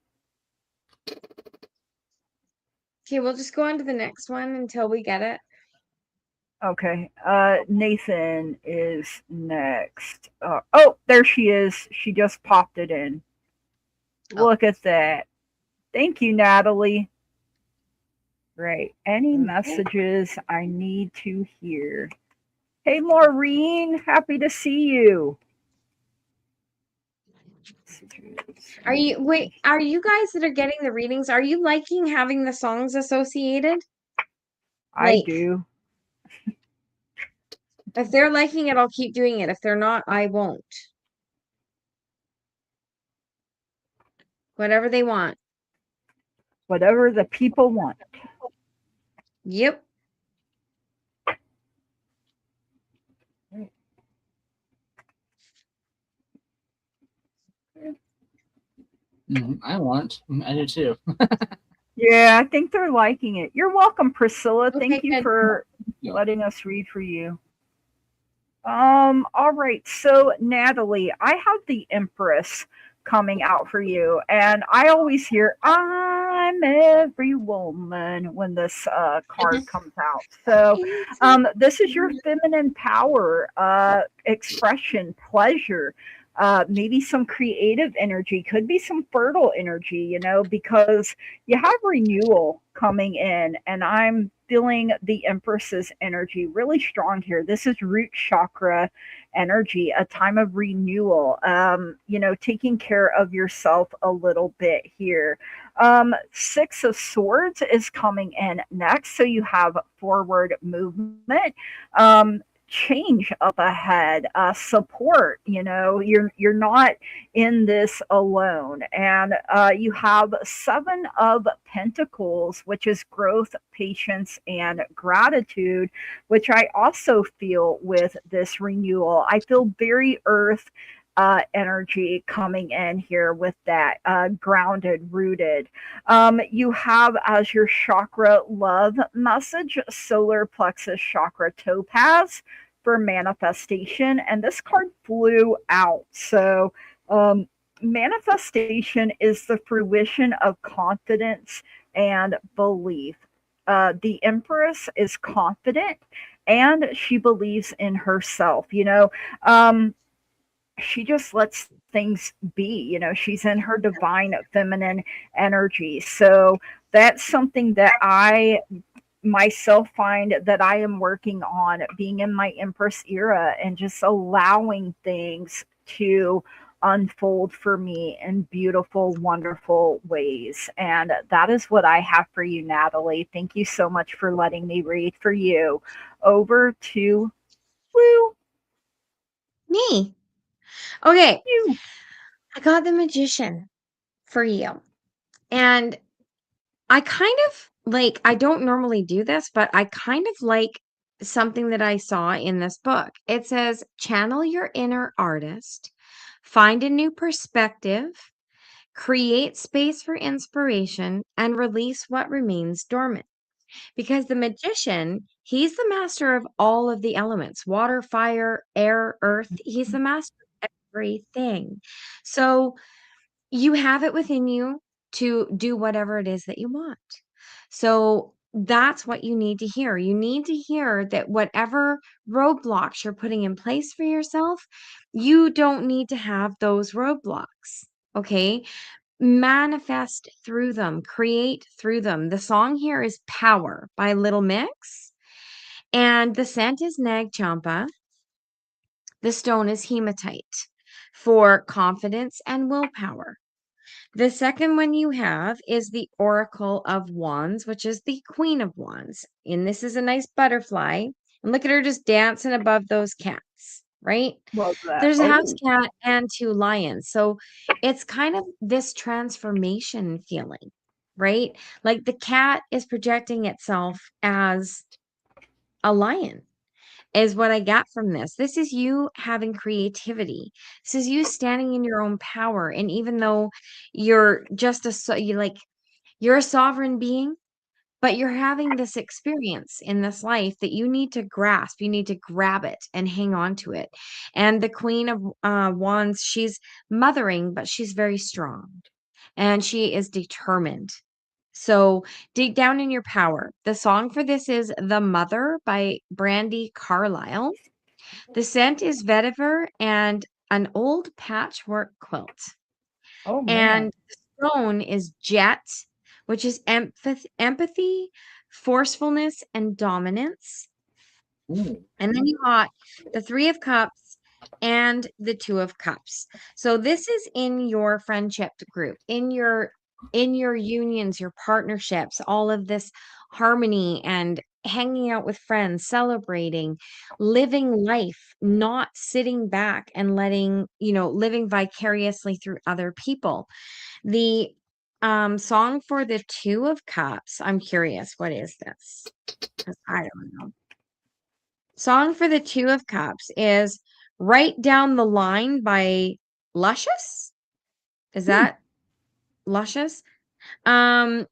Okay, we'll just go on to the next one until we get it. okay. Nathan is next. Oh, there she is. She just popped it in. Look at that. Thank you, Natalie. Right. Any messages I need to hear? Hey, Maureen. Happy to see you. Are you guys that are getting the readings, are you liking having the songs associated? I Like, do. if they're liking it, I'll keep doing it. If they're not, I won't. Whatever they want. whatever the people want. Yep. I want. I do too. Yeah, I think they're liking it. You're welcome, Priscilla. Okay, Thank you good. for Yeah. letting us read for you. All right. So, Natalie, I have the Empress coming out for you, and I always hear "I'm every woman" when this card comes out. So, this is your feminine power, expression, pleasure. Maybe some creative energy, could be some fertile energy, because you have renewal coming in, and I'm feeling the Empress's energy really strong here. This is root chakra energy, a time of renewal, taking care of yourself a little bit here. Six of Swords is coming in next. So you have forward movement. Change up ahead, support. You're not in this alone. And you have Seven of Pentacles, which is growth, patience, and gratitude, which I also feel with this renewal. I feel very earth energy coming in here with that, grounded, rooted. You have as your chakra love message solar plexus chakra topaz for manifestation, and this card flew out. So, manifestation is the fruition of confidence and belief. The Empress is confident and she believes in herself. She just lets things be. She's in her divine feminine energy. So that's something that I myself find that I am working on, being in my Empress era and just allowing things to unfold for me in beautiful, wonderful ways. And that is what I have for you, Natalie. Thank you so much for letting me read for you. Over to Woo. Me. Okay. You. I got the Magician for you. And I kind of like, I don't normally do this, but I kind of like something that I saw in this book. It says, channel your inner artist, find a new perspective, create space for inspiration, and release what remains dormant. Because the magician, he's the master of all of the elements: water, fire, air, earth. He's the master of everything. So you have it within you to do whatever it is that you want. So that's what you need to hear. You need to hear that whatever roadblocks you're putting in place for yourself, you don't need to have those roadblocks. Okay. Manifest through them, create through them. The song here is Power by Little Mix, and the scent is Nag Champa. The stone is hematite for confidence and willpower. The second one you have is the Oracle of Wands, which is the Queen of Wands. And this is a nice butterfly. And look at her just dancing above those cats, right? Love that. There's a house Oh, cat and two lions. So it's kind of this transformation feeling, right? Like the cat is projecting itself as a lion, is what I got from this. This is you having creativity. This is you standing in your own power. And even though you're just you're a sovereign being, but you're having this experience in this life that you need to grasp. You need to grab it and hang on to it. And the Queen of Wands, she's mothering, but she's very strong and she is determined. So dig down in your power. The song for this is The Mother by Brandy Carlisle. The scent is vetiver and an old patchwork quilt. oh man. And the stone is jet, which is empathy, forcefulness, and dominance. Ooh. And then you got the Three of Cups and the Two of Cups. So this is in your friendship group, in your unions, your partnerships, all of this harmony and hanging out with friends, celebrating, living life, not sitting back and living vicariously through other people. The Song for the Two of Cups. I'm curious, what is this? 'Cause I don't know. Song for the Two of Cups is Right Down the Line by Luscious. Is Hmm. that Luscious? Um,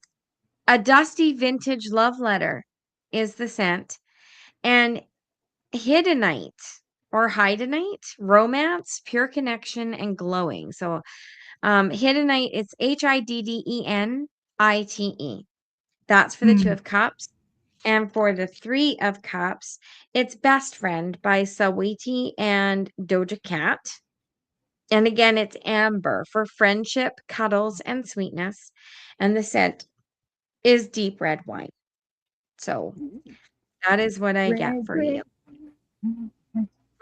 A Dusty Vintage Love Letter is the scent. And Hiddenite or Hiddenite, Romance, Pure Connection, and Glowing. So Hiddenite, it's Hiddenite. That's for the Two Hmm. of Cups. And for the Three of Cups, it's Best Friend by Sawiti and Doja Cat. And again, it's amber for friendship, cuddles, and sweetness. And the scent is deep red wine. So that is what I get Red, for you. red. Mhm.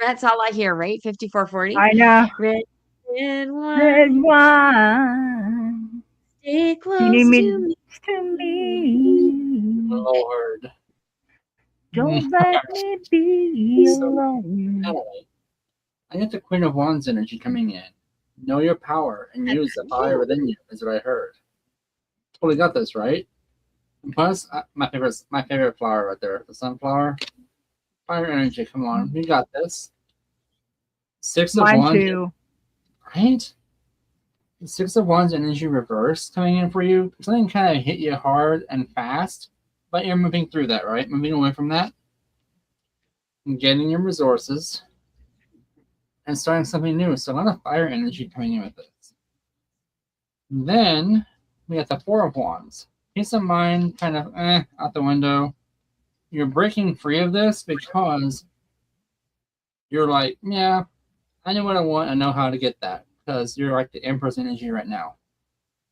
That's all I hear, right? 5440. I know. Red, red Red wine, wine. stay You need close me to to me. me. Lord. Don't let me be So, alone. anyway, I get the Queen of Wands energy coming in. Know your power and Good use for the fire you. within you, is what I heard. Totally got this, right? And plus, my favorite flower right there, the sunflower. Fire energy, come on, you got this. Six of Mine Wands, too. right? The Six of Wands energy reverse coming in for you. Something kind of hit you hard and fast, but you're moving through that, right? Moving away from that and getting your resources and starting something new. So a lot of fire energy coming in with this. Then we got the Four of Wands. Peace of mind, kind of out the window. You're breaking free of this because you're like, yeah, I know what I want. I know how to get that because you're like the Empress energy right now.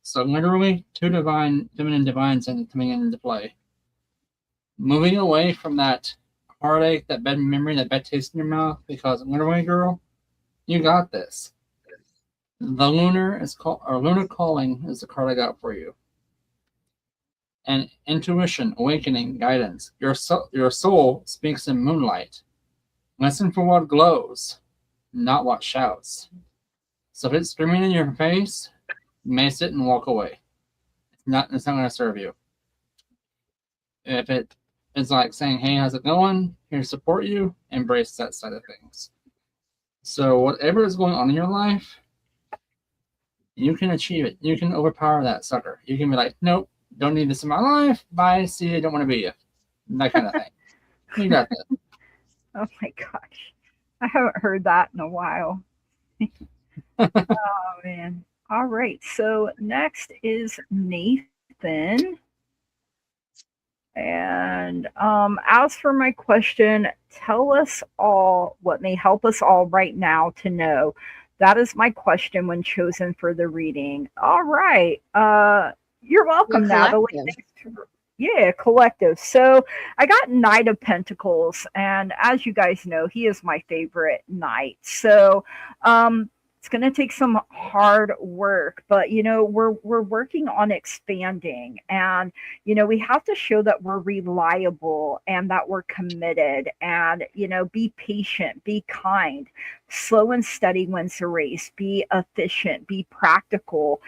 So literally, two divine, feminine divines coming into play. Moving away from that heartache, that bad memory, that bad taste in your mouth, because literally, girl, you got this. The lunar is called, or lunar calling is the card I got for you. And intuition, awakening, guidance. Your soul speaks in moonlight. Listen for what glows, not what shouts. So if it's screaming in your face, mace it and walk away. It's not going to serve you. If it is like saying, "Hey, how's it going? Here to support you," embrace that side of things. So whatever is going on in your life, you can achieve it. You can overpower that sucker. You can be like, "Nope, don't need this in my life. Bye, see you. Don't want to be you." That kind of thing. You got that. Oh my gosh. I haven't heard that in a while. Oh man. All right. So next is Nathan. And as for my question, tell us all what may help us all right now to know. That is my question when chosen for the reading. All right. You're The welcome, Natalie. collective. Yeah, collective. So I got Knight of Pentacles, and as you guys know, he is my favorite knight. So it's going to take some hard work, but we're working on expanding, and we have to show that we're reliable and that we're committed, and be patient, be kind, slow and steady wins the race, be efficient, be practical,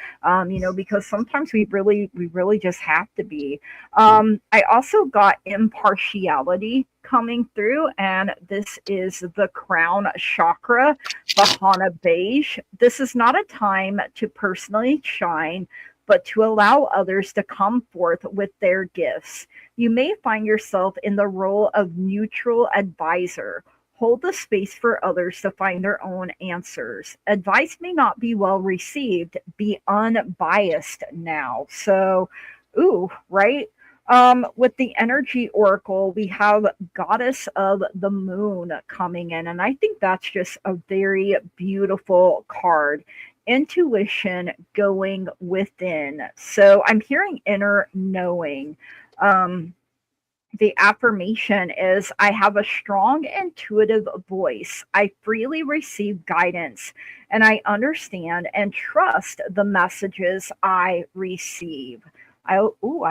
because sometimes we really just have to be. I also got impartiality coming through, and this is the crown chakra, Bahana Beige. This is not a time to personally shine, but to allow others to come forth with their gifts. You may find yourself in the role of neutral advisor. Hold the space for others to find their own answers. Advice may not be well received. Be unbiased now. So, ooh, right? With the energy oracle, we have goddess of the moon coming in, and I think that's just a very beautiful card. Intuition going within. So I'm hearing inner knowing. Um, the affirmation is I have a strong intuitive voice. I freely receive guidance and I understand and trust the messages I receive. I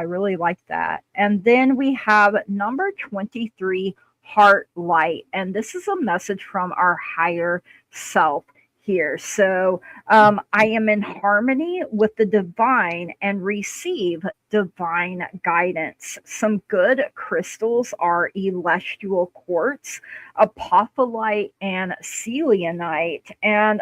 really like that. And then we have number 23, heart light. And this is a message from our higher self. here. So I am in harmony with the divine and receive divine guidance. Some good crystals are celestial quartz, apophyllite, and selenite. And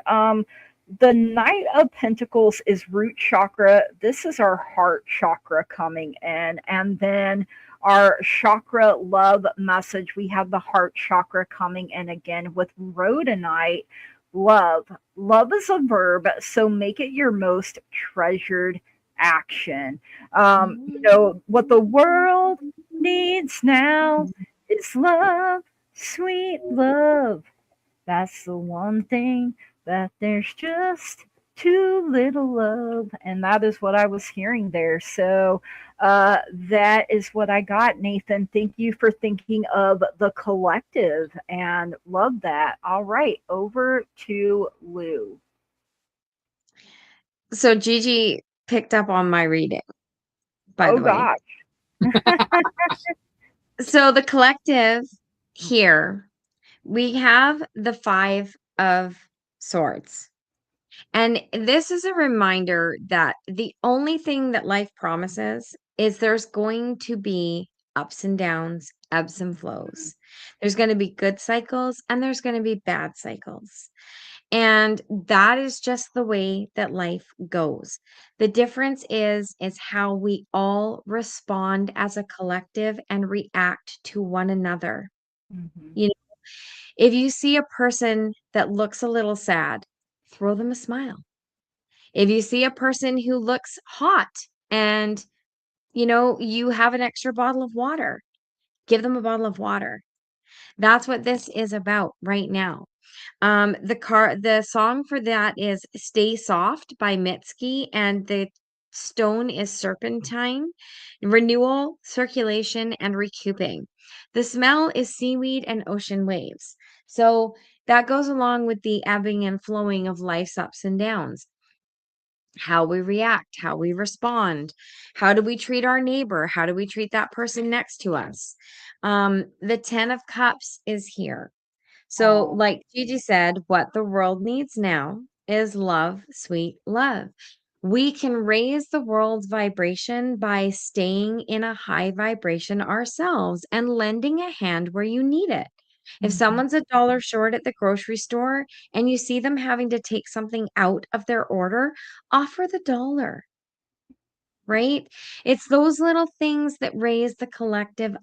the Knight of Pentacles is root chakra. This is our heart chakra coming in. And then our chakra love message, we have the heart chakra coming in again with rhodonite. Love. Love is a verb, so make it your most treasured action. What the world needs now is love, sweet love. That's the one thing that there's just too little of. And that is what I was hearing there. So that is what I got, Nathan. Thank you for thinking of the collective and love that. All right, over to Lou. So Gigi picked up on my reading, by the way. Gosh. So the collective here, we have the Five of Swords. And this is a reminder that the only thing that life promises is there's going to be ups and downs, ebbs and flows. There's going to be good cycles and there's going to be bad cycles. And that is just the way that life goes. The difference is how we all respond as a collective and react to one another. Mhm. You know, if you see a person that looks a little sad, throw them a smile. If you see a person who looks hot and, you have an extra bottle of water, give them a bottle of water. That's what this is about right now. The song for that is Stay Soft by Mitski, and the stone is serpentine, renewal, circulation, and recouping. The smell is seaweed and ocean waves. So that goes along with the ebbing and flowing of life's ups and downs. How we react, how we respond, how do we treat our neighbor, how do we treat that person next to us. The 10 of Cups is here. So, Aw. like Gigi said, what the world needs now is love, sweet love. We can raise the world's vibration by staying in a high vibration ourselves and lending a hand where you need it. If Mhm. someone's a dollar short at the grocery store and you see them having to take something out of their order, offer the dollar, right? It's those little things that raise the collective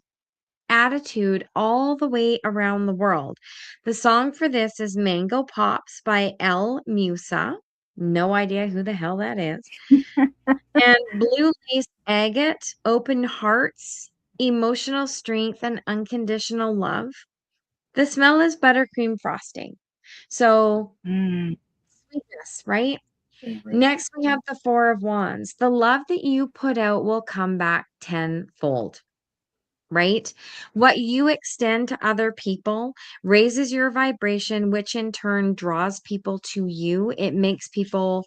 attitude all the way around the world. The song for this is Mango Pops by El Musa. No idea who the hell that is. And Blue Lace Agate, Open Hearts, Emotional Strength, and Unconditional Love. The smell is buttercream frosting. So, Mm. sweetness, right? Favorite. Next, we have the Four of Wands. The love that you put out will come back tenfold. Right? What you extend to other people raises your vibration, which in turn draws people to you. It makes people,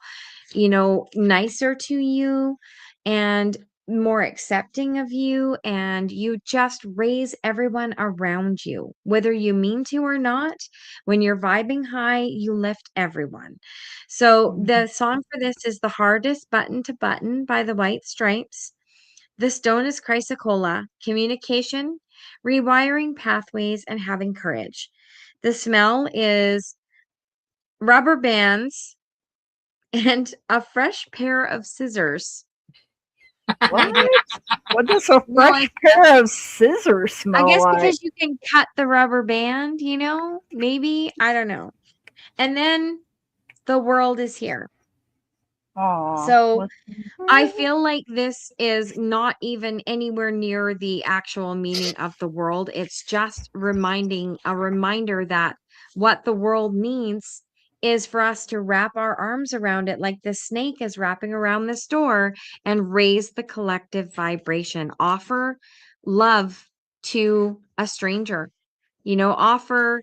nicer to you and more accepting of you. And you just raise everyone around you, whether you mean to or not. When you're vibing high, you lift everyone. So the song for this is The Hardest Button to Button by the White Stripes. The stone is chrysocolla, communication, rewiring pathways, and having courage. The smell is rubber bands and a fresh pair of scissors. No What? idea. What does a No fresh idea. pair of scissors I smell guess like? because you can cut the rubber band, maybe. I don't know. And then the world is here. Aw. So What? I feel like this is not even anywhere near the actual meaning of the world. It's just a reminder that what the world needs is for us to wrap our arms around it like the snake is wrapping around this door and raise the collective vibration. Offer love to a stranger, offer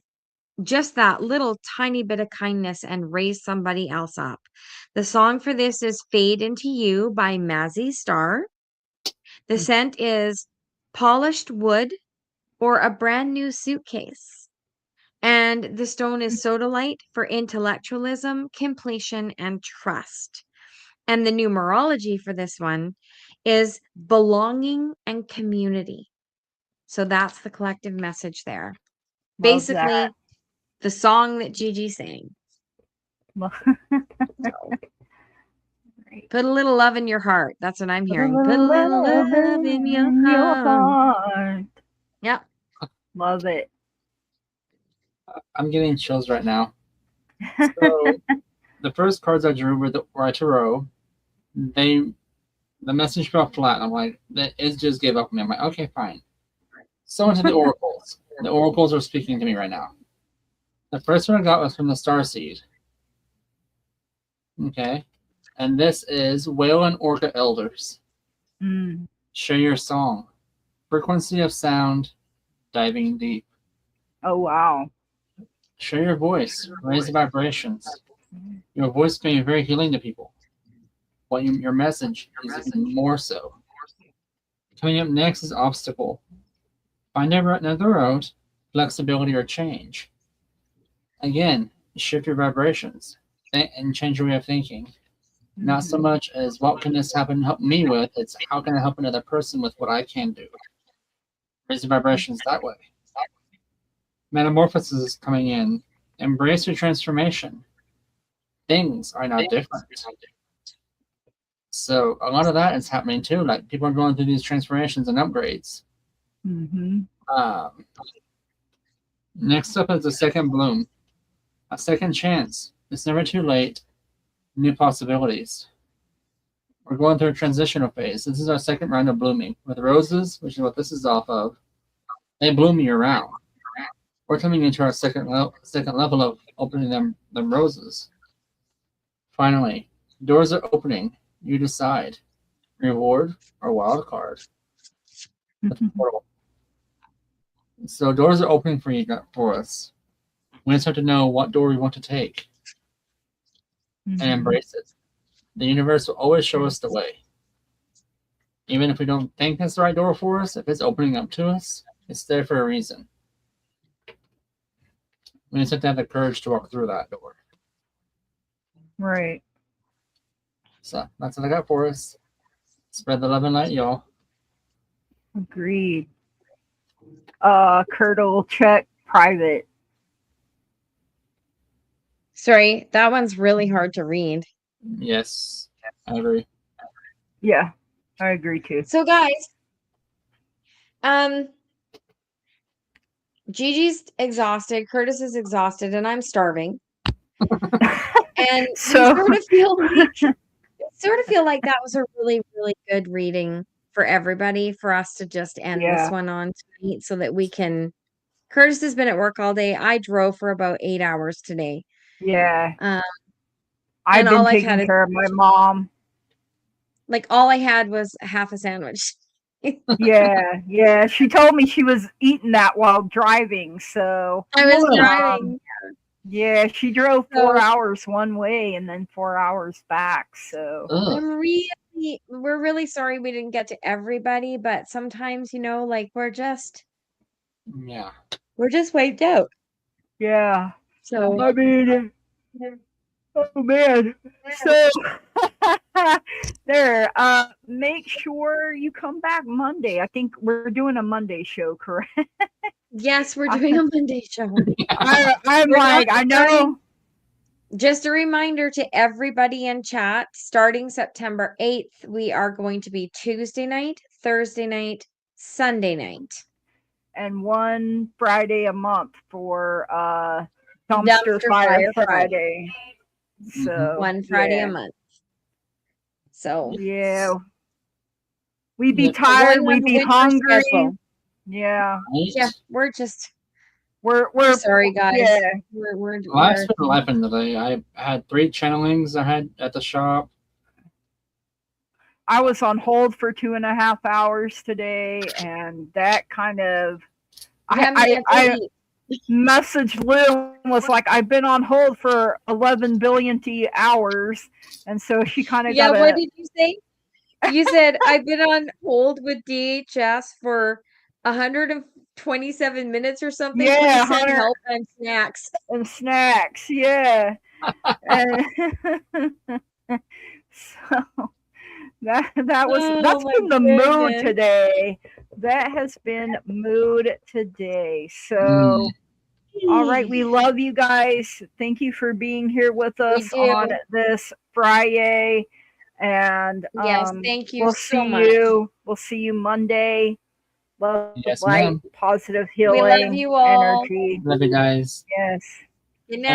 just that little tiny bit of kindness and raise somebody else up. The song for this is Fade Into You by Mazzy Star. The scent is polished wood or a brand new suitcase. And And the stone is sodalite for intellectualism, completion, and trust. And the numerology for this one is belonging and community. So that's the collective message there. Love that. Basically, the song that Gigi sang. So, put a little love in your heart. That's what I'm hearing. Put a little love in your heart. Yep. Love it. I'm getting chills right now. So the first cards I drew were I tarot. The message fell flat. I'm like, it just gave up on me. I'm like, okay, fine. So into the oracles. The oracles are speaking to me right now. The first one I got was from the Starseed. Okay. And this is Whale and Orca Elders. Share your song. Frequency of sound, diving deep. Oh, wow. Share your voice. Raise the vibrations. Your voice can be very healing to people. Well, your message is even more so. Coming up next is Obstacle. Find another road, flexibility, or change. Again, shift your vibrations and change your way of thinking. Not so much as what can this happen help me with, it's how can I help another person with what I can do. Raise the vibrations that way. Metamorphosis is coming in. Embrace your transformation. Things are now different. So a lot of that is happening too. Like people are going through these transformations and upgrades. Next up is the second bloom. A second chance. It's never too late. New possibilities. We're going through a transitional phase. This is our second round of blooming. With roses, which is what this is off of, they bloom year round. We're coming into our second level of opening them roses. Finally, doors are opening. You decide. Reward or wild card. So doors are opening for us. We just have to know what door we want to take and embrace it. The universe will always show us the way. Even if we don't think it's the right door for us, if it's opening up to us, it's there for a reason. We just have to have the courage to walk through that door. Right. So that's what I got for us. Spread the love and light, y'all. Agreed. Curdle check private. Sorry, that one's really hard to read. Yes, I agree. Yeah, I agree too. So guys, Gigi's exhausted, Curtis is exhausted, and I'm starving. And So we sort of feel like that was a really, really good reading for everybody, for us to just end this one on tonight so that we can. Curtis has been at work all day. I drove for about 8 hours today. Yeah. and I've been all I've taking had is care of my mom. like all I had was half a sandwich. Yeah. She told me she was eating that while driving. So I was driving. Yeah, she drove 4 hours one way and then 4 hours back. So we're really sorry we didn't get to everybody, but sometimes, like we're just wiped out. Yeah. So I mean, oh man. So there. Make sure you come back Monday. I think we're doing a Monday show, correct? Yes, we're doing a Monday show. I'm like, I know. Just a reminder to everybody in chat, starting September 8th, we are going to be Tuesday night, Thursday night, Sunday night. And one Friday a month for Dumpster Fire Friday. So one Friday a month. So yeah. We be tired, we be hungry. Yeah. Yeah, we're sorry, guys. Yeah. Life's been life in the day. I had 3 channelings I had at the shop. I was on hold for 2.5 hours today, and that kind of I messaged Lou and was like, I've been on hold for 11 billion hours, and so she kind of what did you say? You said I've been on hold with DHS for 27 minutes or something. Yeah, Please send 100 help and snacks. and snacks. Yeah. And so that's Oh my been the mood goodness. today. That has been mood today. So all right, we We love you guys. Thank you for being here with us on do. this Fri-Yay. And Yes, thank you we'll so see much. you. We'll see you Monday. Love, Yes, light, ma'am. positive We love healing, you all. energy. Love you guys. Yes. Good night.